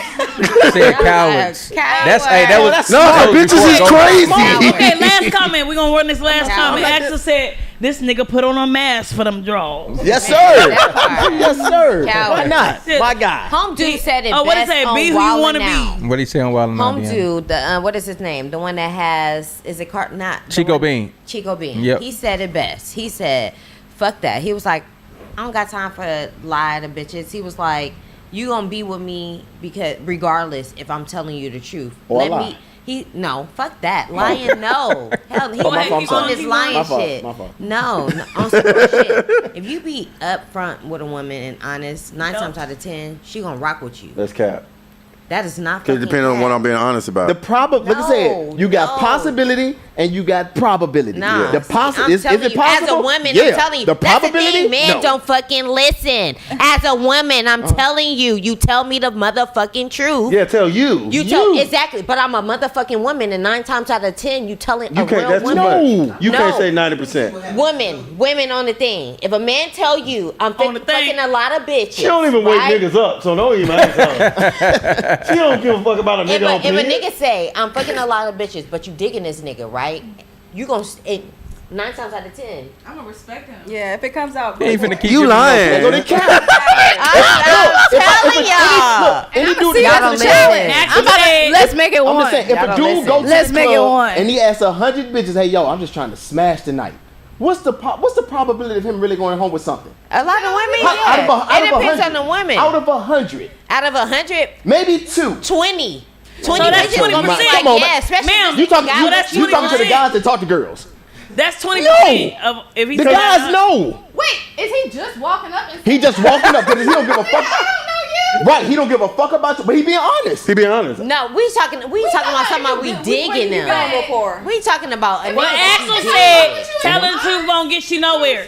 Said cowards. That's hey, that was No, bitches is crazy. Okay, last comment. We're gonna run this last Yeah. comment. Like Axel said, "This nigga put on a mask for them draws." Yes, sir. That part. Yes, sir. Why Coward. not? Shit. My guy. Home dude said it Oh, what best it say? on Be who you Wild 'N wanna be. Out. what he say on Wild 'N Out. Home Deanna? dude, the what is his name? The one that has is it not the Chico one- Bean. Chico Bean. Yep. He said it best. He said, "Fuck that." He was like, "I don't got time for lie to bitches." He was like, "You gonna be with me because regardless if I'm telling you the truth." Or lie. Fuck that. Lying, no. Hell, he Oh, my was fault, I'm on sorry. this lying My fault, shit. my fault. No, on some real shit. If you be upfront with a woman and honest, 9 times out of 10, she gonna rock with you. That's cap. That is not. Cause it depends on what I'm being honest about. The like I said, you got No. possibility and you got probability. Nah, The see, I'm is telling it you, possible? as a woman, Yeah. I'm telling you, The that's the probability, thing, men no. don't fucking listen. As a woman, I'm telling you, you tell me the motherfucking truth. Yeah, tell you. You tell exactly, but I'm a motherfucking woman, and 9 times out of 10, you telling You a can't. real That's too woman. much. You No. can't say 90%. Women on the thing. If a man tell you I'm On the thing. fucking a lot of bitches, She don't even wake right? niggas up, so don't even ask her. She don't give a fuck about a If nigga on a, if a period. nigga say I'm fucking a lot of bitches, but you digging this nigga, right? You gonna 9 times out of 10. I'm gonna respect him. Yeah, if it comes out. He ain't finna keep You giving lying. Go to cap. I'm telling y'all. Any dude see that y'all asks don't a chick- listen. Axel said, Let's make it I'm one. just saying, if Y'all a don't dude listen. go to Let's the make it club one. and he asks 100 bitches, "Hey, yo, I'm just trying to smash tonight." What's the probability of him really going home with something? A lot of women, Out yeah. of a- out It of depends 100. on the woman. Out of 100, Out of 100, maybe 2. 20. 20 So that's bitches 20%. gonna be like, Come on, yeah, man. especially Ma'am, if You this talking? guy You, was that's you talking to the 20%. guys that talk to girls? that's 20%. Of if he The said guys that- know. Wait, is he just walking up and He just walking up because he don't give a fuck. I don't know you? Right, he don't give a fuck about you, but he being honest. He being honest. No, we talking about something we digging them. We talking about a Well, nigga Axel that you said, dig. telling the truth won't get you nowhere.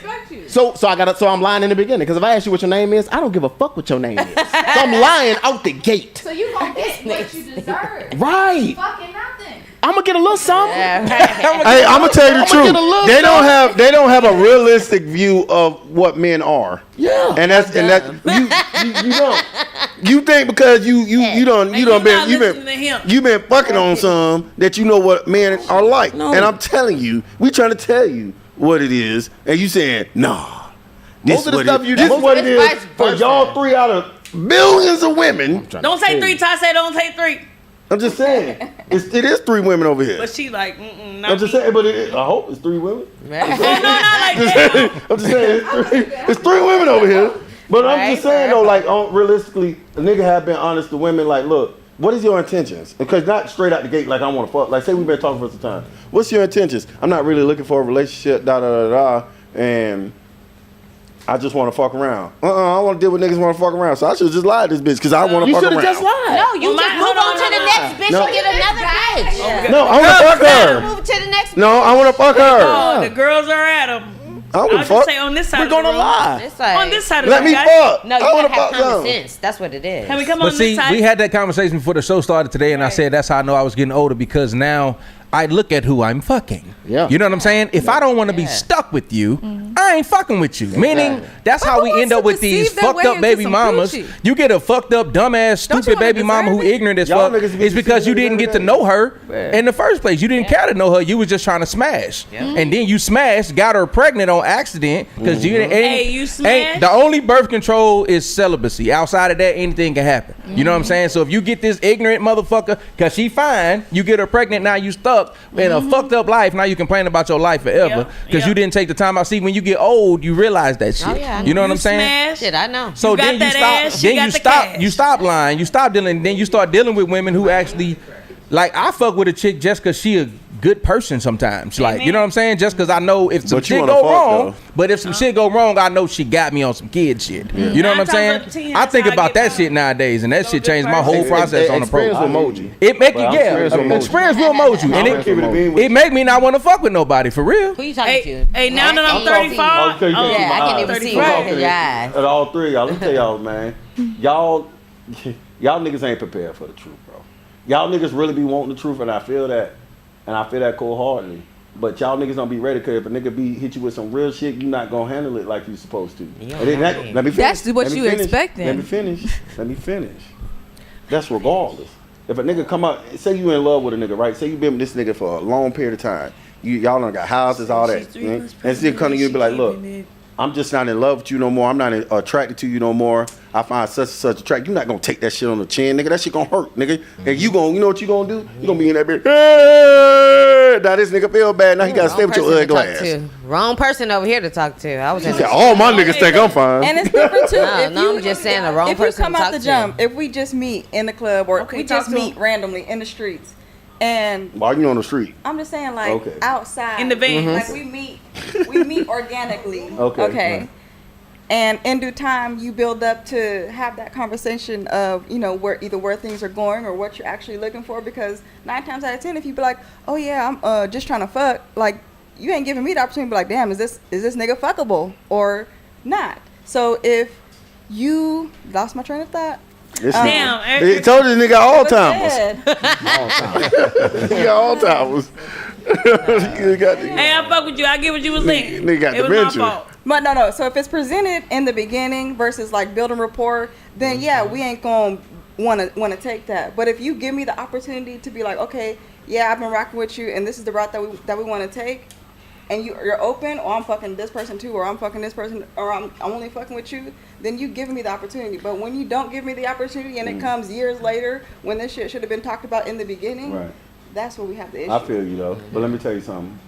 So I'm lying in the beginning because if I ask you what your name is, I don't give a fuck what your name is. So I'm lying out the gate. So you gonna get what you deserve. Right. Fucking nothing. I'm gonna get a little something. Hey, I'm gonna tell you the truth. get a little They don't have a realistic view of what men are. Yeah. And that's you don't. You think because you don't you're not been listening to him. you been fucking on some that you know what men are like. No. And I'm telling you, we trying to tell you what it is, and you saying nah. Most of the stuff you this do- is what it It's is vice for versa. y'all 3 out of billions of women. Don't say 3. Ty said don't say 3. I'm just saying, it is 3 women over here. But she like, not I'm just me. saying, but I hope it's 3 women. Oh, no, not like that. I'm just saying, it's 3 women over here. But I'm just saying though, like realistically, a nigga have been honest to women. Like, look, what is your intentions? Because not straight out the gate, like I want to fuck. Like, say we've been talking for some time. What's your intentions? I'm not really looking for a relationship. And I just want to fuck around. I don't want to deal with niggas want to fuck around. So I should just lie to this bitch because I want to You fuck should around. have just lied. No, you Well, just move hold on on, to the hold next bitch No. and get another bitch. No, I want to fuck her. Move to the next. No, I want to fuck her. Oh, the girls are at them. I I'll want to just fuck. say on this side We're of the gonna room. lie. It's like, On this side of Let the me room, guys. fuck. No, you I want gotta to have fuck common some. sense. That's what it is. Can we come But on see, this side? we had that conversation before the show started today, and I said that's how I know I was getting older because now I look at who I'm fucking. Yeah. You know what I'm saying? If I don't want to be Yeah. stuck with you, I ain't fucking with you. Meaning that's how who we wants end to up with these deceive their fucked way up into baby some mamas. coochie? You get a fucked up, dumbass, Don't you stupid wanna baby mama deserve who it? ignorant as Y'all fuck. niggas be It's because you deceiving didn't get to every know her in the first place. You didn't care to know her. You was just trying to smash. And then you smashed, got her pregnant on accident because you didn't. Hey, you smashed? The only birth control is celibacy. Outside of that, anything can happen. You know what I'm saying? So if you get this ignorant motherfucker, cause she fine, you get her pregnant, now you stuck in a fucked up life. Now you complain about your life forever Yep, because yep. you didn't take the time out. See, when you get old, you realize that shit. Oh, yeah. You know what You I'm saying? smash. Shit, I know. So You got then you that stop. ass, she Then got you the stop. cash. You stop lying. You stop dealing. Then you start dealing with women who actually, like, I fuck with a chick just cause she a good person sometimes. Like, you know what I'm saying? Just cause I know if some But you shit wanna go fuck, wrong. though. But if some shit go wrong, I know she got me on some kid shit. You know what I'm 9 times saying? out of 10, I that's think how I about get that mine. shit nowadays, and that shit good changed my person. whole process on Experience approach. will mold you. It make you, Well, yeah, experience will mold you. experience will mold you, and I'm gonna keep it a bean it with make me not want to fuck with nobody for real. Who you talking Hey, to? hey, now that I'm I can't 35, Okay, you can't Yeah, see my I can't eyes. even see Right. you in your eyes. At all 3 of y'all, let me tell y'all, man, y'all niggas ain't prepared for the truth, bro. Y'all niggas really be wanting the truth, and I feel that cold-heartedly. But y'all niggas don't be ready, cause if a nigga hit you with some real shit, you not gonna handle it like you supposed to. You And then don't have to. let me finish. That's what Let me you finish. expecting. Let me finish. That's regardless. If a nigga come out, say you in love with a nigga, right? Say you been with this nigga for a long period of time. Y'all done got houses, all that. And still come to you and be like, look, I'm just not in love with you no more. I'm not attracted to you no more. I find such and such attractive. You're not gonna take that shit on the chin, nigga. That shit gonna hurt, nigga. And you know what you gonna do? You gonna be in that bitch. Hey! Now this nigga feel bad. Now he gotta stay with your ugly ass. Wrong person over here to talk to. I was in Yeah, all my niggas think I'm fine. And it's different too. No, If no, you- I'm just saying the wrong if you person come to out talk the to. jump, if we just meet in the club or Okay, we talk just to meet him. randomly in the streets, and Why you on the street? I'm just saying like Okay. outside In the van. like we meet organically. Okay, Okay. right. And in due time, you build up to have that conversation of, where things are going or what you're actually looking for. Because 9 times out of 10, if you be like, oh yeah, I'm just trying to fuck, like you ain't giving me the opportunity to be like, damn, is this nigga fuckable or not? So if you lost my train of thought. Damn. He told you nigga all timers. Said, He got all timers. You got the- Hey, I fuck with you. I get what you was saying. Nigga got It was dementia. my fault. But no. So if it's presented in the beginning versus like building rapport, then yeah, we ain't gonna wanna take that. But if you give me the opportunity to be like, okay, yeah, I've been rocking with you, and this is the route that we want to take, and you're open, or I'm fucking this person too, or I'm fucking this person, or I'm only fucking with you, then you give me the opportunity. But when you don't give me the opportunity, and it comes years later when this shit should have been talked about in the beginning, Right. that's where we have the issue. I feel you though, but let me tell you something.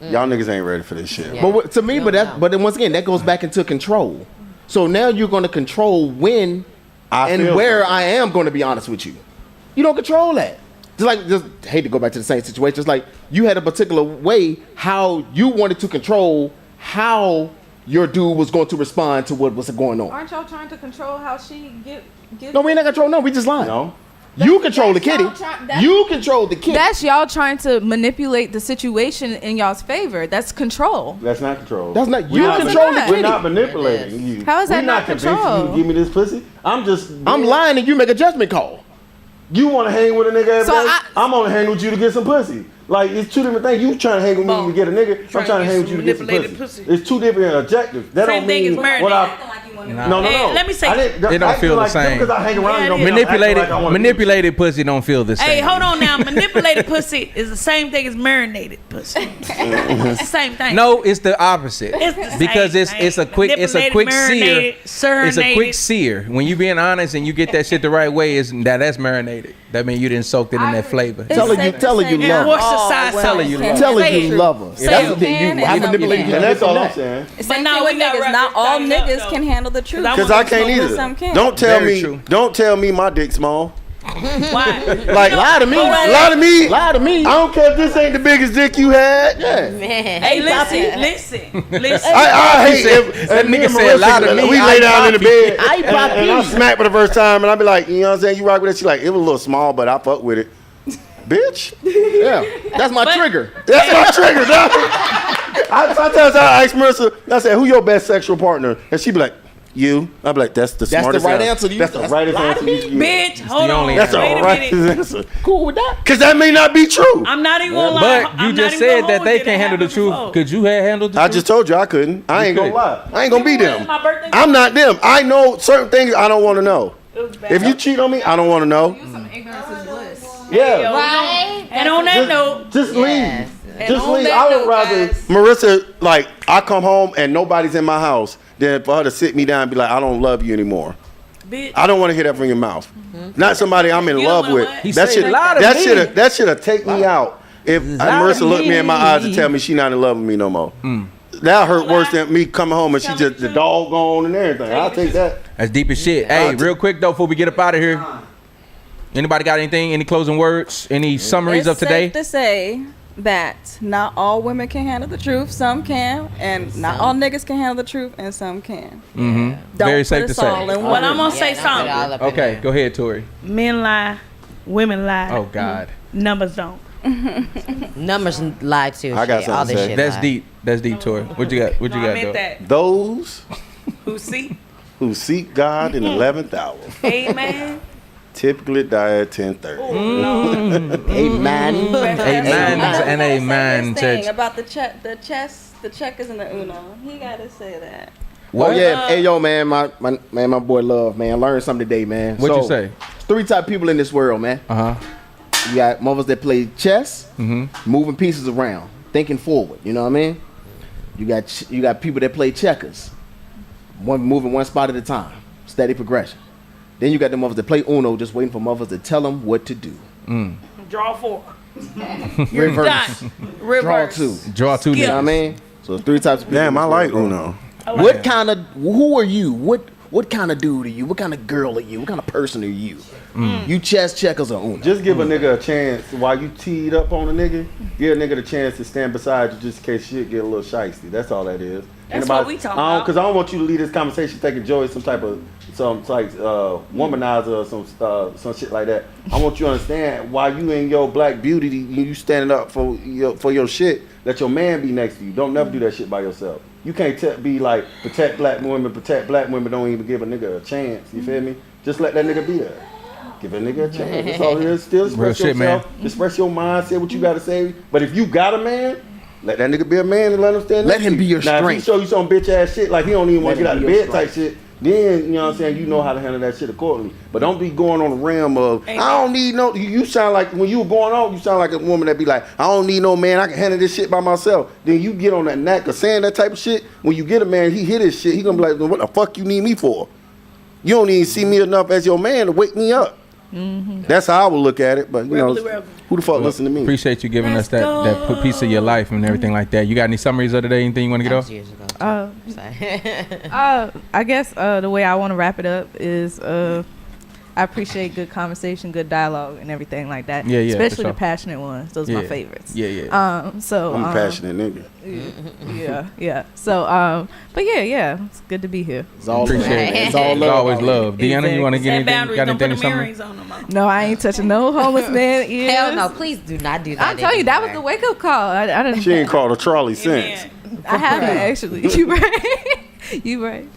Y'all niggas ain't ready for this shit. Yeah. But to me, You but don't that, know. but then once again, that goes back into control. So now you're going to control when I and feel where something. I am going to be honest with you. You don't control that. Just hate to go back to the same situation. Just like you had a particular way how you wanted to control how your dude was going to respond to what was going on. Aren't y'all trying to control how she get? No, we ain't not control. No, we just lying. No. You control the That's kitty. y'all try- You control the kitty. That's y'all trying to manipulate the situation in y'all's favor. That's control. That's not control. That's not- We're you control the We're kitty. not manipulating you. How is that We're not convincing you control? to give me this pussy. I'm lying and you make a judgment call. You want to hang with a nigga every So day? I'm on to hang with you to get some pussy. Like, it's two different things. You trying to hang with me to get a nigga. I'm trying to hang with you to get some manipulated pussy. pussy. It's two different objectives. That Same don't thing mean as married what nigga. I... No. Hey, let me say- It don't I feel the like, same. Because I hang around Yeah, you, don't it mean is. I'm acting Manipulated, like I wanna manipulated pussy don't feel the same. Hey, hold on now. Manipulated pussy is the same thing as marinated pussy. It's the same thing. No, it's the opposite. It's the Because same it's a thing. quick Manipulated, sear. marinated, It's a quick serenaded. sear. When you being honest and you get that shit the right way, that's marinated. That means you didn't soak it in that flavor. Telling you And love what's her. the size? Telling you love Telling Say you it. love her. Say That's it. the thing. Can You, I and manipulate some you. And that's all I'm that. saying. Same now thing with we got niggas. Not all records niggas up, can though. handle the truth. Because I can't either. Some can. Don't tell Very me. true. Don't tell me my dick small. Why? Like, Lie to me. lie to me. Lie to me. I don't care if this ain't the biggest dick you had. Yeah. Man. Hey, listen. I hate if that me nigga and said, Marissa, lie to me, we I lay down in the bed I and I smack for the first time and I be like, you know what I'm saying? You rock with it? She like, it was a little small, but I fuck with it. Bitch. Yeah, that's my trigger. That's my trigger, dog. Sometimes I ask Marissa, I say, who your best sexual partner? And she be like, you. I be like, that's the smartest right answer to you. That's the rightest lie to answer me. you can Bitch, hold the on. only That's the Wait a rightest minute. answer. Cool with that? Because that may not be true. I'm not even gonna lie. But you I'm just not even said gonna that hold they you. can't handle the happened truth. before. Could you have handled the I truth? just told you I couldn't. I ain't gonna could. lie. I ain't gonna be them. My birthday. I'm not them. I know certain things I don't want to know. It was bad. If you cheat on me, I don't want to know. Some ignorance is bliss. Yeah. Right? And on that note, Just leave. Yes. Just on leave. that I would note, rather guys. Marissa, like, I come home and nobody's in my house than for her to sit me down and be like, I don't love you anymore. bitch. I don't want to hear that from your mouth. Not somebody I'm in You don't love wanna with. what? He That said, shit. "Lie to That me." should. That should take me out. If Lie to Marissa looked me in my eyes and me. tell me she not in love with me no more. That hurt worse than me coming home and she just the dog gone and everything. I'll take that. That's deep as shit. Hey, real quick though, before we get up out of here, anybody got anything? Any closing words? Any summaries of It's today? safe to say that not all women can handle the truth. Some can, and not all niggas can handle the truth, and some can. Mm-hmm. Don't Very put safe to us all say. in Well, one. I'm gonna say don't put it all something. up in Okay, there. go ahead, Tori. Men lie, women lie. Oh God, Numbers don't. Numbers lie too. I got shit. All something to this say. shit that's lie. deep. That's deep, Tori. What you got? What you No, I got, meant though? that. Those Who see? who seek God in the 11th hour Amen. typically die at 10:30. Amen. Amen and amen, Thing church. about the chess, the checkers, and the Uno. He gotta say that. Oh yeah, hey yo, man, my boy Love, man, learned something today, man. What'd you So, say? there's 3 type of people in this world, man. Uh huh. You got mothers that play chess, Mm-hmm. moving pieces around, thinking forward. You know what I mean? You got people that play checkers, moving one spot at a time, steady progression. Then you got the mothers that play Uno, just waiting for mothers to tell them what to do. Draw 4. Reverse, Done. draw Reverse. 2. Draw two You know what I niggas. mean? So 3 types of people. Damn, in I this like world, Uno. What kind of? Who are you? What kind of dude are you? What kind of girl are you? What kind of person are you? You chess, checkers, or Uno? Just give a nigga a chance while you teed up on a nigga. Give a nigga the chance to stand beside you just in case shit get a little shiesty. That's all that is. That's what we talking about. Because I don't want you to leave this conversation thinking Joy is some type of womanizer or some shit like that. I want you to understand while you in your black beauty, you standing up for your shit. Let your man be next to you. Don't never do that shit by yourself. You can't be like protect black women. Don't even give a nigga a chance. You feel me? Just let that nigga be there. Give a nigga a chance. That's all it is. Still express Real shit, yourself. Express your mind. Say what you got to say. But if you got a man, let that nigga be a man and let him stand. Let next him to be you. your now, strength. If he show you some bitch ass shit like he don't even want to Let get out him of be your bed type shit, then you know what I'm saying. You know how to handle that shit accordingly. But don't be going on the rim of I don't need no. You sound like when you were going on, you sound like a woman that be like I don't need no man. I can handle this shit by myself. Then you get on that knack of saying that type of shit. When you get a man, he hit his shit. He gonna be like, what the fuck you need me for? You don't even see me enough as your man to wake me up. That's how I would look at it. But you know, who the fuck listen to me? Appreciate you giving us that piece of your life and everything like that. You got any summaries of the day? Anything you want to get That off? was years ago. I guess the way I want to wrap it up is I appreciate good conversation, good dialogue, and everything like that. Yeah, yeah, for Especially sure. the passionate ones. Those are my Yeah. favorites. Yeah, yeah. I'm a passionate nigga. Yeah. So, but yeah, it's good to be here. It's all Appreciate love. it. It's all It's love. always love. Deanna, you want to get Set anything? boundaries. Got Don't put anything the to earrings on them. No, I ain't touching no homeless man ears. Hell no, please do not do that. I'm telling you, that was the wake up call. I didn't. She ain't called a trolley since. I haven't actually. You right. You right.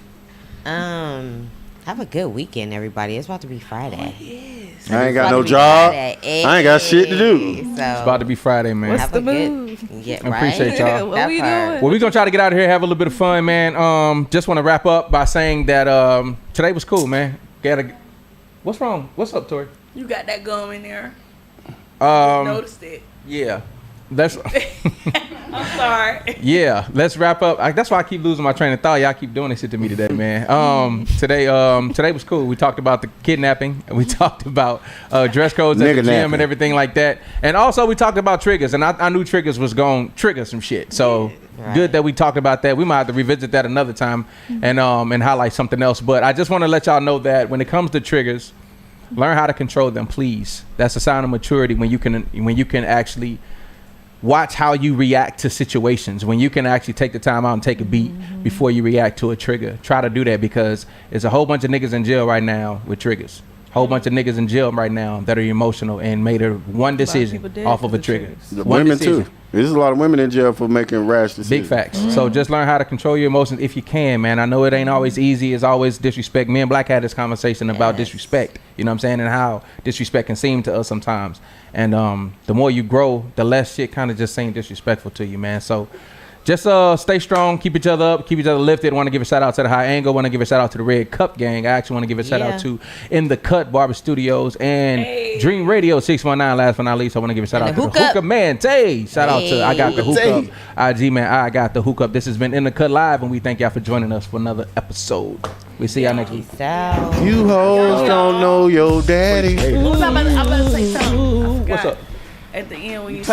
Have a good weekend, everybody. It's about to be Friday. I ain't got no job. I ain't got shit to do. So It's about to be Friday, man. What's have the a good. move? Yeah, I right? appreciate y'all. What That we part. doing? Well, we're gonna try to get out of here, have a little bit of fun, man. Just want to wrap up by saying that today was cool, man. What's wrong? What's up, Tori? You got that gum in there. Um, Noticed it. yeah, that's I'm sorry. yeah. Let's wrap up. That's why I keep losing my train of thought. Y'all keep doing this shit to me today, man. Today was cool. We talked about the kidnapping. And we talked about dress codes at the Nigga gym napping. and everything like that. And also we talked about triggers. And I knew triggers was going to trigger some shit. So good that we talked about that. We might have to revisit that another time and highlight something else. But I just want to let y'all know that when it comes to triggers, learn how to control them, please. That's a sign of maturity when you can actually watch how you react to situations, when you can actually take the time out and take a beat before you react to a trigger. Try to do that, because there's a whole bunch of niggas in jail right now with triggers. Whole bunch of niggas in jail right now that are emotional and made one decision people dead off of a because of trigger. triggers. The One women decision. too. There's a lot of women in jail for making rash decisions. Big facts. So just learn how to control your emotions if you can, man. I know it ain't always easy. It's always disrespect. Me and Black had this conversation about disrespect, you know what I'm saying, and how disrespect can seem to us sometimes. And the more you grow, the less shit kind of just seem disrespectful to you, man. So just stay strong, keep each other up, keep each other lifted. Want to give a shout out to the High Angle. Want to give a shout out to the Red Cup Gang. I actually want to give a shout out to In the Cut Barber Studios and Dream Radio 619. Last but not least, I want to give a shout out to the Hookah Man Tay. Shout out to I Got the Hook Up. IG Man, I Got the Hook Up. This has been In the Cut Live, and we thank y'all for joining us for another episode. We see y'all next week. Peace out. You hoes don't know your daddy. I'm about to say something. I forgot. What's up? At the end when you